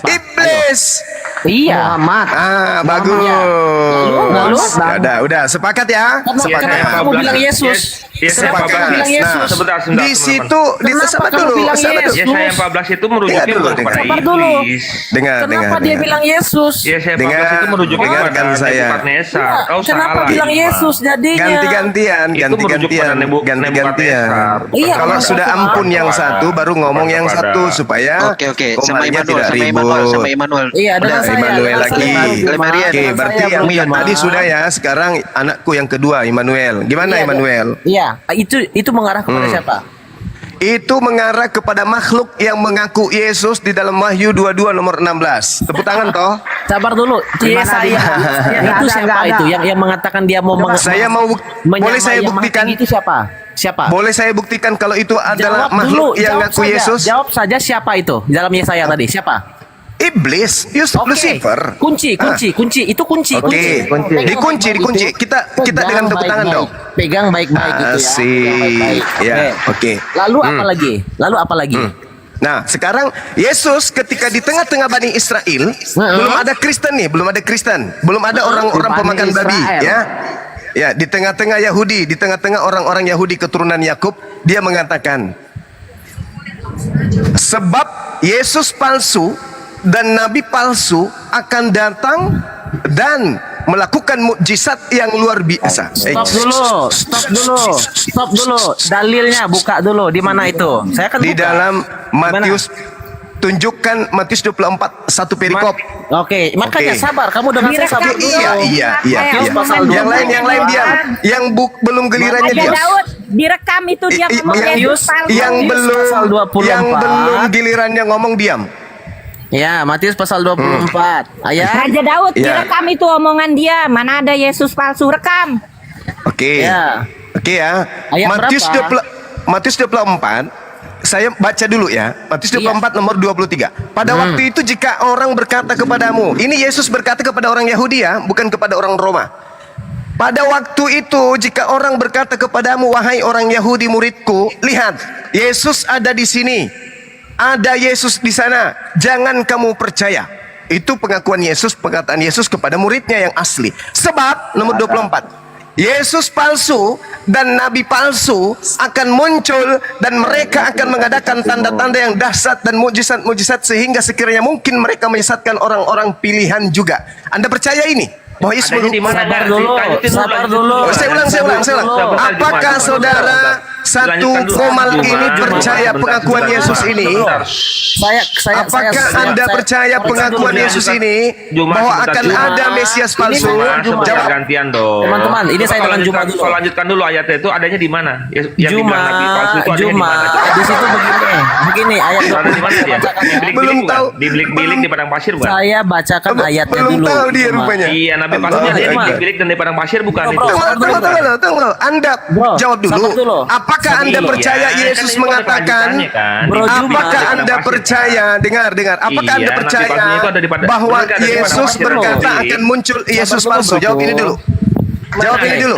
Iblis. Iya. Muhammad. Bagus. Udah sepakat ya? Sepakat. Kamu bilang Yesus. Sepakat. Sebentar. Di situ sabar dulu. Yesaya 14 itu merujuknya kepada iblis. Dengar. Kenapa dia bilang Yesus? Yesaya 14 itu merujuknya kepada Nebukadnezar. Kau kenapa salah. bilang Yesus jadinya? Ganti-gantian. Iya, kalau sudah ampun yang satu, baru ngomong yang satu supaya Oke. Sama Immanuel. Iya, dengan saya. Immanuel lagi. Oke, berarti yang Juma. tadi sudah ya. Sekarang anakku yang kedua, Immanuel. Gimana Immanuel? Iya, itu mengarah kepada siapa? itu mengarah kepada makhluk yang mengaku Yesus di dalam Wahyu 22 nomor 16. Tepuk tangan toh. Sabar dulu. Yesaya itu siapa itu yang mengatakan dia mau saya mau boleh saya buktikan itu siapa? Siapa? Boleh saya buktikan kalau itu adalah Jawab makhluk dulu, yang mengaku Yesus? Jawab saja siapa itu dalam Yesaya tadi? Siapa? Iblis, Lucifer. Kunci. Itu kunci. Oke. Dikunci. Kita dengan tepuk tangan dong. Pegang baik-baik gitu ya. Asik. Ya, oke. Lalu apa lagi? Nah, sekarang Yesus ketika di tengah-tengah Bani Israel, belum ada Kristen nih, belum ada orang-orang pemakan babi, ya. Ya, di tengah-tengah Yahudi, di tengah-tengah orang-orang Yahudi keturunan Yakub, dia mengatakan, sebab Yesus palsu dan nabi palsu akan datang dan melakukan mukjizat yang luar biasa. Stop dulu. Dalilnya buka dulu. Di mana itu? Saya akan di buka. Dalam Matius. Tunjukkan Matius 24 satu perikop. Oke, makanya sabar. Kamu dengan saya sabar. Iya. Yang lain diam. Yang belum gilirannya diam. Daud direkam itu dia ngomong Yesus palsu. Yang belum gilirannya ngomong diam. Ya, Matius pasal 24 ayat. Raja Daud direkam itu omongan dia. Mana ada Yesus palsu, rekam. Oke ya. Matius 24. Saya baca dulu ya. Matius 24 nomor 23. Pada waktu itu jika orang berkata kepadamu, ini Yesus berkata kepada orang Yahudi ya, bukan kepada orang Roma. Pada waktu itu jika orang berkata kepadamu, wahai orang Yahudi muridku, lihat, Yesus ada di sini. Ada Yesus di sana, jangan kamu percaya. Itu pengakuan Yesus, perkataan Yesus kepada muridnya yang asli. Sebab nomor 24, Yesus palsu dan nabi palsu akan muncul dan mereka akan mengadakan tanda-tanda yang dahsyat dan mujizat-mujizat sehingga sekiranya mungkin mereka menyesatkan orang-orang pilihan juga. Anda percaya ini? Bahwa Yesus sabar dulu. Saya ulang. Apakah saudara satu komal ini percaya pengakuan Yesus ini? Apakah Anda percaya pengakuan Yesus ini bahwa akan ada Mesias palsu? Jawab gantian dong. Teman-teman, ini saya dengan Juma dulu. Kalau lanjutkan dulu ayatnya itu adanya di mana? Juma. Di situ begini ayat di mana dia? Belum tahu. Di bilik di padang pasir bukan? Saya bacakan ayatnya dulu. Belum tahu dia rupanya. Iya, nabi palsunya di bilik dan di padang pasir bukan itu. Tunggu. Anda jawab dulu. Apakah Anda percaya Yesus mengatakan? Apakah Anda percaya? Dengar. Apakah Anda percaya bahwa Yesus berkata akan muncul Yesus palsu? Jawab ini dulu. Jawab ini dulu.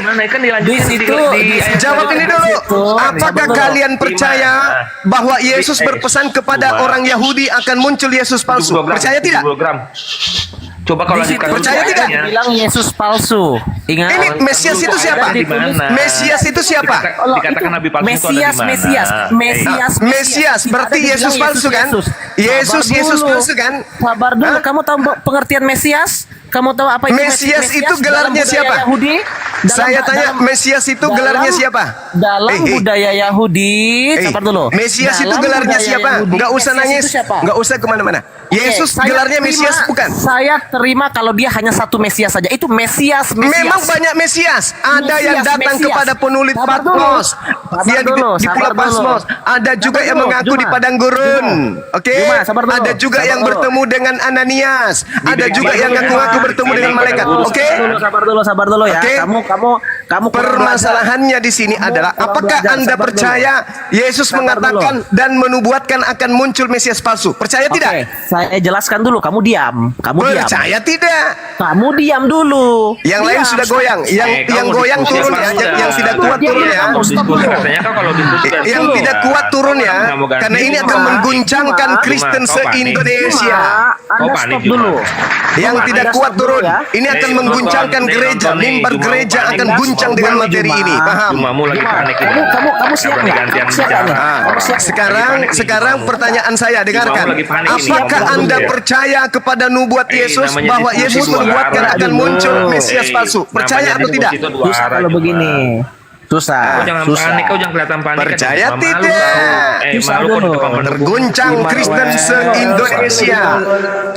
Jawab ini dulu. Apakah kalian percaya bahwa Yesus berpesan kepada orang Yahudi akan muncul Yesus palsu? Percaya tidak? Coba kalau percaya tidak? Bilang Yesus palsu. Ingat. Ini Mesias itu siapa? Mesias itu siapa? Dikatakan nabi palsu itu ada di mana? Mesias berarti Yesus palsu kan? Yesus palsu kan? Sabar dulu. Kamu tahu pengertian Mesias? Kamu tahu apa itu Mesias itu gelarnya siapa? Saya tanya, Mesias itu gelarnya siapa? Dalam budaya Yahudi, sabar dulu. Mesias itu gelarnya siapa? Enggak usah nangis, enggak usah kemana-mana. Yesus gelarnya Mesias bukan? Saya terima kalau dia hanya satu Mesias saja. Itu Mesias. Memang banyak Mesias. Ada yang datang kepada penulis Patmos. Dia di Pulau Patmos. Ada juga yang mengaku di padang gurun. Oke? Ada juga yang bertemu dengan Ananias. Ada juga yang ngaku-ngaku bertemu dengan malaikat. Oke? Sabar dulu ya. Kamu permasalahannya di sini adalah apakah Anda percaya Yesus mengatakan dan menubuatkan akan muncul Mesias palsu? Percaya tidak? Saya jelaskan dulu, kamu diam. Percaya tidak? Kamu diam dulu. Yang lain sudah goyang. Yang goyang turun ya. Yang tidak kuat turun ya. Yang tidak kuat turun ya. Karena ini akan mengguncangkan Kristen se-Indonesia. Stop dulu. Yang tidak kuat turun. Ini akan mengguncangkan gereja. Mimbar gereja akan guncang dengan materi ini. Paham? Kamu siap nggak? Sekarang pertanyaan saya, dengarkan. Apakah Anda percaya kepada nubuat Yesus bahwa Yesus menubuatkan akan muncul Mesias palsu? Percaya atau tidak? Kalau begini, Susah. Kau jangan susah. panik, kau jangan kelihatan panik. Percaya Malu tidak? kau. Susah Malu kau di dulu. depan penduduk. Terguncang Kristen se-Indonesia.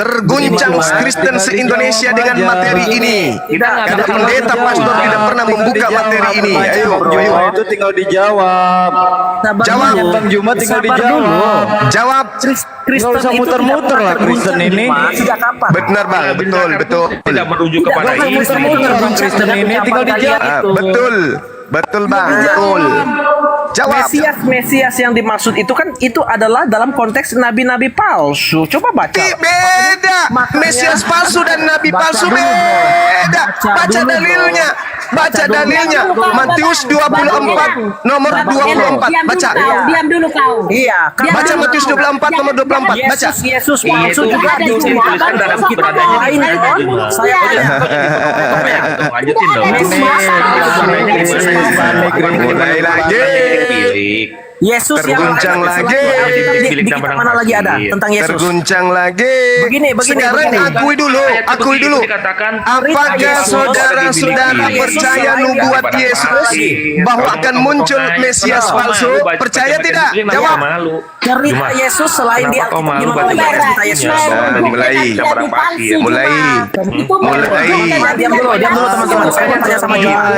Terguncang Kristen se-Indonesia dengan materi ini. Karena pendeta pastor tidak pernah membuka materi ini. Ayo, ayo. Itu tinggal dijawab. Jawab. Bang Juma tinggal dijawab. Jawab. Nggak usah muter-muter lah Kristen ini. Sejak kapan? Benar bang, betul. Tidak merujuk kepada Nggak usah ini. muter-muter Bang Kristen ini tinggal dijawab. Betul bang, betul. Jawab. Mesias yang dimaksud itu kan itu adalah dalam konteks nabi-nabi palsu. Coba baca. Beda. Mesias palsu dan nabi palsu beda. Baca dalilnya. Baca dalilnya. Matius 24 nomor 24. Baca. Diam dulu kau. Iya, Baca Matius 24 nomor 24. Baca. Yesus palsu juga dituliskan dalam kitab lain. Saya lanjutin dong. Mulai lagi. Yesus terguncang lagi. Di kitab mana lagi ada tentang Yesus? Terguncang lagi. Begini. Sekarang akui dulu. Apakah saudara-saudara percaya nubuat Yesus bahwa akan muncul Mesias palsu? Percaya tidak? Jawab. Cerita Yesus selain di Alkitab gimana lagi cerita Yesus? Mulai. Diam dulu teman-teman. Saya mau tanya sama Juma.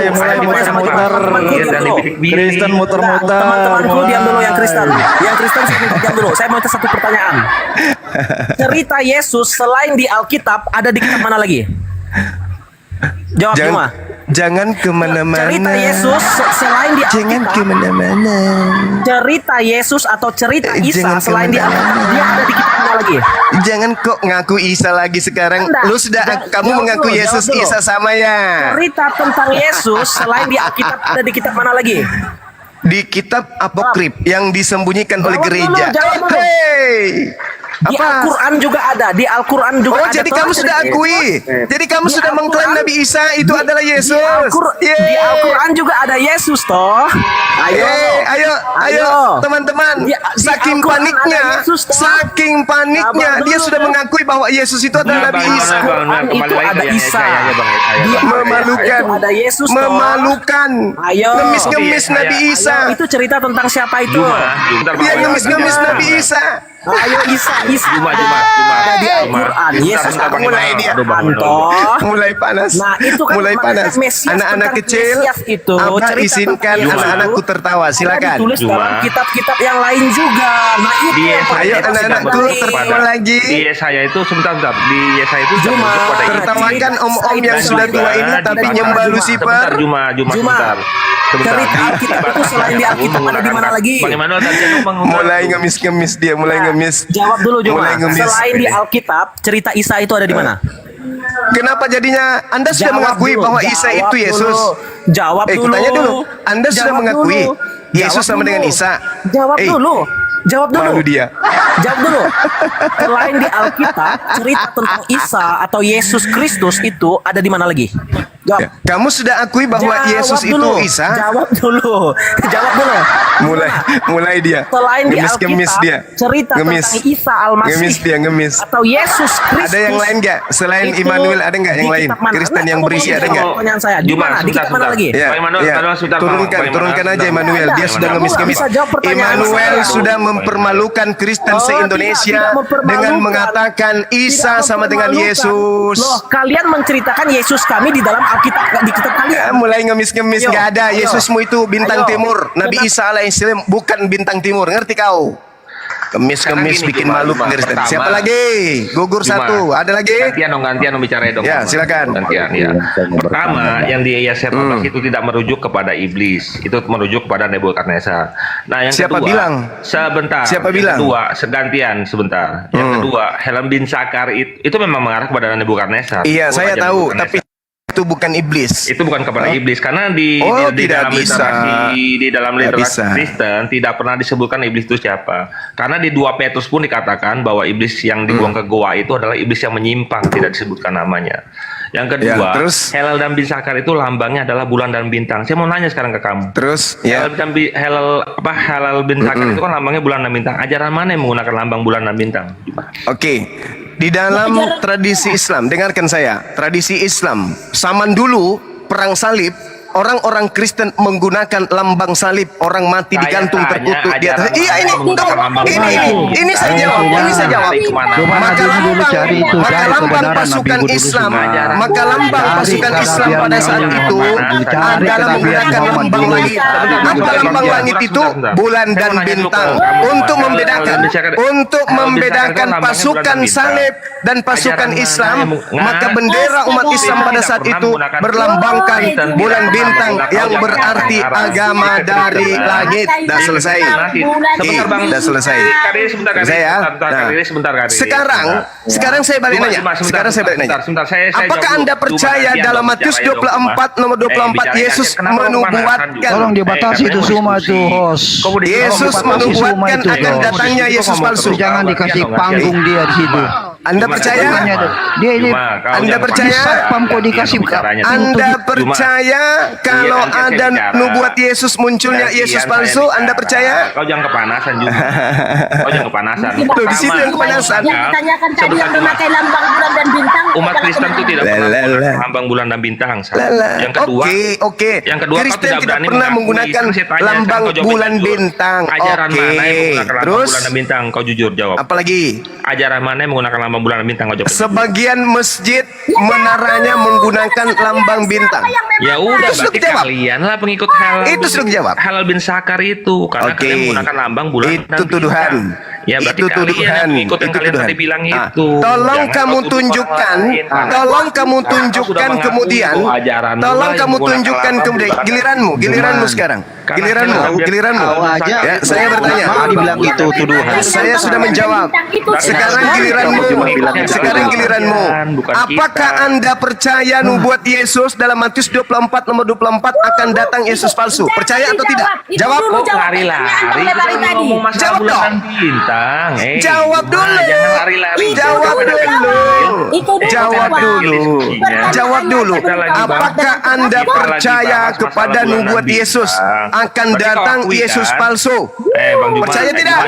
Kristen muter-muter. Teman-temanku diam dulu yang Kristen. Yang Kristen saya minta diam dulu. Saya mau minta satu pertanyaan. Cerita Yesus selain di Alkitab ada di kitab mana lagi? Jawab Juma. Jangan kemana-mana. Cerita Yesus selain di Alkitab. Jangan kemana-mana. Cerita Yesus atau cerita Isa selain di Alkitab dia ada di kitab mana lagi? Jangan kok ngaku Isa lagi sekarang. Lu sudah kamu mengaku Yesus Isa sama ya. Cerita tentang Yesus selain di Alkitab ada di kitab mana lagi? Di kitab apokrif yang disembunyikan oleh gereja. Hei. Di Al-Quran juga ada. Di Al-Quran juga ada. Oh, jadi kamu sudah akui. Jadi kamu sudah mengklaim Nabi Isa itu adalah Yesus. Di Al-Quran juga ada Yesus toh. Ayo, teman-teman. Saking paniknya, dia sudah mengakui bahwa Yesus itu adalah Nabi Isa. Itu ada Isa. Memalukan. Ada Yesus. Memalukan. Ngemis-ngemis Nabi Isa. Itu cerita tentang siapa itu? Dia ngemis-ngemis Nabi Isa. Ayo Isa. Juma. Di Al-Quran. Yesus mulai dia. Mulai panas. Nah, itu kan mulai panas. Anak-anak kecil, itu Abah izinkan anak-anakku tertawa. Silakan. Ditulis dalam kitab-kitab yang lain juga. Nah, itu ayo anak-anakku tertawa lagi. Di Yesaya itu sebentar. Di Yesaya itu tertawakan om-om yang sudah tua ini tapi nyembah Lucifer. Juma sebentar. Cerita Alkitab itu selain di Alkitab ada di mana lagi? Bagaimana tadi mulai ngemis-ngemis dia, mulai ngemis. Jawab dulu Juma. Selain di Alkitab, cerita Isa itu ada di mana? Kenapa jadinya Anda sudah mengakui bahwa Isa itu Yesus? Jawab dulu. Tanya dulu. Anda sudah mengakui Yesus sama dengan Isa? Jawab dulu. Jawab dulu. Malu dia. Jawab dulu. Selain di Alkitab, cerita tentang Isa atau Yesus Kristus itu ada di mana lagi? Jawab. Ya, kamu sudah akui bahwa Yesus itu Isa? Jawab dulu. Mulai dia. Selain di Ngemis Alkitab, dia. cerita tentang Isa Al-Masih. Ngemis. Atau Yesus Kristus. Ada yang lain nggak? Selain Immanuel ada nggak yang lain? Kristen yang berisi ada nggak? Pertanyaan saya. Di mana? Di kitab mana lagi? Ya. Turunkan aja Immanuel. Dia sudah ngemis-ngemis. Immanuel sudah mempermalukan Kristen se-Indonesia dengan mengatakan Isa sama dengan Yesus. Loh, kalian menceritakan Yesus kami di dalam Alkitab, di kitab kalian. Mulai ngemis-ngemis, nggak ada. Yesusmu itu bintang timur. Nabi Isa alaihissalam bukan bintang timur. Ngerti kau? Kemis-kemis bikin malu Kristen. Siapa lagi? Gugur satu. Ada lagi? Gantian bicara dong. Ya, silakan. Gantian ya. Pertama, yang di Yesaya 14 itu tidak merujuk kepada iblis. Itu merujuk kepada Nebukadnezar. Nah, yang siapa kedua, bilang? Sebentar. Siapa bilang? Kedua, segantian sebentar. Yang kedua, helm bin Sakar itu memang mengarah kepada Nebukadnezar. Iya, saya tahu, tapi itu bukan iblis. Itu bukan kepada iblis karena di dalam literasi Kristen tidak pernah disebutkan iblis itu siapa. Karena di 2 Petrus pun dikatakan bahwa iblis yang dibuang ke goa itu adalah iblis yang menyimpang, tidak disebutkan namanya. Yang kedua, Helel dan bin Sakar itu lambangnya adalah bulan dan bintang. Saya mau nanya sekarang ke kamu. Helel bin Sakar itu kan lambangnya bulan dan bintang. Ajaran mana yang menggunakan lambang bulan dan bintang? Oke. Di dalam tradisi Islam, dengarkan saya, tradisi Islam zaman dulu perang salib orang-orang Kristen menggunakan lambang salib, orang mati digantung terkutuk di atas. Iya ini saya jawab. Maka lambang pasukan Islam, pada saat itu adalah menggunakan lambang langit. Apa lambang langit itu? Bulan dan bintang. Untuk membedakan pasukan salib dan pasukan Islam, maka bendera umat Islam pada saat itu berlambangkan bulan bintang yang berarti agama dari langit. Dah selesai. Dah selesai. Sekarang saya balik nanya. Apakah Anda percaya dalam Matius 24 nomor 24 Yesus menubuatkan? Tolong dibatasi itu semua tuh, host. Yesus menubuatkan akan datangnya Yesus palsu. Jangan dikasih panggung dia di situ. Anda percaya? Dia ini Anda percaya? Anda percaya kalau ada nubuat Yesus munculnya Yesus palsu? Anda percaya? Kau jangan kepanasan juga. Kau jangan kepanasan. Tuh di situ yang kepanasan. Yang ditanyakan tadi yang memakai lambang bulan dan bintang. Umat Kristen itu tidak pernah lambang bulan dan bintang. Yang kedua, yang kedua Kristen tidak pernah menggunakan lambang bulan bintang. Ajaran mana yang menggunakan lambang Terus bulan dan bintang? Kau jujur jawab. Apalagi? Ajaran mana yang menggunakan lambang bulan dan bintang? Kau jawab. Sebagian masjid menaranya menggunakan lambang bintang. Ya udah, berarti kalian lah pengikut Halal bin Sakar itu, karena kalian menggunakan lambang bulan dan bintang. Tuduhan. Ya berarti kalian yang ikut yang kalian tadi bilang itu. Tolong kamu tunjukkan kemudian. Tolong kamu tunjukkan kemudian. Giliranmu sekarang. Giliranmu. Ya, saya bertanya. Dibilang itu tuduhan. Saya sudah menjawab. Sekarang giliranmu. Apakah Anda percaya nubuat Yesus dalam Matius 24 nomor 24 akan datang Yesus palsu? Percaya atau tidak? Jawab. Lari-lari. Jawab dong. Jawab dulu. Jawab dulu. Apakah Anda percaya kepada nubuat Yesus akan datang Yesus palsu? Percaya tidak?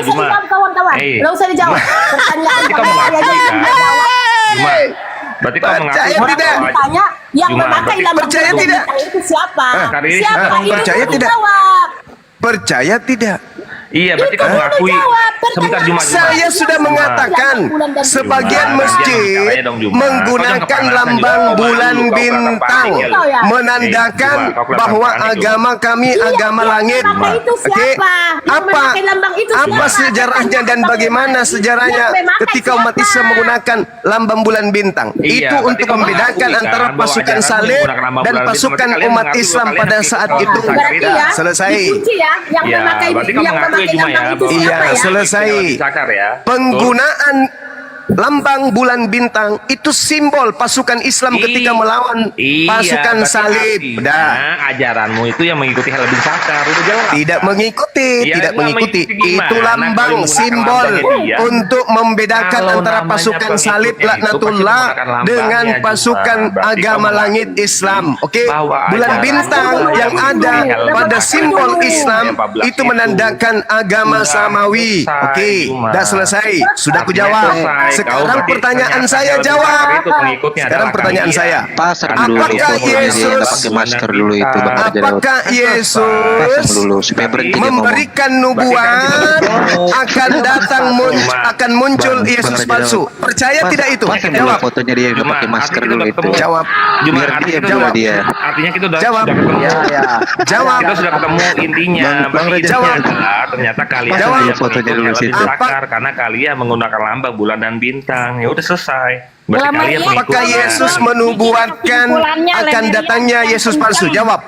Nggak usah dijawab. Pertanyaan Berarti kau percaya mengaku tidak? Tanya yang memakai lambang percaya bulan tidak? bintang itu siapa? Percaya tidak? Percaya tidak? Iya, berarti kau mengakui. Sebentar Juma. Saya sudah mengatakan sebagian masjid menggunakan lambang bulan bintang, menandakan bahwa agama kami agama langit. Oke, apa sejarahnya dan bagaimana sejarahnya ketika umat Islam menggunakan lambang bulan bintang? Itu untuk membedakan antara pasukan salib dan pasukan umat Islam pada saat itu. Selesai. Iya, selesai. Penggunaan lambang bulan bintang itu simbol pasukan Islam ketika melawan pasukan salib. Ajaranmu itu yang mengikuti Halal bin Sakar, udah jelas. Tidak mengikuti. Itu lambang simbol untuk membedakan antara pasukan salib laknatullah dengan pasukan agama langit Islam. Oke, bulan bintang yang ada pada simbol Islam itu menandakan agama samawi. Oke, dah selesai. Sudah ku jawab. Sekarang pertanyaan saya jawab. Sekarang pertanyaan saya. Apakah Yesus memberikan nubuat akan muncul Yesus palsu? Percaya tidak itu? Jawab. Fotonya dia pakai masker dulu itu. Jawab. Artinya kita udah Jawab. ketemu. Jawab. Kita sudah ketemu intinya. Jawab. Ternyata kalian fotonya dulu situ. Karena kalian menggunakan lambang bulan dan bintang. Ya udah selesai. Apakah Yesus menubuatkan akan datangnya Yesus palsu? Jawab.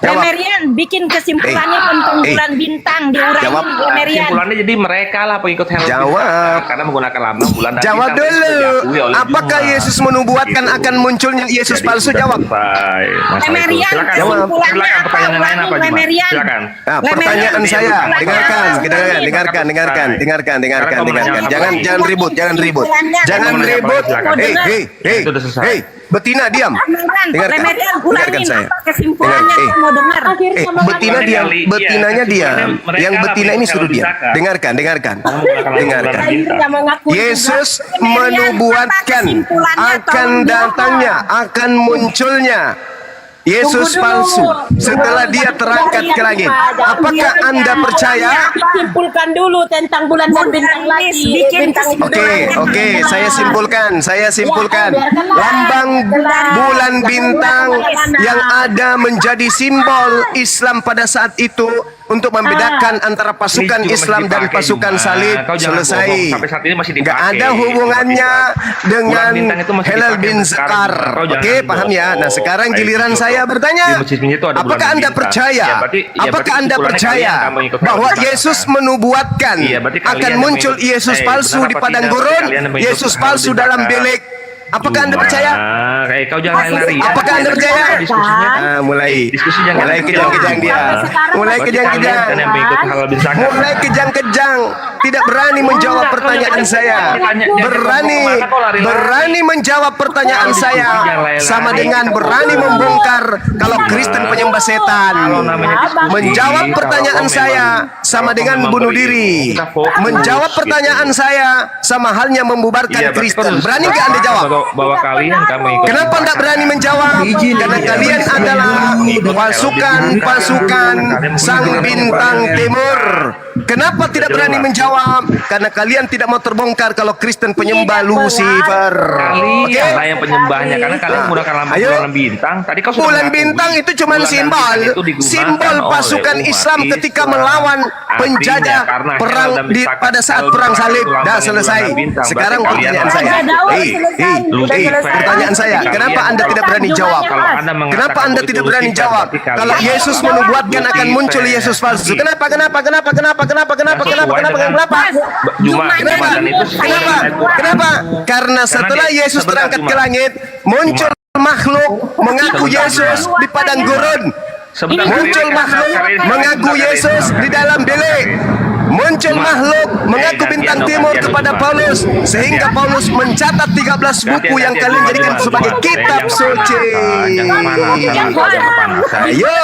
Lemerian bikin kesimpulannya tentang bulan bintang diuraiin Lemerian. Kesimpulannya jadi mereka lah pengikut Halal. Jawab. Karena menggunakan lambang bulan dan Jawab bintang. dulu. Apakah Yesus menubuatkan akan munculnya Yesus palsu? Jawab. Lemerian kesimpulannya apa? Ulangi Lemerian. Silakan. Pertanyaan saya, dengarkan. Jangan ribut. Hei, betina diam. Dengarkan saya. Kesimpulannya mau dengar. Betina diam. Betinanya diam. Yang betina ini suruh diam. Dengarkan. Yesus menubuatkan akan datangnya, akan munculnya Yesus palsu setelah dia terangkat ke langit. Apakah Anda percaya? Simpulkan dulu tentang bulan dan bintang lagi. Oke, saya simpulkan. Lambang bulan bintang yang ada menjadi simbol Islam pada saat itu untuk membedakan antara pasukan Islam dan pasukan salib. Selesai. Nggak ada hubungannya dengan Hilal bin Zakar. Oke, paham ya? Nah, sekarang giliran saya bertanya, apakah Anda percaya? Apakah Anda percaya bahwa Yesus menubuatkan akan muncul Yesus palsu di padang gurun, Yesus palsu dalam bilik? Apakah Anda percaya? Kau jangan lari. Apakah Anda percaya? Mulai kejang-kejang dia. Mulai kejang-kejang. Tidak berani menjawab pertanyaan saya. Berani menjawab pertanyaan saya. Sama dengan berani membongkar kalau Kristen penyembah setan. Menjawab pertanyaan saya sama dengan bunuh diri. Menjawab pertanyaan saya sama halnya membubarkan Kristen. Berani nggak Anda jawab? Bahwa kalian kamu ikut. Kenapa tidak berani menjawab? Karena kalian adalah pasukan Sang Bintang Timur. Kenapa tidak berani menjawab? Karena kalian tidak mau terbongkar kalau Kristen penyembah Lucifer. Kalian yang penyembahnya, karena kalian menggunakan lambang bulan bintang. Tadi kau sudah bulan bintang itu cuma simbol pasukan Islam ketika melawan penjajah perang pada saat perang salib. Dah selesai. Sekarang pertanyaan saya. Pertanyaan saya, kenapa Anda tidak berani jawab? Kenapa Anda tidak berani jawab? Kalau Yesus menubuatkan akan muncul Yesus palsu. Kenapa? Karena setelah Yesus terangkat ke langit, muncul makhluk mengaku Yesus di padang gurun. Muncul makhluk mengaku Yesus di dalam bilik. Muncul makhluk mengaku bintang timur kepada Paulus, sehingga Paulus mencatat 13 buku yang kalian jadikan sebagai kitab suci. Ayo,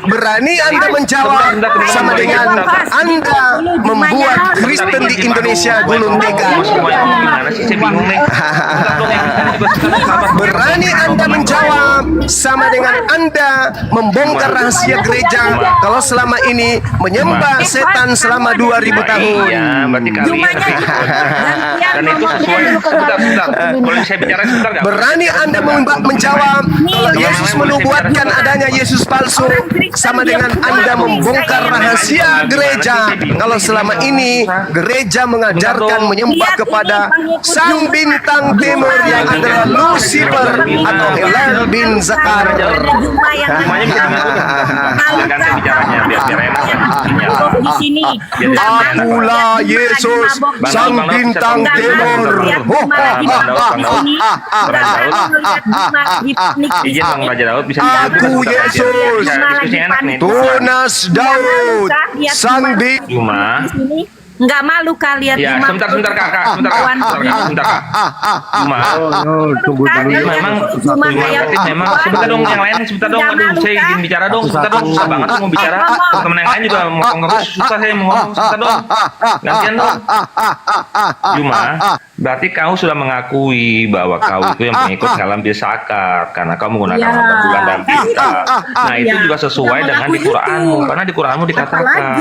berani Anda menjawab sama dengan Anda membuat Kristen di Indonesia gulung tikar. Berani Anda menjawab sama dengan Anda membongkar rahasia gereja kalau selama ini menyembah setan selama 2000 tahun. Iya, berarti kalian. Dan itu sesuai. Sebentar. Boleh saya bicara sebentar nggak? Berani Anda menjawab kalau Yesus menubuatkan adanya Yesus palsu sama dengan Anda membongkar rahasia gereja kalau selama ini gereja mengajarkan menyembah kepada Sang Bintang Timur yang adalah Lucifer atau Hilal bin Zakar. Ganti bicaranya biar enak. Di sini. Akulah Yesus Sang Bintang Timur. Izin Bang Raja Daud bisa. Aku Yesus Tunas Daud Sang Bintang Juma. Nggak malu kalian. Ya, sebentar kakak. Memang sebentar dong yang lain sebentar dong. Aduh, saya izin bicara dong. Sebentar dong, susah banget mau bicara. Teman yang lain juga ngomong susah saya mau ngomong sebentar dong. Gantian dong. Juma, berarti kau sudah mengakui bahwa kau itu yang pengikut Hilal bin Zakar karena kau menggunakan lambang bulan dan bintang. Nah, itu juga sesuai dengan di Quranmu, karena di Quranmu dikatakan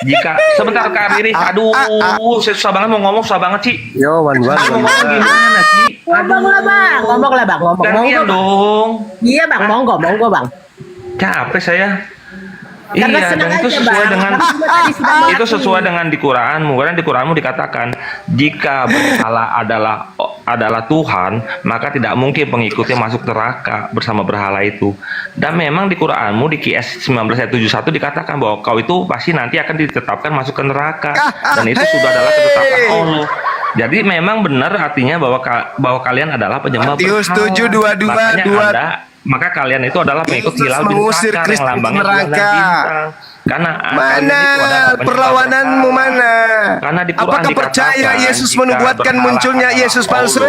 jika sebentar Kak Riri. Aduh, saya susah banget mau ngomong, susah banget sih. Yo, wan. Ngomong gimana sih? Ngomong lah bang. Gantian dong. Iya bang, monggo bang. Capek saya. Iya, dan itu sesuai dengan di Quranmu, karena di Quranmu dikatakan jika berhala adalah Tuhan, maka tidak mungkin pengikutnya masuk neraka bersama berhala itu. Dan memang di Quranmu di QS 19 ayat 71 dikatakan bahwa kau itu pasti nanti akan ditetapkan masuk ke neraka, dan itu sudah adalah ketetapan Allah. Jadi memang benar artinya bahwa kalian adalah penyembah berhala. Maka kalian itu adalah pengikut Hilal bin Zakar yang lambangnya bulan dan bintang. Karena mana perlawananmu mana? Karena di Quran apakah percaya Yesus menubuatkan munculnya Yesus palsu?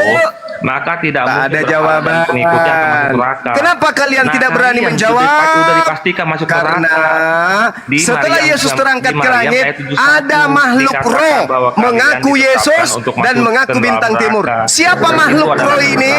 maka tidak Tak mungkin ada berharap jawaban. dari pengikutnya akan masuk neraka. Kenapa kalian tidak berani kalian menjawab? Sudah dipastikan masuk Karena neraka. Di setelah Maryam Yesus 9 terangkat di ke Maryam langit, ayat 71 ada makhluk dikatakan roh bahwa kalian mengaku ditetapkan Yesus untuk dan masuk mengaku ke dalam bintang timur. neraka. Siapa Itu makhluk adalah roh ini?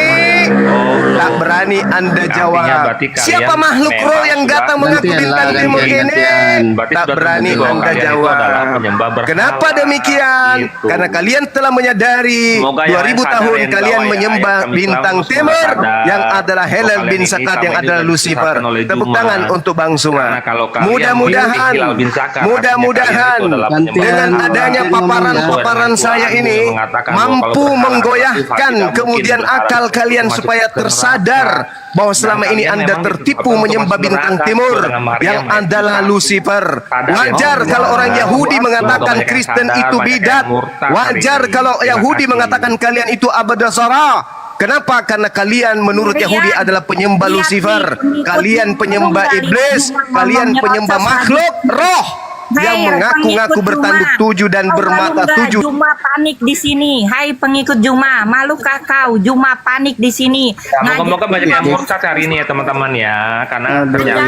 Tak berani Anda jawab. berarti kalian Siapa makhluk memang roh yang sudah datang mengaku gantian bintang lah, timur gantian, ini? gantian. Berarti Tak sudah berani terbukti bahwa Anda kalian itu jawab. adalah penyembah berhala. Kenapa demikian? Gitu. Karena kalian telah menyadari Semoga yang 2000 sadar tahun yang kalian bawah ya, menyembah ayat kami bintang selalu timur sadar yang adalah bahwa Helel kalian bin ini Sakat selama yang ini adalah sudah Lucifer. disesatkan oleh Tepuk Juma. tangan untuk Bang Suma. Karena kalau kalian Mudah-mudahan mengikuti Hilal bin Zakar, mudah-mudahan artinya kalian itu adalah penyembah dengan berhala. adanya Sesuai paparan-paparan dengan saya Quran ini yang mengatakan bahwa mampu kalau berharap menggoyahkan tidak mungkin kemudian berharap akal untuk kalian masuk supaya neraka. tersadar bahwa selama Dan ini kalian Anda memang tertipu ditetapkan menyembah untuk bintang masuk timur neraka. Dengan yang Maryam adalah ayat Lucifer. Sadar ya. Wajar kalau orang Yahudi Untuk mengatakan mereka yang Kristen sadar, itu banyak yang bidat. murtad Wajar hari ini. kalau Terima Yahudi kasih. mengatakan kalian itu abadasara. Kenapa? Karena kalian menurut Kemudian, Yahudi adalah penyembah lihat Lucifer. nih, pengikut Kalian penyembah dari iblis. Juma Kalian ngomongnya penyembah raksasa. makhluk roh yang Hai, mengaku-ngaku pengikut bertanduk Juma. tujuh dan Kau bermata malu nggak? tujuh. Juma panik di sini. Hai pengikut Juma, malukah kau? Juma panik di sini. Ya, moga-moga banyak yang murtad hari ini ya teman-teman ya, karena ternyata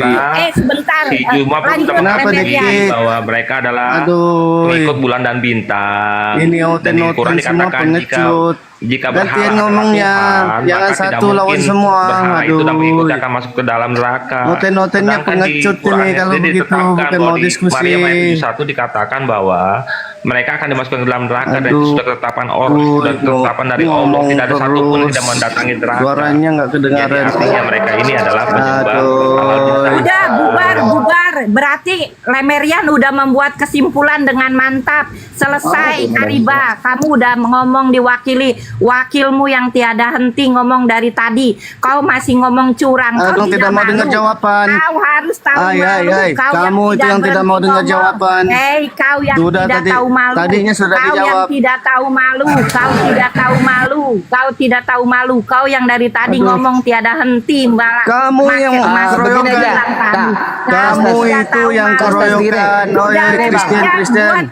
sebentar. si Juma pun Lanjut, sudah mengakui Lemerian. bahwa mereka adalah Aduh. pengikut bulan dan bintang. Ini Dan di Quran oten-oten semua dikatakan pengecut. jika Gantian berhala adalah ngomongnya. Tuhan, Jangan maka tidak satu lawan mungkin semua. berhala itu dan Aduh. pengikutnya akan masuk ke dalam neraka. Oten-otennya Sedangkan di pengecut Quran ini kalau sendiri begitu, ditetapkan bukan bahwa mau di diskusi. Maryam ayat 71 dikatakan bahwa mereka akan dimasukkan ke dalam neraka dan itu Aduh. sudah ketetapan orang, sudah ketetapan dari Allah. Ngomong Tidak ada satupun yang terus. tidak mendatangi neraka. Suaranya nggak kedengaran. Jadi artinya mereka ini adalah penyembah halal bintang. Udah bubar. Berarti Lemerian udah membuat kesimpulan dengan mantap. Selesai Kariba. Kamu udah ngomong diwakili wakilmu yang tiada henti ngomong dari tadi. Kau masih ngomong curang. Kau Abang tidak mau dengar jawaban. Kau harus tahu Ay, malu. ay. Kau Kamu itu yang tidak mau berhenti dengar ngomong. jawaban. Hei, kau yang Sudah tidak tadi- tahu malu. tadinya sudah Kau dijawab. yang tidak tahu malu. Kau tidak tahu malu. Kau tidak tahu malu. Kau yang dari tadi Aduh. ngomong tiada henti. Kamu yang keroyokan. Kamu itu yang keroyokan. Oh ya, Kristen.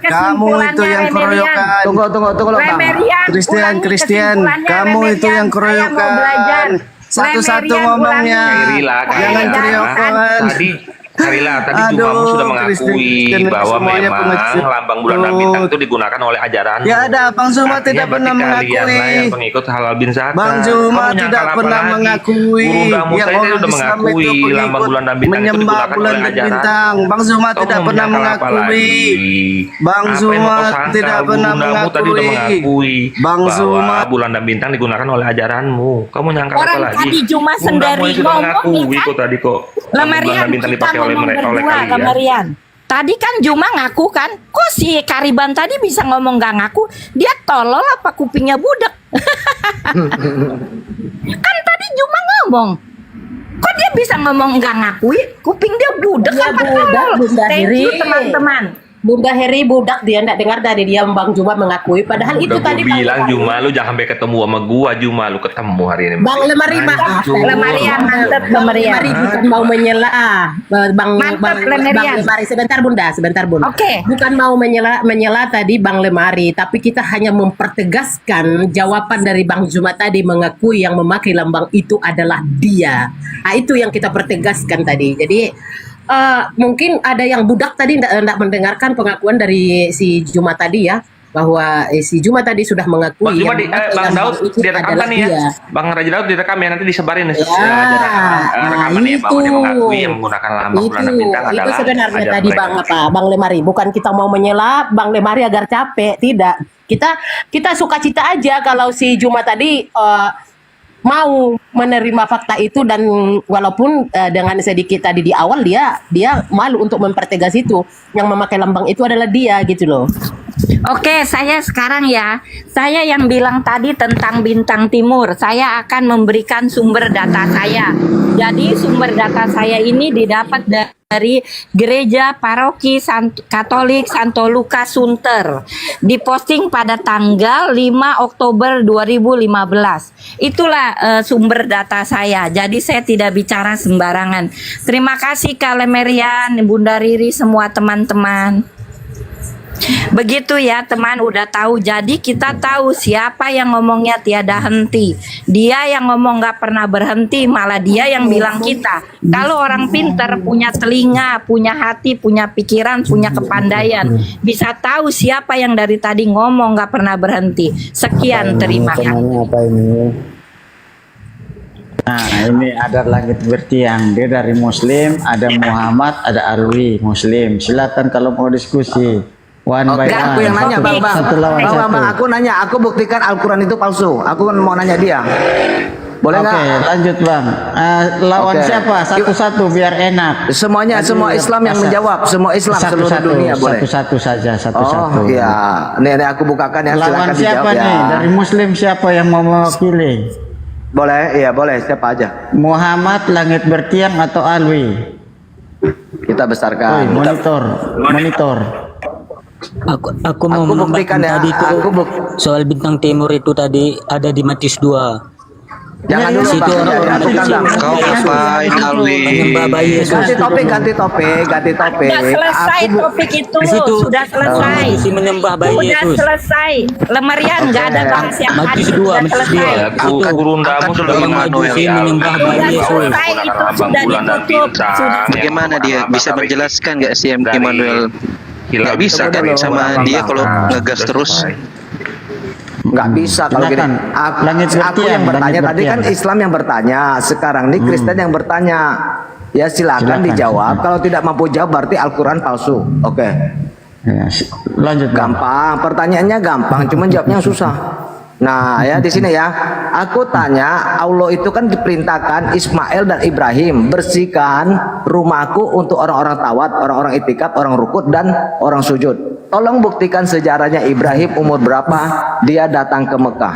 Kamu itu yang keroyokan. Tunggu loh, Bang. Lemerian, Kristen, ulangi Kristen. kesimpulannya, Kamu itu Lemerian. yang Saya mau keroyokan. belajar. Satu-satu Lemerian, ngomongnya. Kairila, Jangan keroyokan. Tadi Jumamu sudah mengakui Kristen bahwa semuanya memang pengecut. lambang bulan dan bintang itu digunakan oleh ajaran. Ya ada, Bang Zuma Artinya tidak pernah berarti kalian lah mengakui. yang pengikut halal bin Zakar. Bang Zuma Kamu tidak nyangkal apa pernah lagi? mengakui. Guru Gamu Yang saya orang sudah Islam mengakui itu pengikut lambang bulan dan bintang itu menyembah digunakan bulan oleh dan ajaran. bintang. Bang Zuma Kamu tidak mau pernah menyangkal apa mengakui. lagi? Bang Apa yang Zuma mau kau sangkal? tidak pernah Guru Gamu tadi udah mengakui Bang bahwa Zuma bulan dan bintang digunakan oleh ajaranmu. Kamu nyangkal Orang apa lagi? tadi Juma Guru Gamu sendiri yang sudah ngomong, mengakui ya kan? kok tadi kok. Lambang bulan Lemerian dan bintang kita dipakai oleh ngomong mereka oleh berdua, kalian. Lemerian. Tadi kan Juma ngaku kan, kok si Kariban tadi bisa ngomong gak ngaku? Dia tolol apa kupingnya budak? Kan tadi Juma ngomong, kok dia bisa ngomong gak ngakui? Kuping dia budak Dia apa budak, tolol? Bunda Thank Riri. you teman-teman. Bunda Heri budak, dia enggak dengar dari dia Bang Juma mengakui, padahal itu Udah tadi gue bilang Juma, lu jangan sampai ketemu sama gua Juma, lu ketemu hari ini. Bang Lemari maaf. Lemarian mantep Bang Lemarian. Lemari bukan mau menyela. Bang Mantap, Bang Lemarian. Lemari sebentar Bunda, sebentar Bunda. Oke. Bukan mau menyela tadi Bang Lemari, tapi kita hanya mempertegaskan jawaban dari Bang Juma tadi mengakui yang memakai lambang itu adalah dia. Nah, itu yang kita pertegaskan tadi. Jadi mungkin ada yang budak tadi tidak mendengarkan pengakuan dari si Juma tadi ya, bahwa si Juma tadi sudah mengakui Bang Juma yang memakai Bang lambang Daud itu direkam adalah kan nih ya. dia. Bang Raja Daud direkam ya, nanti disebarin Ya, rekamannya bahwa dia mengakui yang menggunakan lambang bulan dan bintang itu adalah sebenarnya ajaran tadi mereka. Bang Lemari, bukan kita mau menyela Bang Lemari agar capek, tidak. Kita sukacita aja kalau si Juma tadi mau menerima fakta itu, dan walaupun dengan sedikit tadi di awal dia malu untuk mempertegas itu, yang memakai lambang itu adalah dia gitu loh. Oke, saya sekarang ya, saya yang bilang tadi tentang bintang timur, saya akan memberikan sumber data saya. Jadi sumber data saya ini didapat dari Gereja Paroki Katolik Santo Lukas Sunter, diposting pada tanggal 5 Oktober 2015. Itulah sumber data saya. Jadi saya tidak bicara sembarangan. Terima kasih Kak Lemerian, Bunda Riri, semua teman-teman. Begitu ya teman, udah tahu. Jadi kita tahu siapa yang ngomongnya tiada henti. Dia yang ngomong gak pernah berhenti, malah dia yang bilang kita. Kalau orang pinter punya telinga, punya hati, punya pikiran, punya kepandaian, bisa tahu siapa yang dari tadi ngomong gak pernah berhenti. Sekian, terima kasih. Apa ini? Nah, ini ada Langit Bertiang, dia dari Muslim, ada Muhammad, ada Alwi Muslim. Silakan kalau mau diskusi. One by one. Aku yang nanya, Bang. Satu lawan satu. Bang, aku nanya, aku buktikan Al-Quran itu palsu. Aku kan mau nanya dia. Boleh nggak? Oke, lanjut Bang. Lawan siapa? Satu-satu biar enak. Semuanya, semua Islam yang menjawab. Semua Islam seluruh dunia boleh. Satu-satu saja, satu-satu. Oh iya, ini aku bukakan ya. Lawan Silakan siapa dijawab, nih? ya. Dari Muslim siapa yang mau mewakili? Boleh, iya boleh. Siapa aja? Muhammad, Langit Bertiang atau Alwi? Kita besarkan. Monitor. Aku mau buktikan ya. tadi itu soal bintang timur itu tadi ada di Matius 2. Jangan dulu situ Bang. orang-orang Kau ngapain Alwi? Ganti topik. Sudah selesai topik itu, sudah selesai. Si menyembah bayi Sudah Yesus. selesai. Lemarian nggak ada bahas yang tadi. Sudah selesai. Gurundamu sudah Si menyembah bayi Sudah Yesus. selesai itu, sudah ditutup. Bagaimana dia bisa menjelaskan nggak si Immanuel? Nggak bisa kan sama dia kalau ngegas terus. Nggak bisa kalau gini. Aku yang bertanya tadi kan Islam yang bertanya. Sekarang nih Kristen yang bertanya. Ya silakan dijawab. Kalau tidak mampu jawab berarti Al-Quran palsu. Oke. Ya, lanjut. Gampang. Pertanyaannya gampang. Cuman jawabnya susah. Nah ya di sini ya. Aku tanya, Allah itu kan diperintahkan Ismail dan Ibrahim bersihkan rumahku untuk orang-orang tawat, orang-orang itikaf, orang rukut dan orang sujud. Tolong buktikan sejarahnya Ibrahim umur berapa dia datang ke Mekah.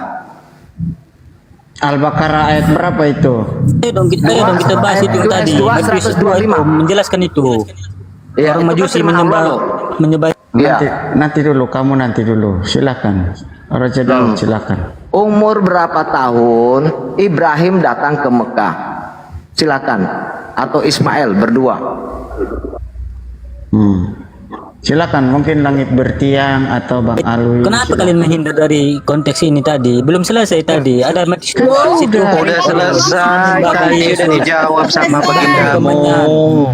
Al-Baqarah ayat berapa itu? Ayo dong kita bahas itu tadi. Matius 2 itu menjelaskan itu. Ya, orang Majusi menyembah. Nanti dulu, kamu nanti dulu. Silakan. Raja Daud, silakan. Umur berapa tahun Ibrahim datang ke Mekah? Silakan. Atau Ismail berdua. Silakan, mungkin Langit Bertiang atau Bang Alwi. Kenapa kalian menghindar dari konteks ini tadi? Belum selesai tadi. Ada Matius 2 situ. Udah selesai. Tadi udah dijawab sama bagindamu.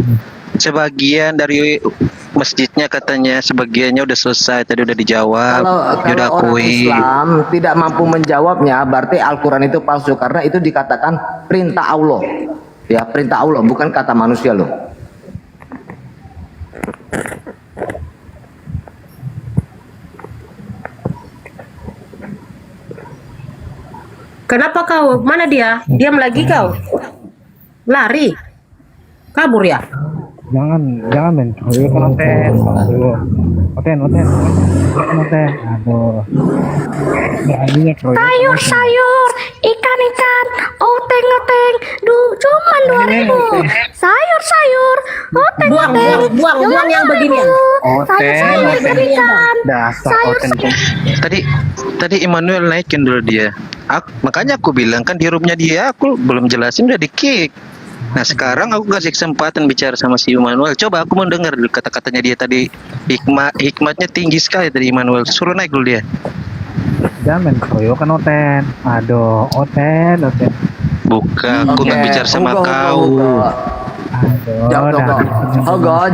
Sebagian dari masjidnya katanya sebagiannya udah selesai, tadi udah dijawab. Kalau orang Islam tidak mampu menjawabnya berarti Al-Quran itu palsu karena itu dikatakan perintah Allah. Ya, perintah Allah bukan kata manusia loh. Kenapa kau? Mana dia? Diam lagi kau. Lari. Kabur ya? Jangan men. Aduh, oten. Aduh. Sayur, ikan, oteng, cuman 2.000. Sayur, oteng, buang yang beginian. Tadi Immanuel naikin dulu dia. Makanya aku bilang kan di roomnya dia aku belum jelasin udah di-kick. Nah sekarang aku kasih kesempatan bicara sama si Immanuel. Coba aku mau dengar dulu kata-katanya dia tadi. Hikmatnya tinggi sekali dari Immanuel. Suruh naik dulu dia. Jangan kan oten. Aduh, oten. Bukan, aku nggak bicara sama kau.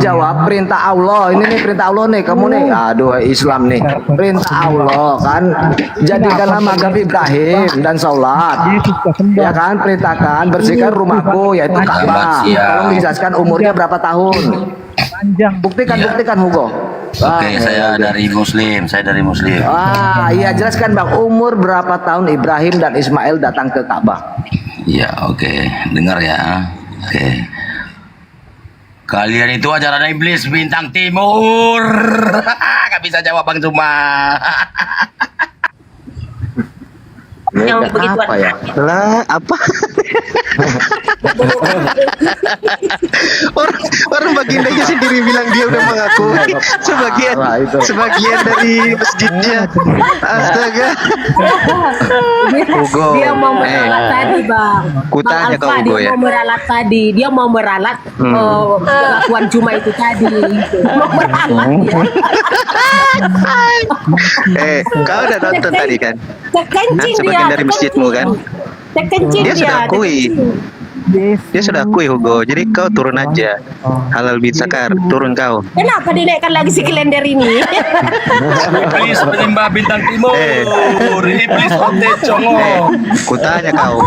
Jawab perintah Allah. Ini nih perintah Allah nih, kamu nih. Aduh, Islam nih. Perintah Allah kan. Jadikanlah mazhab Ibrahim dan sholat. Ya kan, perintahkan bersihkan rumahku yaitu Ka'bah. Tolong dijelaskan umurnya berapa tahun. Buktikan Hugo. Oke, saya dari Muslim. Iya jelaskan Bang, umur berapa tahun Ibrahim dan Ismail datang ke Ka'bah? Iya, oke. Dengar ya. Oke. Kalian itu ajaran iblis bintang timur. Gak bisa jawab Bang Cuma. Yang begitu apa ya? Lah, apa? Orang bagindanya sendiri bilang dia udah mengakui sebagian dari masjidnya. Astaga. Hugo. Dia mau meralat tadi, Bang. Kutanya Bang Alfa, kau, Hugo, dia ya. mau meralat tadi. Dia mau meralat kelakuan Juma itu tadi. Gitu. Mau meralat dia. Kau udah nonton tadi kan? Kekencing Sebagian dia. dari masjidmu kan? Kekencing Dia sudah akui. Dia sudah akui, Hugo. Jadi kau turun aja. Halal bin Sakar, turun kau. Kenapa dinaikkan lagi si kalender ini? Iblis penyembah bintang timur. Iblis otet congo. Kutanya kau.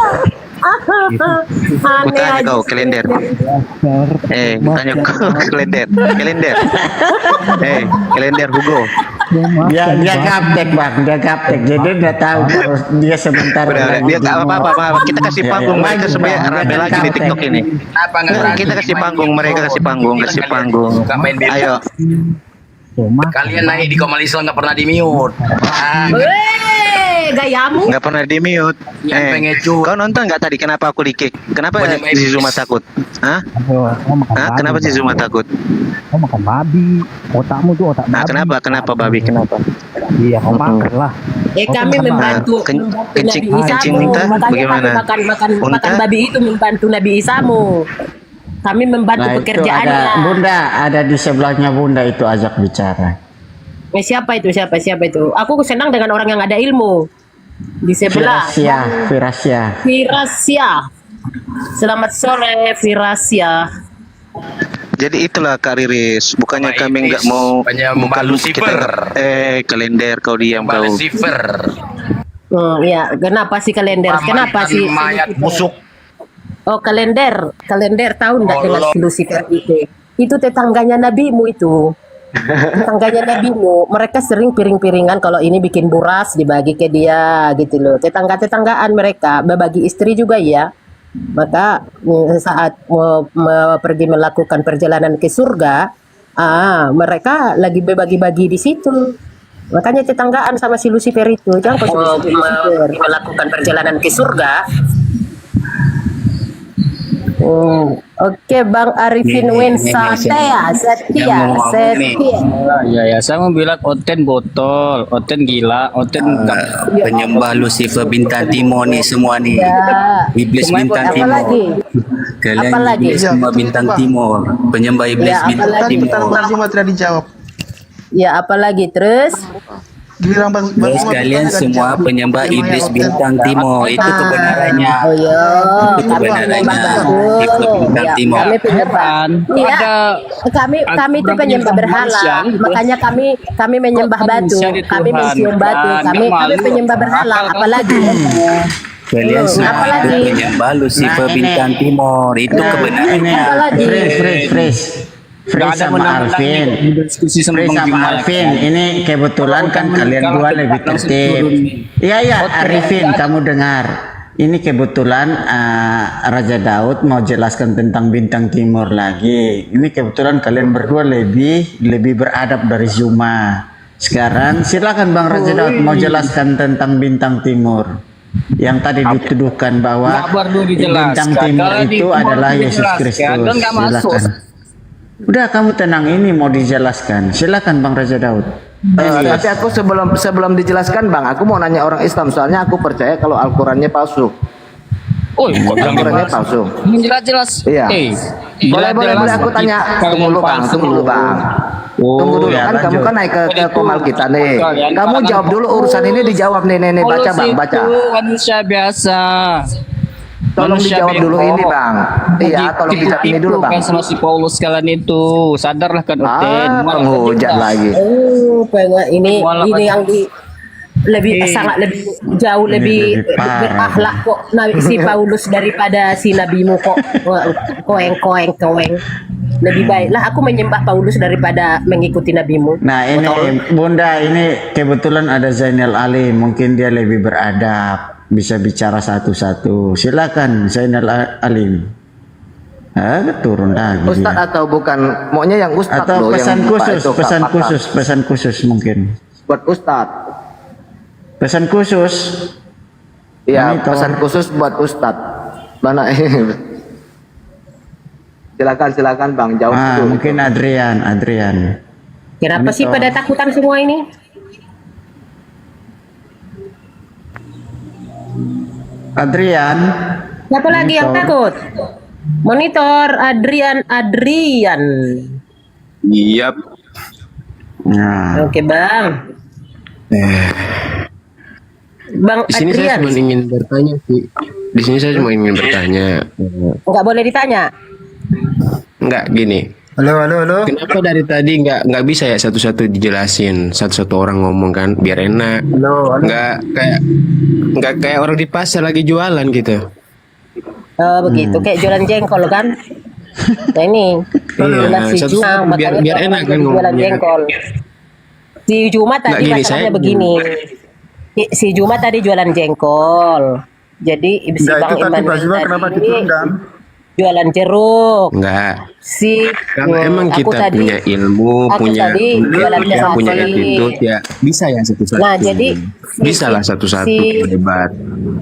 Kutanya kau kalender. Kutanya kau kalender. Kalender Hugo. Dia gaptek bang, dia gaptek. Jadi dia tahu kalau dia sebentar. Dia nggak apa-apa. Kita kasih panggung mereka supaya rame lagi di TikTok ini. Kita kasih panggung mereka, kasih panggung. Ayo. Kalian naik di Komal Islam nggak pernah di mute. Gayamu. Nggak pernah di mute. Kau nonton nggak tadi? Kenapa aku di-kick? Kenapa si Zuma takut? Hah? Kenapa si Zuma takut? Kau makan babi. Otakmu tuh otak babi. Kenapa babi? Kenapa? Iya, kau makan lah. Kami membantu kencing Nabi Isamu. unta Makanya bagaimana? kami makan babi itu membantu Nabi Isamu. Kami membantu Nah, itu pekerjaannya. ada Bunda, ada di sebelahnya Bunda itu ajak bicara. Siapa itu? Aku senang dengan orang yang ada ilmu. Di sebelah. Firasya. Selamat sore, Firasya. Jadi itulah Kak Riris. Bukannya kami nggak mau buka Lucifer. Kalender kau diam kau. Lucifer. Ya, kenapa sih kalender? Kenapa sih? Mayat busuk. Oh, kalender tahu enggak dengan si Lucifer itu? Itu tetangganya nabimu itu. Tetangganya nabimu, mereka sering piring-piringan kalau ini bikin buras dibagi ke dia gitu loh. Tetanggaan mereka berbagi istri juga ya. Maka saat pergi melakukan perjalanan ke surga, mereka lagi berbagi-bagi di situ. Makanya tetanggaan sama si Lucifer itu. Jangan kau melakukan perjalanan ke surga. Oke, Bang Arifin Wensa Setia. Ya, saya mau bilang Oten botol, Oten gila, Oten penyembah Lucifer bintang timur nih semua nih. Iblis bintang timur. Kalian iblis semua bintang timur. Penyembah iblis bintang timur. Cuma tidak dijawab. Ya, apalagi terus? Terus kalian semua penyembah iblis bintang timur. Itu kebenarannya. Oh iya. Itu kebenarannya. Iblis bintang timur. Kami penyembah. Iya. Kami itu penyembah berhala. Makanya kami menyembah batu. Kami mencium batu. Kami penyembah berhala. Apalagi? Kalian semua itu penyembah Lucifer bintang timur. Itu kebenarannya. Apalagi? Free sama Alvin, ini kebetulan kan kalian dua lebih tertib. Iya, Arifin, kamu dengar. Ini kebetulan Raja Daud mau jelaskan tentang bintang timur lagi. Ini kebetulan kalian berdua lebih beradab dari Zuma. Sekarang silakan Bang Raja Daud mau jelaskan tentang bintang timur. Yang tadi dituduhkan bahwa bintang timur itu adalah Yesus Kristus. Silakan. Udah kamu tenang, ini mau dijelaskan. Silakan Bang Raja Daud. Tapi aku sebelum dijelaskan Bang, aku mau nanya orang Islam soalnya aku percaya kalau Al-Qur'annya palsu. Oh, Al-Qur'annya palsu. Jelas. Iya. Boleh aku tanya. Tunggu dulu Bang. Tunggu dulu kan kamu kan naik ke komal kita nih. Kamu jawab dulu urusan ini, dijawab nih baca Bang, baca. Manusia biasa. Tolong dijawab dulu ini Bang. Iya, tolong dijawab ini dulu Bang. Kan sama si Paulus kalian itu, sadarlah kan Oten. Penghujat lagi. Ini yang sangat lebih jauh lebih berakhlak kok si Paulus daripada si nabimu kok. Koeng. Lebih baiklah aku menyembah Paulus daripada mengikuti nabimu. Nah ini Bunda, ini kebetulan ada Zainal Ali, mungkin dia lebih beradab, bisa bicara satu-satu. Silakan Zainal Alim. Turun lagi. Ustadz atau bukan? Maunya yang Ustadz atau pesan khusus mungkin. Buat Ustadz. Pesan khusus. Iya, pesan khusus buat Ustadz. Mana silakan Bang, jawab dulu. Mungkin Adrian. Kenapa sih pada takutan semua ini? Siapa lagi yang takut? Monitor Adrian. Yap. Nah. Oke Bang. Bang Di sini saya Adrian. cuma ingin bertanya sih. Di sini saya cuma ingin bertanya. Nggak boleh ditanya. Enggak gini. Halo. Kenapa dari tadi nggak bisa ya satu-satu dijelasin, satu-satu orang ngomong kan, biar enak. Halo. Nggak kayak orang di pasar lagi jualan gitu. Begitu kayak jualan jengkol kan. Nah ini si Juma biar enak kan jualan ngomongnya. jengkol. Si Juma tadi gini, masalahnya saya- begini. Si Juma tadi jualan jengkol. Jadi si Bang Iman kenapa tadi diturunkan? jualan jeruk. Enggak. Kalau emang aku kita tadi- punya ilmu, aku punya tadi jualan jeruk. punya attitude ya bisa ya satu-satu. Nah, jadi bisa lah satu-satu debat.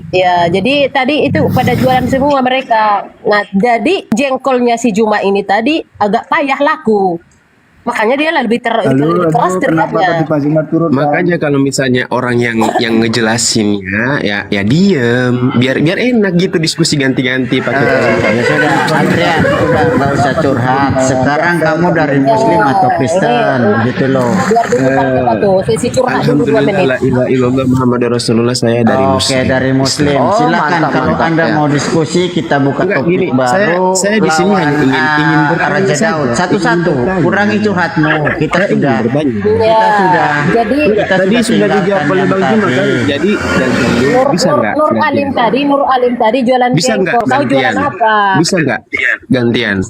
Ya, jadi tadi itu pada jualan semua mereka. Nah, jadi jengkolnya si Juma ini tadi agak payah laku. Makanya dia lebih keras teriaknya. Makanya kalau misalnya orang yang ngejelasinnya ya diem, biar enak gitu diskusi ganti-ganti pakai. Ya sudah, Adrian, udah nggak usah curhat. Sekarang kamu dari Muslim atau Kristen, gitu loh. Biar dulu apa tuh, sesi curhat dulu 2 menit. Alhamdulillah, la ilaha illallah Muhammad Rasulullah, saya dari Muslim. Oke, dari Muslim. Silakan kalau Anda mau diskusi, kita buka Enggak, topik gini, baru. saya di sini hanya ingin bertanya Raja saja. Daud. Satu-satu, kurangi curhatmu. Kita sudah. Ya, jadi Tadi sudah dijawab oleh Bang Juma kan. Jadi bisa nggak? Nur Alim tadi jualan Bisa nggak jengkol. Tahu jualan gantian? apa? Bisa nggak gantian?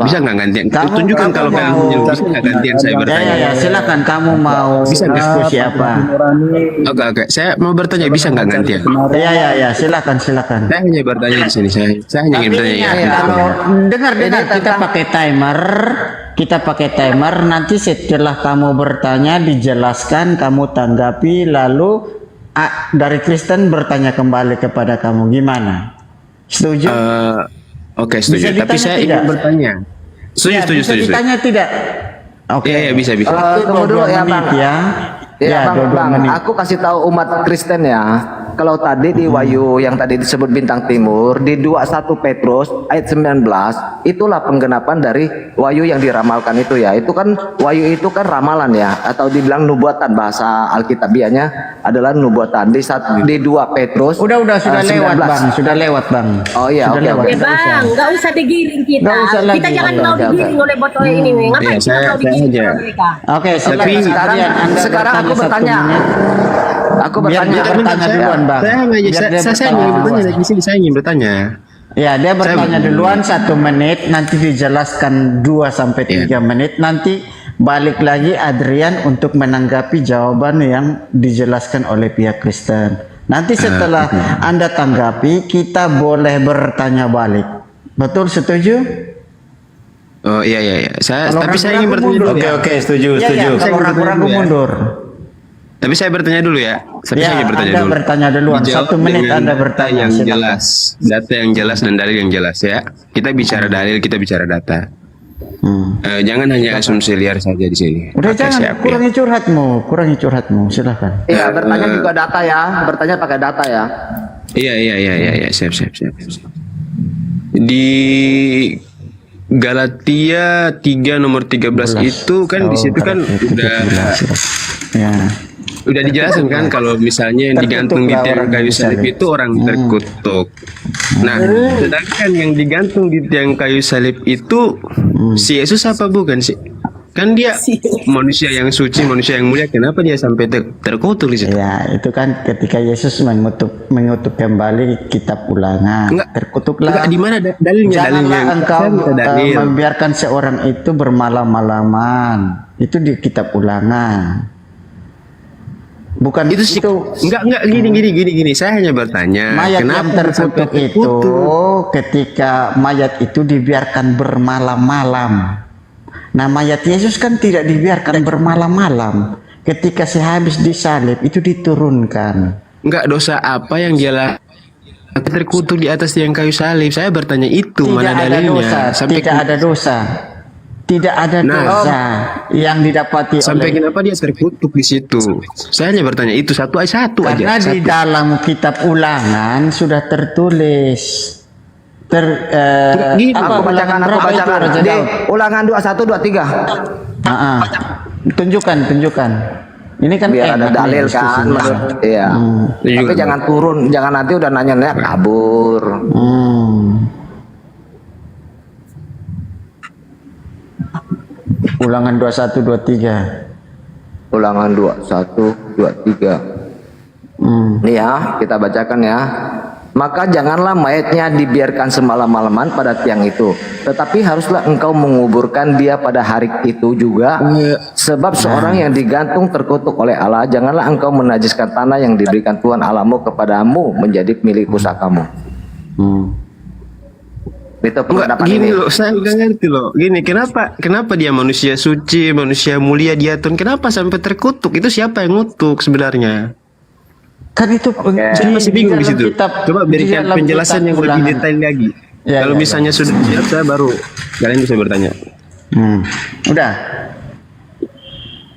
Bisa nggak gantian? Tunjukkan kalau kalian punya, bisa nggak gantian saya bertanya? Ya, silakan kamu mau Bisa nggak? diskusi apa? Oke, saya mau bertanya, bisa nggak gantian? Ya, silakan. Saya hanya bertanya di sini, saya hanya ingin bertanya ya. Kalau dengar kita pakai timer, nanti setelah kamu bertanya dijelaskan, kamu tanggapi, lalu dari Kristen bertanya kembali kepada kamu, gimana? Setuju? Oke, setuju. Bisa Tapi saya ditanya ingin tidak? bertanya. Setuju. Bisa ditanya tidak? Oke. Iya, bisa. Tunggu dulu ya Bang. Ya, Bang, aku kasih tahu umat Kristen ya. Kalau tadi di Wahyu yang tadi disebut bintang timur di 21 Petrus ayat 19 itulah penggenapan dari Wahyu yang diramalkan itu ya. Itu kan Wahyu itu kan ramalan ya, atau dibilang nubuatan, bahasa Alkitabiahnya adalah nubuatan. Di 2 Petrus sudah 19. lewat Bang. Oh iya, oke. Bang, nggak usah digiring kita. Nggak usah lagi. Kita jangan mau digiring oleh botol ini. Ngapain kita mau digiring oleh mereka? Oke, silakan. Sekarang aku bertanya. Biar dia bertanya duluan, Bang. Saya ingin bertanya. Ya, dia bertanya duluan 1 menit, nanti dijelaskan 2 sampai 3 menit, nanti balik lagi Adrian untuk menanggapi jawaban yang dijelaskan oleh pihak Kristen. Nanti setelah Anda tanggapi, kita boleh bertanya balik. Betul, setuju? Oh iya. Saya ingin bertanya dulu. Oke, setuju. Kalau ragu-ragu mundur. Tapi saya bertanya dulu ya. Saya ingin bertanya Anda dulu. bertanya duluan. Dijawab 1 menit dengan Anda data bertanya. yang Silakan. jelas, data yang jelas dan dalil yang jelas ya. Kita bicara dalil, kita bicara data. Jangan hanya asumsi liar saja di sini. Udah Oke, jangan, siap, ya. kurangi curhatmu, silakan. Iya, bertanya juga data ya. Bertanya pakai data ya. Iya, siap. Di Galatia 3 nomor 13 itu kan di situ kan udah dijelaskan kan kalau misalnya yang digantung di tiang kayu salib itu orang terkutuk. Nah, sedangkan yang digantung di tiang kayu salib itu si Yesus apa bukan sih? Kan dia manusia yang suci, manusia yang mulia. Kenapa dia sampai terkutuk di situ? Ya, itu kan ketika Yesus mengutuk kembali kitab Ulangan. Terkutuklah. Enggak, di mana dalilnya? Janganlah engkau membiarkan seorang itu bermalam-malaman. Itu di kitab Ulangan. Bukan itu enggak gini. Saya hanya bertanya, mayat kenapa yang terkutuk itu ketika mayat itu dibiarkan bermalam-malam. Nah, mayat Yesus kan tidak dibiarkan bermalam-malam. Ketika sehabis disalib itu diturunkan. Enggak, dosa apa yang dia terkutuk di atas tiang kayu salib. Saya bertanya itu Tidak mana ada dalilnya? dosa, tidak ada dosa. Tidak ada dosa yang didapati sampai oleh. kenapa dia terkutuk di situ? Saya hanya bertanya itu satu aja. Karena di dalam kitab Ulangan sudah tertulis. Aku bacakan. Di Ulangan 21 23. Tunjukkan. Ini kan biar ada dalil kan, menurut, iya. Tapi jangan turun, jangan nanti udah nanya-nanya kabur. Ulangan 21 23. Ulangan 21 23. Nih ya, kita bacakan ya. Maka janganlah mayatnya dibiarkan semalam-malaman pada tiang itu, tetapi haruslah engkau menguburkan dia pada hari itu juga. Sebab seorang yang digantung terkutuk oleh Allah. Janganlah engkau menajiskan tanah yang diberikan Tuhan Allahmu kepadamu menjadi milik pusakamu. Itu pendapat gini loh, saya nggak ngerti loh. Gini, kenapa dia manusia suci, manusia mulia dia Tuhan? Kenapa sampai terkutuk? Itu siapa yang ngutuk sebenarnya? Kan itu saya masih bingung di situ. Coba berikan penjelasan yang lebih detail lagi. Kalau misalnya sudah siap, saya baru kalian bisa bertanya. Udah.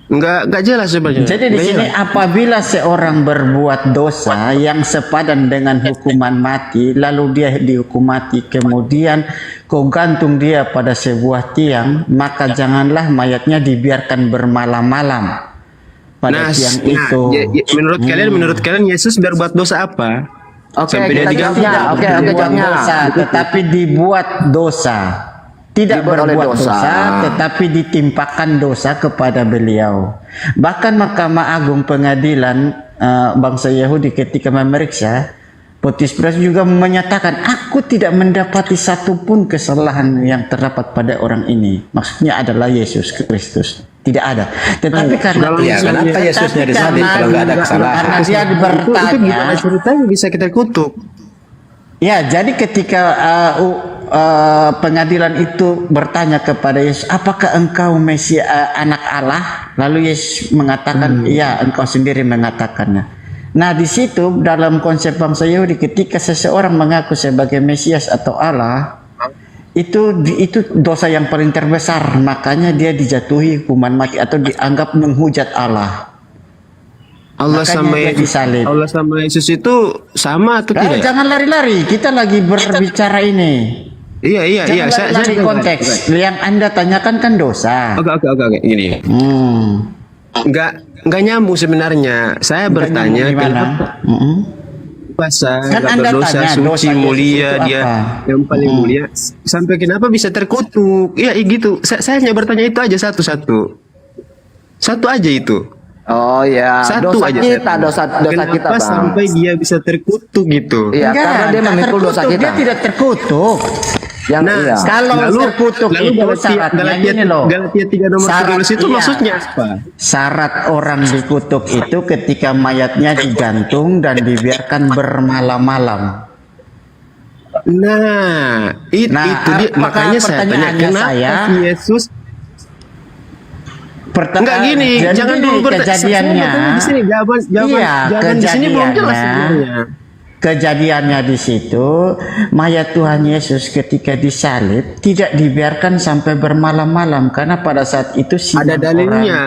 Enggak jelas sebenarnya. Jadi di sini apabila seorang berbuat dosa yang sepadan dengan hukuman mati, lalu dia dihukum mati, kemudian kau gantung dia pada sebuah tiang, maka janganlah mayatnya dibiarkan bermalam-malam pada tiang itu. Menurut kalian Yesus berbuat dosa apa? Sampai dia digantung. Tetapi dibuat dosa. Tidak berbuat dosa, tetapi ditimpakan dosa kepada beliau. Bahkan Mahkamah Agung Pengadilan bangsa Yahudi ketika memeriksa, Pontius Pilatus juga menyatakan, aku tidak mendapati satupun kesalahan yang terdapat pada orang ini. Maksudnya adalah Yesus Kristus. Tidak ada. Tetapi karena kenapa Yesusnya disalib kalau nggak ada kesalahan? Karena dia bertanya, ceritanya bisa kita kutuk. Ya, jadi ketika pengadilan itu bertanya kepada Yesus, apakah engkau Mesias, anak Allah? Lalu Yesus mengatakan, ya, engkau sendiri mengatakannya. Nah, di situ dalam konsep bangsa Yahudi, ketika seseorang mengaku sebagai Mesias atau Allah, itu dosa yang paling terbesar, makanya dia dijatuhi hukuman mati atau dianggap menghujat Allah. Allah sama Yesus itu sama atau tidak? Jangan lari-lari, kita lagi berbicara ini. Iya. Jangan lari konteks. Yang Anda tanyakan kan dosa. Oke. Gini. Enggak nyambung sebenarnya. Saya bertanya kenapa? Puasa, kan Anda berdosa, tanya, suci, mulia, dia yang paling mulia. Sampai kenapa bisa terkutuk? Iya gitu. Saya hanya bertanya itu aja satu-satu. Satu aja itu. Oh ya, dosa kita, dosa kita, Bang. Sampai dia bisa terkutuk gitu. Iya, karena dia memikul dosa kita. Dia tidak terkutuk. Kalau terkutuk itu syaratnya gini loh. Galatia 3 nomor 13 itu maksudnya apa? Syarat orang dikutuk itu ketika mayatnya digantung dan dibiarkan bermalam-malam. Nah, itu dia. Makanya saya tanya kenapa Yesus enggak gini, jangan dulu kejadiannya. Di sini jawaban di sini belum jelas sebenarnya. Kejadiannya di situ, mayat Tuhan Yesus ketika disalib tidak dibiarkan sampai bermalam-malam karena pada saat itu Simon ada dalilnya.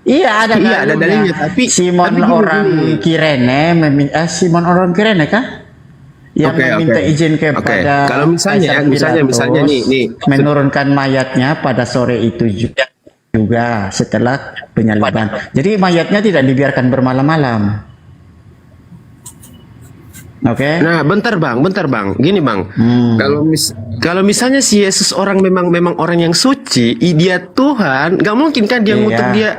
Ada dalilnya. Tapi Simon orang Kirene Simon orang Kirene kah? Yang meminta izin kepada kalau misalnya nih menurunkan mayatnya pada sore itu juga setelah penyaliban. Jadi mayatnya tidak dibiarkan bermalam-malam. Oke. Nah, bentar bang. Gini bang. Kalau misalnya si Yesus memang orang yang suci, dia Tuhan, nggak mungkin kan dia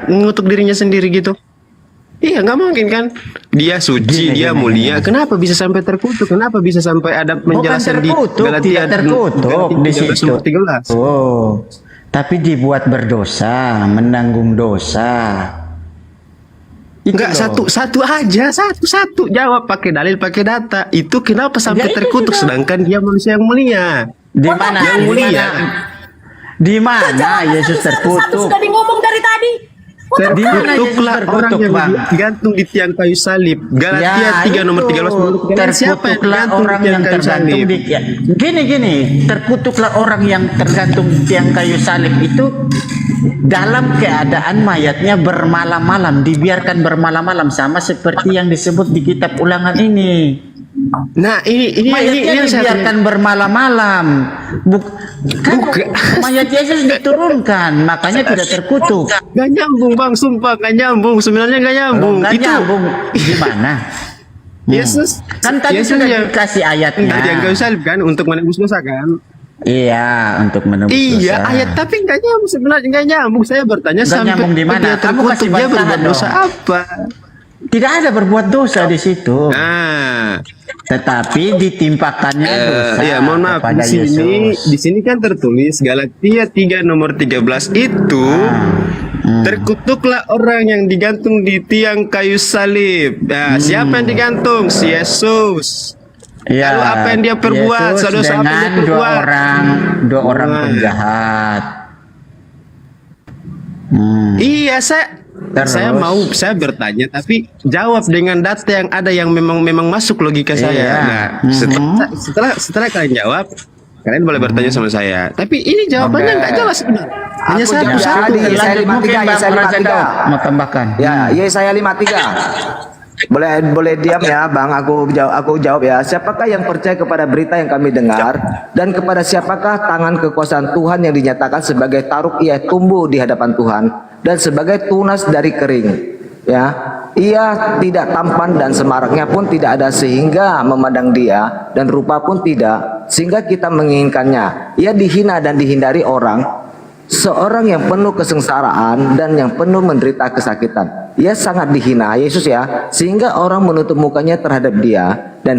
ngutuk dirinya sendiri gitu. Iya, nggak mungkin kan. Dia suci, dia mulia. Kenapa bisa sampai terkutuk? Kenapa bisa sampai ada penjelasan di Galatia di situ? Tapi dibuat berdosa, menanggung dosa. Enggak satu aja, satu jawab pakai dalil, pakai data. Itu kenapa sampai terkutuk sedangkan dia manusia yang mulia? Di mana? Yang mulia. Di mana Yesus terkutuk? Sudah ngomong dari tadi. Terkutuklah orang yang digantung di tiang kayu salib. Galatia 3 nomor 13. Siapa yang tergantung orang di yang tiang kayu tergantung salib? Gini, terkutuklah orang yang tergantung di tiang kayu salib itu dalam keadaan mayatnya bermalam-malam, dibiarkan bermalam-malam, sama seperti yang disebut di kitab Ulangan ini. Nah, ini mayatnya dibiarkan bermalam-malam. Mayat Yesus diturunkan, makanya tidak terkutuk. Gak nyambung bang, sumpah gak nyambung. Sebenarnya gak nyambung. Gak nyambung gimana? Yesus kan tadi Yesus sudah dikasih ayatnya. Yang kau salib kan untuk menebus dosa kan? Iya, untuk menebus dosa. Iya, ayat tapi nggak nyambung sebenarnya, nggak nyambung. Saya bertanya nggak sampai nyambung di mana? Kamu kasih dia berbuat bantahan dosa dong. apa? Tidak ada berbuat dosa di situ. Nah, tetapi ditimpakannya dosa. Ya, mohon maaf kepada di sini kan tertulis Galatia 3 nomor 13 itu terkutuklah orang yang digantung di tiang kayu salib. Nah, siapa yang digantung? Si Yesus. Ya, lalu apa yang dia perbuat? Yesus dengan dua orang penjahat. Iya, saya bertanya tapi jawab dengan data yang ada yang memang masuk logika saya. Nah, setelah kalian jawab, kalian boleh bertanya sama saya. Tapi ini jawabannya nggak jelas. Hanya satu. Yesaya 53. Mau tambahkan. Ya, Yesaya 53. Boleh diam ya, Bang. Aku jawab ya. Siapakah yang percaya kepada berita yang kami dengar, dan kepada siapakah tangan kekuasaan Tuhan yang dinyatakan sebagai taruk ia tumbuh di hadapan Tuhan dan sebagai tunas dari kering. Ya, ia tidak tampan dan semaraknya pun tidak ada sehingga memandang dia, dan rupa pun tidak sehingga kita menginginkannya. Ia dihina dan dihindari orang, seorang yang penuh kesengsaraan dan yang penuh menderita kesakitan. Ia sangat dihina, Yesus ya, sehingga orang menutup mukanya terhadap dia, dan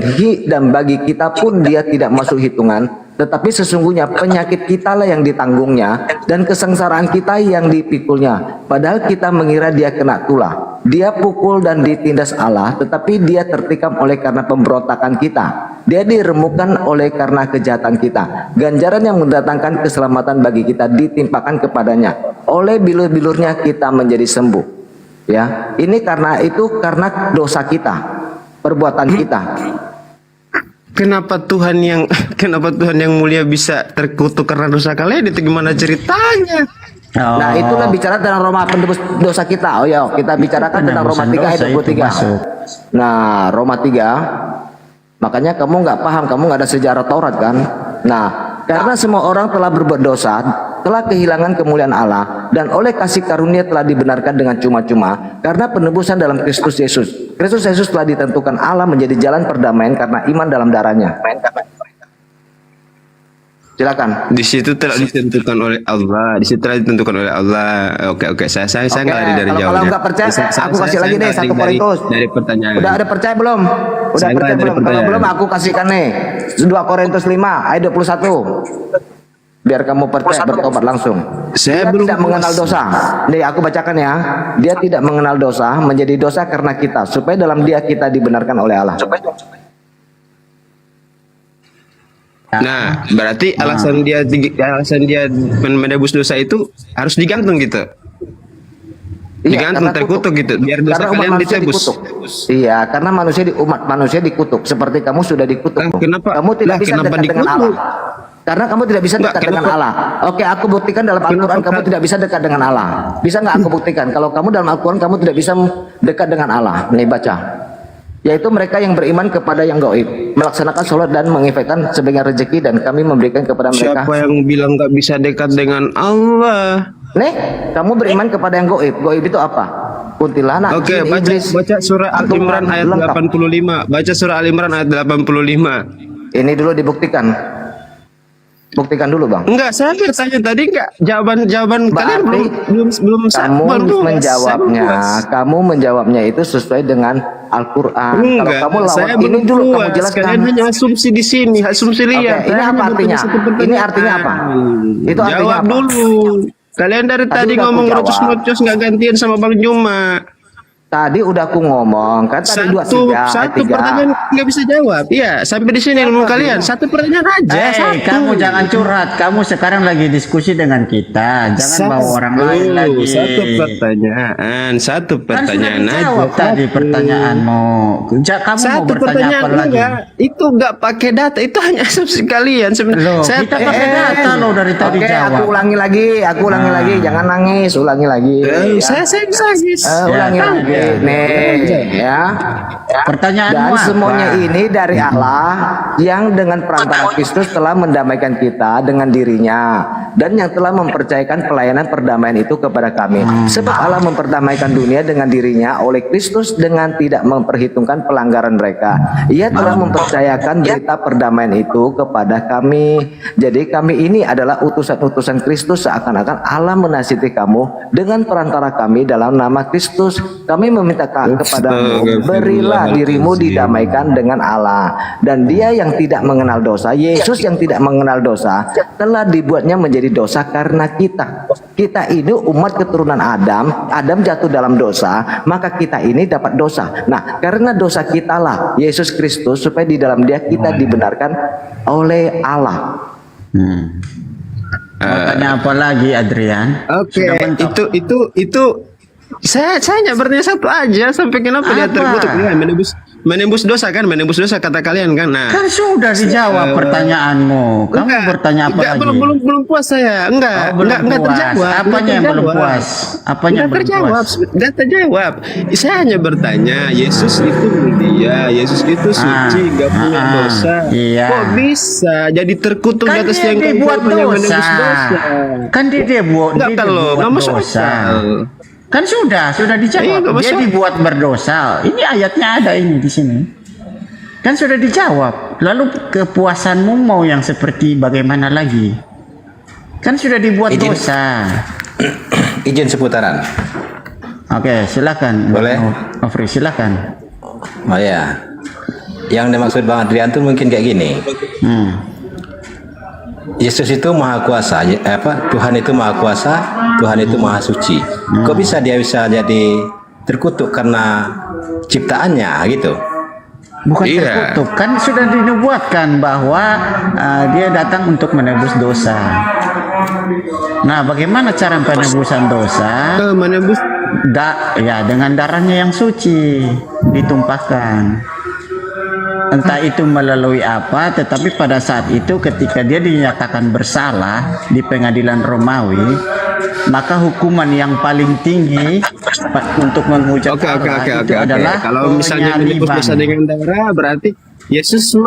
bagi kita pun dia tidak masuk hitungan. Tetapi sesungguhnya penyakit kita lah yang ditanggungnya, dan kesengsaraan kita yang dipikulnya. Padahal kita mengira dia kena tulah. Dia pukul dan ditindas Allah, tetapi dia tertikam oleh karena pemberontakan kita. Dia diremukkan oleh karena kejahatan kita. Ganjaran yang mendatangkan keselamatan bagi kita ditimpakan kepadanya. Oleh bilur-bilurnya kita menjadi sembuh. Ya, ini karena dosa kita, perbuatan kita. Kenapa Tuhan yang mulia bisa terkutuk karena dosa kalian? Itu gimana ceritanya? Nah, itulah bicara tentang Roma penebus dosa kita. Oh ya, kita bicarakan tentang Roma 3 ayat 23. Nah, Roma 3. Makanya kamu nggak paham, kamu nggak ada sejarah Taurat kan? Nah, karena semua orang telah berbuat dosa, telah kehilangan kemuliaan Allah, dan oleh kasih karunia telah dibenarkan dengan cuma-cuma karena penebusan dalam Kristus Yesus. Kristus Yesus telah ditentukan Allah menjadi jalan perdamaian karena iman dalam darahnya. Silakan. Di situ telah ditentukan oleh Allah. Oke, saya nggak lari dari jawabnya. Kalau nggak percaya, aku kasih lagi nih 1 Korintus. Dari pertanyaan. Udah ada percaya belum? Udah percaya belum? Kalau belum, aku kasihkan nih 2 Korintus 5 ayat 21. Biar kamu percaya, bertobat langsung. Dia tidak mengenal dosa. Nih aku bacakan ya. Dia tidak mengenal dosa, menjadi dosa karena kita, supaya dalam dia kita dibenarkan oleh Allah. Nah, berarti alasan dia menebus dosa itu harus digantung gitu. Digantung, terkutuk gitu, biar dosa kalian ditebus. Iya, karena umat manusia dikutuk, seperti kamu sudah dikutuk. Kamu tidak bisa dekat dengan Allah. Karena kamu tidak bisa dekat dengan Allah. Oke, aku buktikan dalam Al-Quran kamu tidak bisa dekat dengan Allah. Bisa nggak aku buktikan? Kalau kamu dalam Al-Quran kamu tidak bisa dekat dengan Allah. Nih baca. Yaitu mereka yang beriman kepada yang gaib, melaksanakan sholat dan menginfakkan sebagian rezeki, dan kami memberikan kepada mereka. Siapa yang bilang nggak bisa dekat dengan Allah? Nih, kamu beriman kepada yang gaib. Gaib itu apa? Kuntilanak. Oke, baca surah Al-Imran ayat 85. Baca surah Al-Imran ayat 85. Ini dulu dibuktikan. Buktikan dulu, Bang. Enggak, saya bertanya tadi enggak. Jawaban kalian belum kamu menjawabnya itu sesuai dengan Al-Qur'an. Kalau kamu lawan ini dulu kamu jelaskan. Kalian hanya asumsi di sini, asumsi liar. Ini apa artinya? Ini artinya apa? Itu artinya jawab apa? Dulu. Kalian dari tadi ngomong ngocos-ngocos enggak gantian sama Bang Juma. Tadi udah aku ngomong kan tadi Satu pertanyaan nggak bisa jawab. Iya, sampai di sini ilmu kalian. Satu pertanyaan aja. Kamu jangan curhat. Kamu sekarang lagi diskusi dengan kita. Jangan bawa orang lain lagi. Satu pertanyaan kan jawab aja. tadi pertanyaanmu. Kamu mau bertanya apa lagi? Itu nggak pakai data. Itu hanya asumsi kalian sebenarnya. Kita pakai data loh dari tadi jawab. Aku ulangi lagi. Jangan nangis. Ulangi lagi. Saya nangis. Ulangi lagi. Nih ya. Pertanyaanmu dan apa? semuanya ini dari Allah yang dengan perantara Kristus telah mendamaikan kita dengan dirinya dan yang telah mempercayakan pelayanan perdamaian itu kepada kami. Sebab Allah memperdamaikan dunia dengan dirinya oleh Kristus dengan tidak memperhitungkan pelanggaran mereka. Ia telah mempercayakan berita perdamaian itu kepada kami. Jadi kami ini adalah utusan-utusan Kristus, seakan-akan Allah menasihati kamu dengan perantara kami dalam nama Kristus. Kami meminta kepadamu, berilah dirimu didamaikan dengan Allah. Dan dia yang tidak mengenal dosa, Yesus yang tidak mengenal dosa, telah dibuatnya menjadi dosa karena kita. Kita ini umat keturunan Adam. Adam jatuh dalam dosa, maka kita ini dapat dosa. Nah, karena dosa kita lah Yesus Kristus, supaya di dalam dia kita dibenarkan oleh Allah. Tanya apa lagi, Adrian? Oke, itu saya hanya bertanya satu aja, sampai kenapa dia terkutuk? Ya, menembus dosa kan, menembus dosa kata kalian kan. Nah, kan sudah dijawab pertanyaanmu. Kamu bertanya apa lagi? Belum puas saya. Enggak terjawab. Apanya yang belum puas? Apanya yang belum puas? Enggak terjawab. Saya hanya bertanya, Yesus itu mulia, Yesus itu suci, enggak punya dosa. Iya. Kok bisa jadi terkutuk di atas yang dibuat dosa? Kan dia buat dosa. Kan sudah dijawab. Dia dibuat berdosa. Ini ayatnya ada ini di sini. Kan sudah dijawab. Lalu kepuasanmu mau yang seperti bagaimana lagi? Kan sudah dibuat dosa. Izin seputaran. Oke, silakan. Boleh? Ofri, silakan. Oh ya. Yang dimaksud Bang Adrian tuh mungkin kayak gini. Yesus itu maha kuasa, Tuhan itu maha kuasa, Tuhan itu maha suci. Kok bisa dia bisa jadi terkutuk karena ciptaannya gitu? Bukan terkutuk, kan sudah dinubuatkan bahwa dia datang untuk menebus dosa. Nah, bagaimana cara penebusan dosa? Menebus dengan darahnya yang suci ditumpahkan. Entah itu melalui apa, tetapi pada saat itu ketika dia dinyatakan bersalah di pengadilan Romawi, maka hukuman yang paling tinggi untuk menghujat Allah itu adalah kalau misalnya menebus dosa dengan darah, berarti Yesus.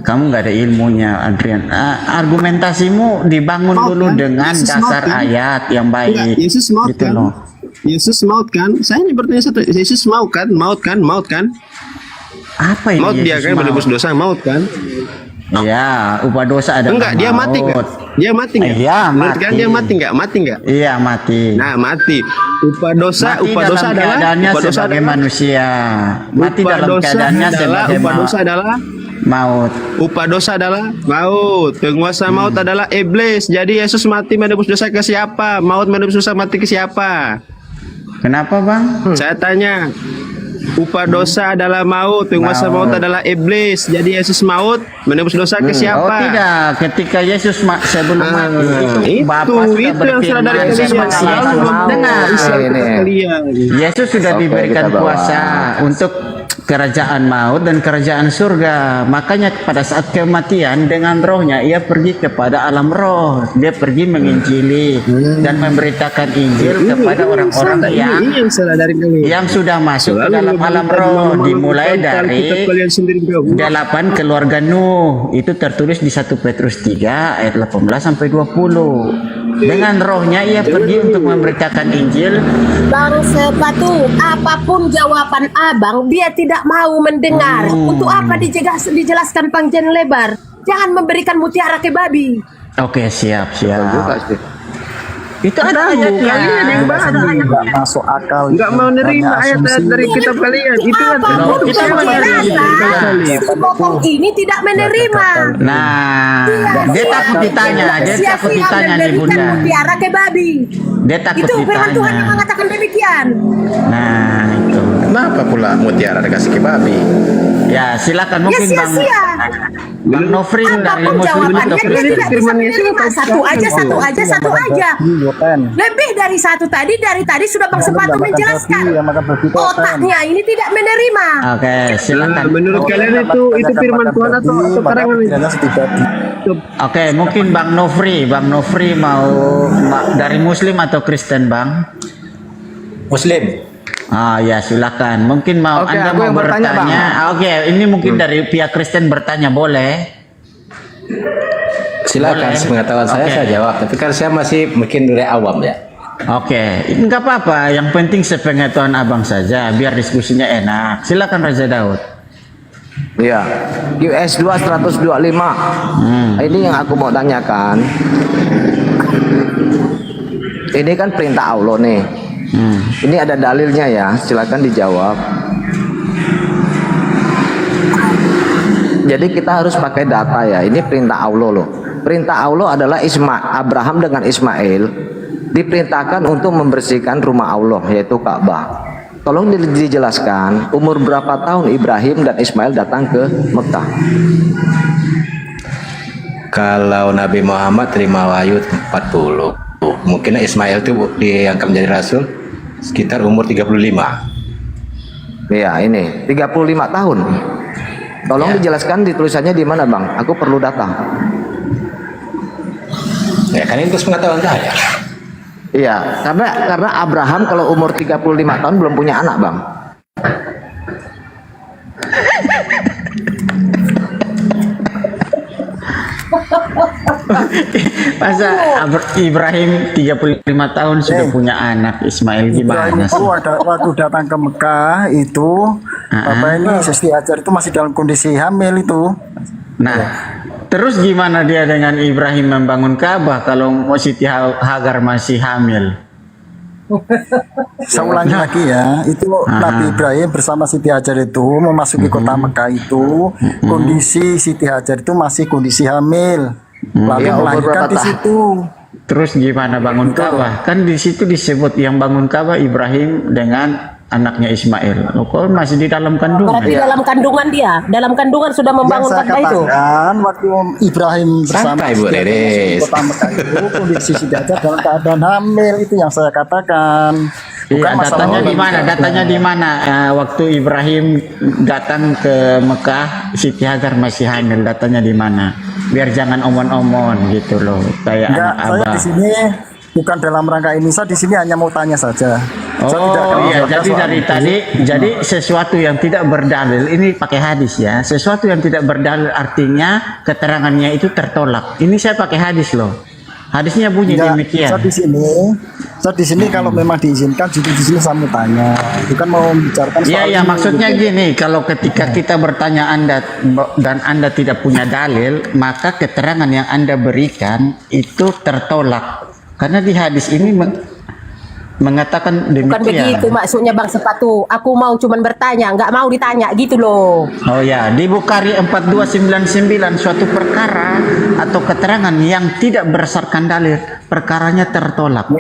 Kamu nggak ada ilmunya, Adrian. Argumentasimu dibangun dulu dengan dasar ayat yang baik. Yesus maut kan? Yesus maut kan? Saya ini bertanya satu. Yesus maut kan? Apa ini? Maut dia kan, menebus dosa, maut kan? Iya, upah dosa adalah enggak, dia mati nggak? Dia mati nggak? Iya, menurut kan dia mati nggak? Mati nggak? Iya, mati. Nah, mati. Upah dosa adalah sebagai manusia. Mati dalam keadaannya sebagai maut. Upah dosa adalah maut. Penguasa maut adalah iblis. Jadi Yesus mati menebus dosa ke siapa? Maut menebus dosa mati ke siapa? Kenapa, Bang? Saya tanya. Upah dosa adalah maut, penguasa maut adalah iblis. Jadi Yesus maut menebus dosa ke siapa? Oh tidak, ketika Yesus sebelum mati itu Bapa sudah berfirman Yesus sudah diberikan kuasa untuk kerajaan maut dan kerajaan surga. Makanya pada saat kematian dengan rohnya ia pergi kepada alam roh. Dia pergi menginjili dan memberitakan Injil kepada orang-orang yang sudah masuk ke dalam alam roh, dimulai dari 8 keluarga Nuh. Itu tertulis di 1 Petrus 3 ayat 18 sampai 20. Dengan rohnya ia pergi untuk memberitakan Injil. Bang Sepatu, apapun jawaban abang, dia tidak mau mendengar. Untuk apa dijelaskan panjang lebar? Jangan memberikan mutiara ke babi. Oke, siap. Itu ada ayatnya. Kalian yang bahas nggak masuk akal. nggak mau nerima ayat dari kitab kalian. Itu kan Si Bokong ini tidak menerima. Nah, dia takut ditanya, dia takut ditanya nih Bunda. Mutiara ke babi. Dia takut Itu firman Tuhan yang ditanya. mengatakan demikian. Nah, itu. Kenapa pula mutiara dikasih ke babi? Ya, silakan Ya mungkin sia-sia. Bang Nofrin dari Apapun Muslim jawabannya atau dia Kristen. tidak bisa menerima. Satu aja. Lebih dari satu tadi, dari tadi sudah Bang Sepatu menjelaskan. Otaknya ini tidak menerima. Oke, silakan. menurut kalian itu firman Tuhan atau karangan itu? Oke, mungkin Bang Nofri mau dari Muslim atau Kristen, Bang? Muslim. Ah ya, silakan. Mungkin mau Oke, Anda aku mau yang bertanya, bertanya. Bang. Oke, ini mungkin dari pihak Kristen bertanya, boleh? Silakan, Boleh. sepengetahuan saya jawab. Tapi kan saya masih mungkin dari awam ya. Oke, enggak apa-apa. Yang penting sepengetahuan Abang saja, biar diskusinya enak. Silakan Raja Daud. Iya. US 2 125. Ini yang aku mau tanyakan. Ini kan perintah Allah nih. Ini ada dalilnya ya, silakan dijawab. Jadi kita harus pakai data ya. Ini perintah Allah loh. Perintah Allah adalah Abraham dengan Ismail diperintahkan untuk membersihkan rumah Allah, yaitu Ka'bah. Tolong dijelaskan umur berapa tahun Ibrahim dan Ismail datang ke Mekah. Kalau Nabi Muhammad terima wahyu 40. Mungkin Ismail itu diangkat menjadi rasul sekitar umur 35. Iya, ini 35 tahun. Tolong dijelaskan di tulisannya di mana, Bang? Aku perlu data. Ya kan itu pengetahuan saya. Iya, karena Abraham kalau umur 35 tahun belum punya anak, Bang. Masa Ibrahim 35 tahun sudah punya anak, Ismail gimana sih? Waktu datang ke Mekah itu, Bapak ini Siti Hajar itu masih dalam kondisi hamil itu. Nah, terus gimana dia dengan Ibrahim membangun Ka'bah kalau Siti Hajar masih hamil? Saya ulangi lagi ya, itu Nabi Ibrahim bersama Siti Hajar itu memasuki kota Mekah itu, kondisi Siti Hajar itu masih kondisi hamil, lalu melahirkan di situ. Terus gimana bangun Ka'bah? Kan di situ disebut yang bangun Ka'bah Ibrahim dengan anaknya Ismail. Loh, kok masih di dalam kandungan? Berarti dalam kandungan dia, dalam kandungan sudah membangun Ka'bah itu. Waktu Ibrahim bersama kota Mekah itu kondisi Siti Hajar dalam keadaan hamil, itu yang saya katakan. Iya, datanya di mana? Datanya di mana? Waktu Ibrahim datang ke Mekah, Siti Hajar masih hamil. Datanya di mana? Biar jangan omon-omon gitu loh, kayak anak saya abah. di sini bukan dalam rangka ini, saya di sini hanya mau tanya saja. Oh iya, jadi dari tadi, jadi sesuatu yang tidak berdalil, ini pakai hadis ya. Sesuatu yang tidak berdalil artinya keterangannya itu tertolak. Ini saya pakai hadis loh. Hadisnya bunyi demikian. Saya di sini kalau memang diizinkan, jadi di sini saya mau tanya, bukan mau membicarakan soal Iya, ini. maksudnya gini, kalau ketika kita bertanya Anda dan Anda tidak punya dalil, maka keterangan yang Anda berikan itu tertolak. Karena di hadis ini mengatakan demikian. Bukan begitu maksudnya Bang Sepatu. Aku mau cuman bertanya, nggak mau ditanya gitu loh. Oh ya, di Bukhari 4299 suatu perkara atau keterangan yang tidak berdasarkan dalil, perkaranya tertolak.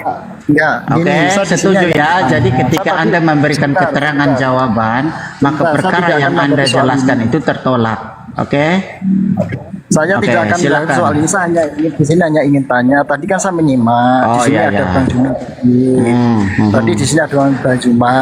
Ya, Oke, setuju ya. Jadi ketika Anda memberikan keterangan jawaban, maka perkara yang Anda jelaskan itu tertolak. Oke? Saya tidak akan bilang soal ini, saya hanya di sini hanya ingin tanya. Tadi kan saya menyimak, di sini ada Bang Juma. Tadi di sini ada Bang Juma.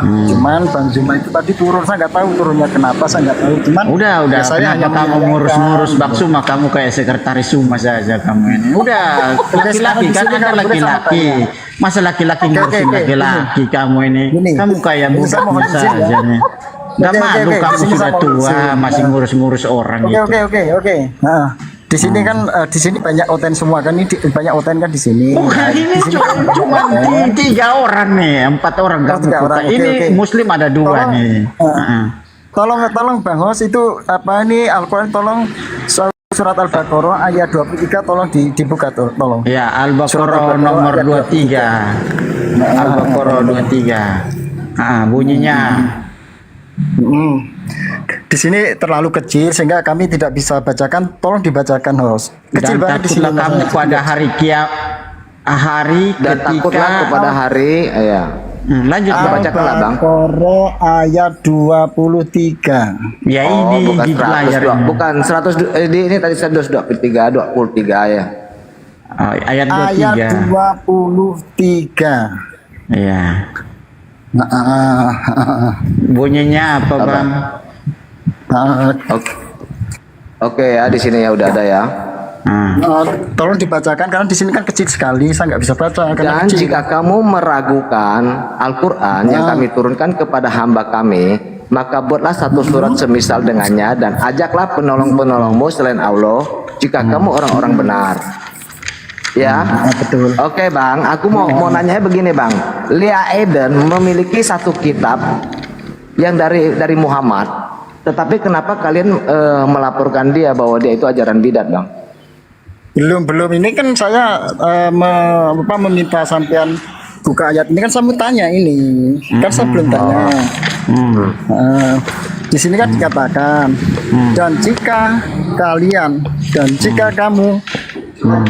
Cuman Bang Juma itu tadi turun, saya nggak tahu turunnya kenapa, saya nggak tahu. Cuman udah. Ya saya Kenapa kamu ngurus-ngurus bakso mah kamu kayak sekretaris Suma saja kamu ini. Udah, laki-laki kan Anda laki-laki. Masa laki-laki ngurusin laki-laki kamu ini? Kamu kayak budak saja nih. Gak malu kamu sudah tua masih ngurus-ngurus orang gitu. Oke. Nah, di sini kan di sini banyak oten semua kan, ini banyak oten kan di sini. Bukan, ini cuma 3 orang nih, 4 orang ini Muslim ada 2 nih. Tolong Bang Hos itu apa ini Al-Quran, tolong surat Al-Baqarah ayat 23 tolong dibuka tuh, tolong. Ya, Al-Baqarah nomor 23. Al-Baqarah 23. Bunyinya. Di sini terlalu kecil sehingga kami tidak bisa bacakan. Tolong dibacakan, host. Kecil Dan banget di sini. takutlah kamu pada hari dan takutlah kepada hari ya. Lanjut bacakan lah Bang. Al-Baqarah ayat 23. Ya ini bukan di layar 100, ini. bukan 100 ini tadi 123 ya. Ayat 23. Ayat 23. Iya. Bunyinya apa, Bang? Oke ya, di sini ya udah ada ya. Tolong dibacakan karena di sini kan kecil sekali, saya nggak bisa baca. Dan jika kamu meragukan Al-Quran yang kami turunkan kepada hamba kami, maka buatlah satu surat semisal dengannya dan ajaklah penolong-penolongmu selain Allah jika kamu orang-orang benar. Ya, betul. Oke Bang, aku mau nanya begini Bang. Lia Eden memiliki satu kitab yang dari Muhammad, tetapi kenapa kalian melaporkan dia bahwa dia itu ajaran bidat Bang? Belum ini kan saya meminta sampean buka ayat ini kan saya mau tanya ini kan saya belum tanya. Di sini kan dikatakan dan jika kamu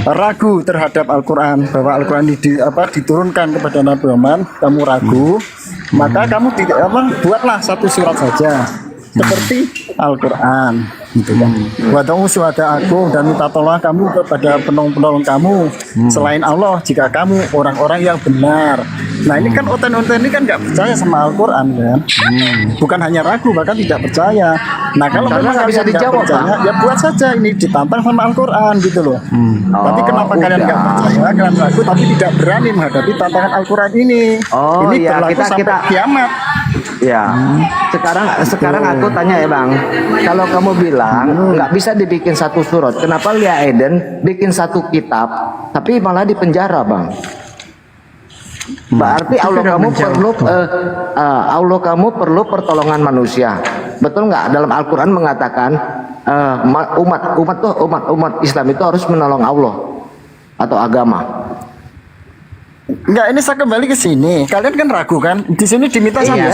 ragu terhadap Al-Quran bahwa Al-Quran diturunkan kepada Nabi Muhammad, kamu ragu, maka kamu buatlah satu surat saja seperti Al-Quran gitu kan. Wada'u syuhada aku dan minta tolong kamu kepada penolong-penolong kamu selain Allah jika kamu orang-orang yang benar. Nah ini kan oten-oten ini kan nggak percaya sama Al-Quran kan, bukan hanya ragu bahkan tidak percaya. Nah kalau memang nggak bisa dijawab percaya, ya buat saja ini ditantang sama Al-Quran gitu loh. Tapi kenapa kalian nggak percaya, kalian ragu tapi tidak berani menghadapi tantangan Al-Quran ini? Ini ya, berlaku sampai kiamat. Ya, sekarang aku tanya ya Bang, kalau kamu bilang nggak bisa dibikin satu surat, kenapa Lia Eden bikin satu kitab, tapi malah dipenjara Bang? Berarti Allah kamu perlu pertolongan manusia, betul nggak? Dalam Al-Quran mengatakan umat Islam itu harus menolong Allah atau agama. Enggak, ini saya kembali ke sini. Kalian kan ragu kan? Di sini diminta Gini.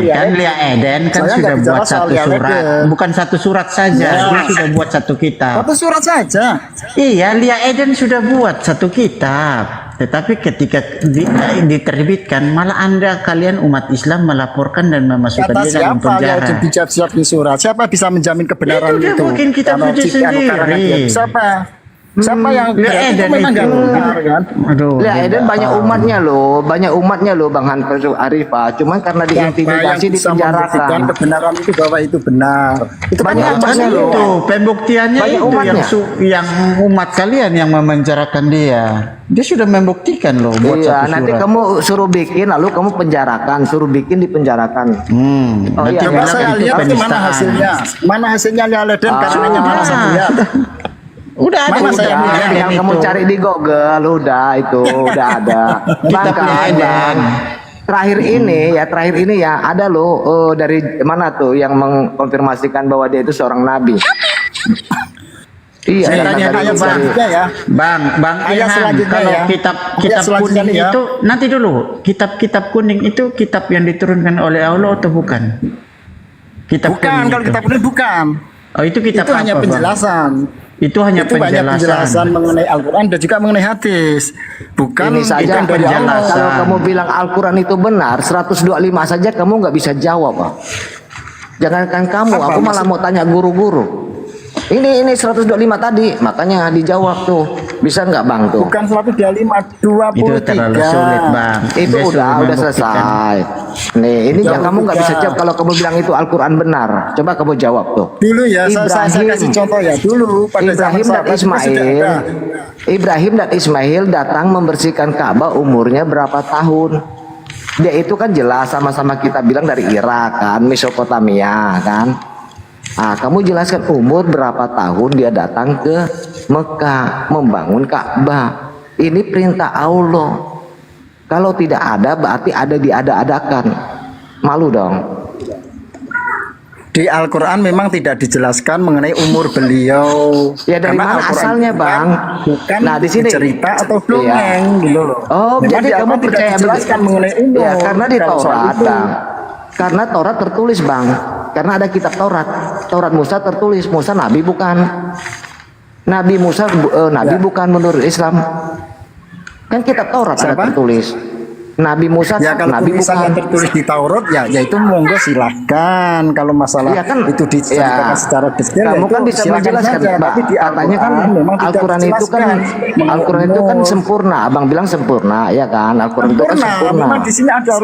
Kan Lia Eden kan sudah buat satu surat, bukan satu surat saja. Dia sudah buat satu kitab. Satu surat saja. Iya, Lia Eden sudah buat satu kitab. Tetapi ketika diterbitkan, malah kalian umat Islam melaporkan dan memasukkan dia dalam penjara. Siapa yang bijak di surat? Siapa bisa menjamin kebenaran itu? Mungkin kita puji sendiri. Siapa yang Lia Eden memang nggak benar kan? Lia Eden banyak umatnya loh Bang Hanfel Arifah, cuman karena diintimidasi dipenjarakan. Kebenaran itu bahwa itu benar. Itu banyak umatnya loh. Itu pembuktiannya itu yang umat kalian yang memenjarakan dia. Dia sudah membuktikan loh buat satu surat. Nanti kamu suruh bikin lalu kamu penjarakan, suruh bikin dipenjarakan. Nanti saya lihat mana hasilnya. Mana hasilnya Lia Eden karenanya mana saya lihat. Udah ada, yang kamu cari di Google udah ada. Bahkan terakhir ini ya ada loh dari mana tuh yang mengkonfirmasikan bahwa dia itu seorang nabi. Iya, Bang, kalau kitab kuning itu nanti dulu, kitab kuning itu kitab yang diturunkan oleh Allah atau bukan? Bukan, kalau kitab kuning bukan. Oh, itu kitab itu hanya penjelasan. Itu hanya penjelasan mengenai Al-Quran dan juga mengenai hadis. Bukan ini saja dari Allah. Kalau kamu bilang Al-Quran itu benar 125 saja kamu nggak bisa jawab Pak. Jangankan kamu, aku malah mau tanya guru-guru. Ini 125 tadi, makanya dijawab tuh. Bisa nggak Bang tuh? Bukan 125, 23. Itu terlalu sulit Bang. Itu udah selesai. Nih, ini kamu nggak bisa jawab kalau kamu bilang itu Al-Quran benar. Coba kamu jawab tuh. Dulu ya, saya kasih contoh ya. Dulu pada Ibrahim dan Ismail datang membersihkan Ka'bah umurnya berapa tahun? Dia itu kan jelas sama-sama kita bilang dari Irak kan, Mesopotamia kan. Kamu jelaskan umur berapa tahun dia datang ke Mekah membangun Ka'bah. Ini perintah Allah. Kalau tidak ada berarti ada diada-adakan. Malu dong. Di Al-Quran memang tidak dijelaskan mengenai umur beliau. Ya dari Karena mana Al-Quran asalnya bang? bukan Nah di sini cerita atau dongeng Iya. gitu loh. Oh Memang jadi di kamu Al-Quran tidak percaya dijelaskan begitu? mengenai umur. Ya karena di Kalau soal Taurat itu. bang. Karena Taurat tertulis bang. Karena ada kitab Taurat. Taurat Musa tertulis. Musa nabi bukan. Nabi Musa nabi bukan menurut Islam. Kan kitab Taurat ada tertulis. Nabi Musa Ya kalau nabi tulisan bukan. yang tertulis di Taurat ya itu monggo silahkan. Kalau masalah Iya kan, itu diceritakan ya, secara detail kamu ya kan itu bisa silakan menjelaskan saja. Mbak. Tapi di Katanya kan memang tidak Al-Quran itu kan dijelaskan Al-Quran itu kan umur. sempurna. Abang bilang sempurna ya kan. Al-Quran itu kan sempurna. Memang di sini ada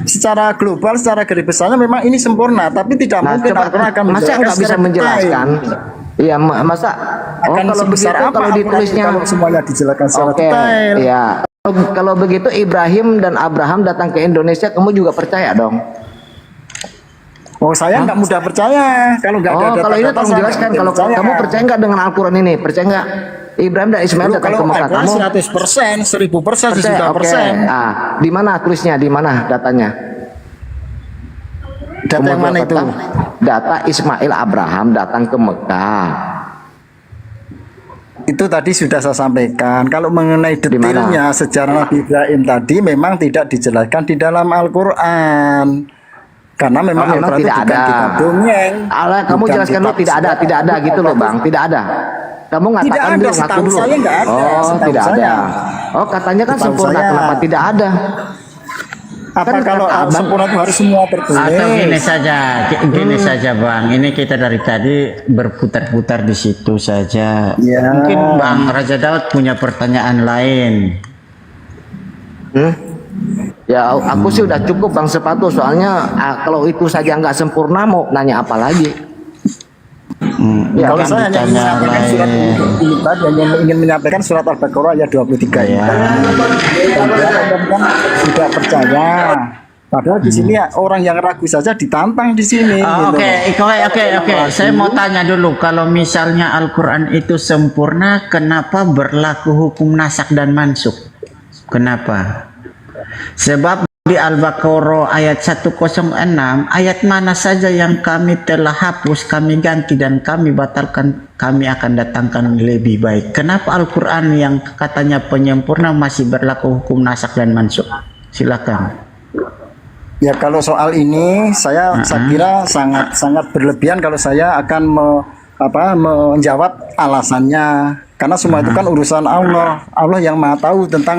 secara global, secara garis besarnya memang ini sempurna, tapi tidak Nah, mungkin coba, Al-Quran akan masa menjelaskan nggak bisa secara menjelaskan? detail. Iya, masa? Oh Akan kalau sebesar begitu apa kalau Al-Quran ditulisnya kalau semuanya dijelaskan secara Oke, detail. iya. Kalau begitu Ibrahim dan Abraham datang ke Indonesia, kamu juga percaya dong? Oh saya nggak mudah percaya kalau nggak ada Oh, kalau ini data-data, tolong saya jelaskan. nggak Kalau percaya. kamu percaya nggak dengan Al-Quran ini? Percaya nggak? Ibrahim dan Ismail Loh, datang ke kalau Mekah. Al-Quran Kamu 100%, 1000%, percaya? Oke. 100%. Ah, di mana tulisnya? Di mana datanya? Data yang mana itu? Data Ismail Abraham datang ke Mekah. Itu tadi sudah saya sampaikan. Kalau mengenai detailnya sejarah Nabi Ibrahim tadi memang tidak dijelaskan di dalam Al-Quran. Karena memang memang Al-Quran itu tidak bukan ada. kitab dongeng. Allah, kamu bukan jelaskan dulu kitab tidak ada gitu loh bang, tidak ada. Kamu Tidak ngatakan ada, dulu, ngaku setahu dulu. saya nggak ada, Oh, setahu tidak saya. ada. Oh, katanya kan Setahu sempurna, saya. kenapa tidak ada? Apa Kan kalau kata abang- sempurna itu harus semua tertulis? Atau gini saja bang, ini kita dari tadi berputar-putar di situ saja. Ya. Mungkin Bang Raja Daud punya pertanyaan lain. Ya, aku sih udah cukup bang sepatu. Soalnya kalau itu saja nggak sempurna, mau nanya apa lagi? Ya, Kalau kan saya hanya ingin ditanya menyampaikan surat ini tadi, hanya ingin menyampaikan surat Al-Baqarah ayat 23 ini. Kan tidak percaya. Padahal di sini ya, orang yang ragu saja ditantang di sini. Oh, gitu. Oke. Saya mau tanya dulu, kalau misalnya Al-Quran itu sempurna, kenapa berlaku hukum nasak dan mansuk? Kenapa? Sebab di Al-Baqarah ayat 106, ayat mana saja yang kami telah hapus, kami ganti dan kami batalkan, kami akan datangkan lebih baik. Kenapa Al-Quran yang katanya penyempurna masih berlaku hukum nasak dan mansuk? Silakan. Ya kalau soal ini saya kira sangat berlebihan kalau saya akan menjawab alasannya, karena semua itu kan urusan Allah. Allah yang Maha tahu tentang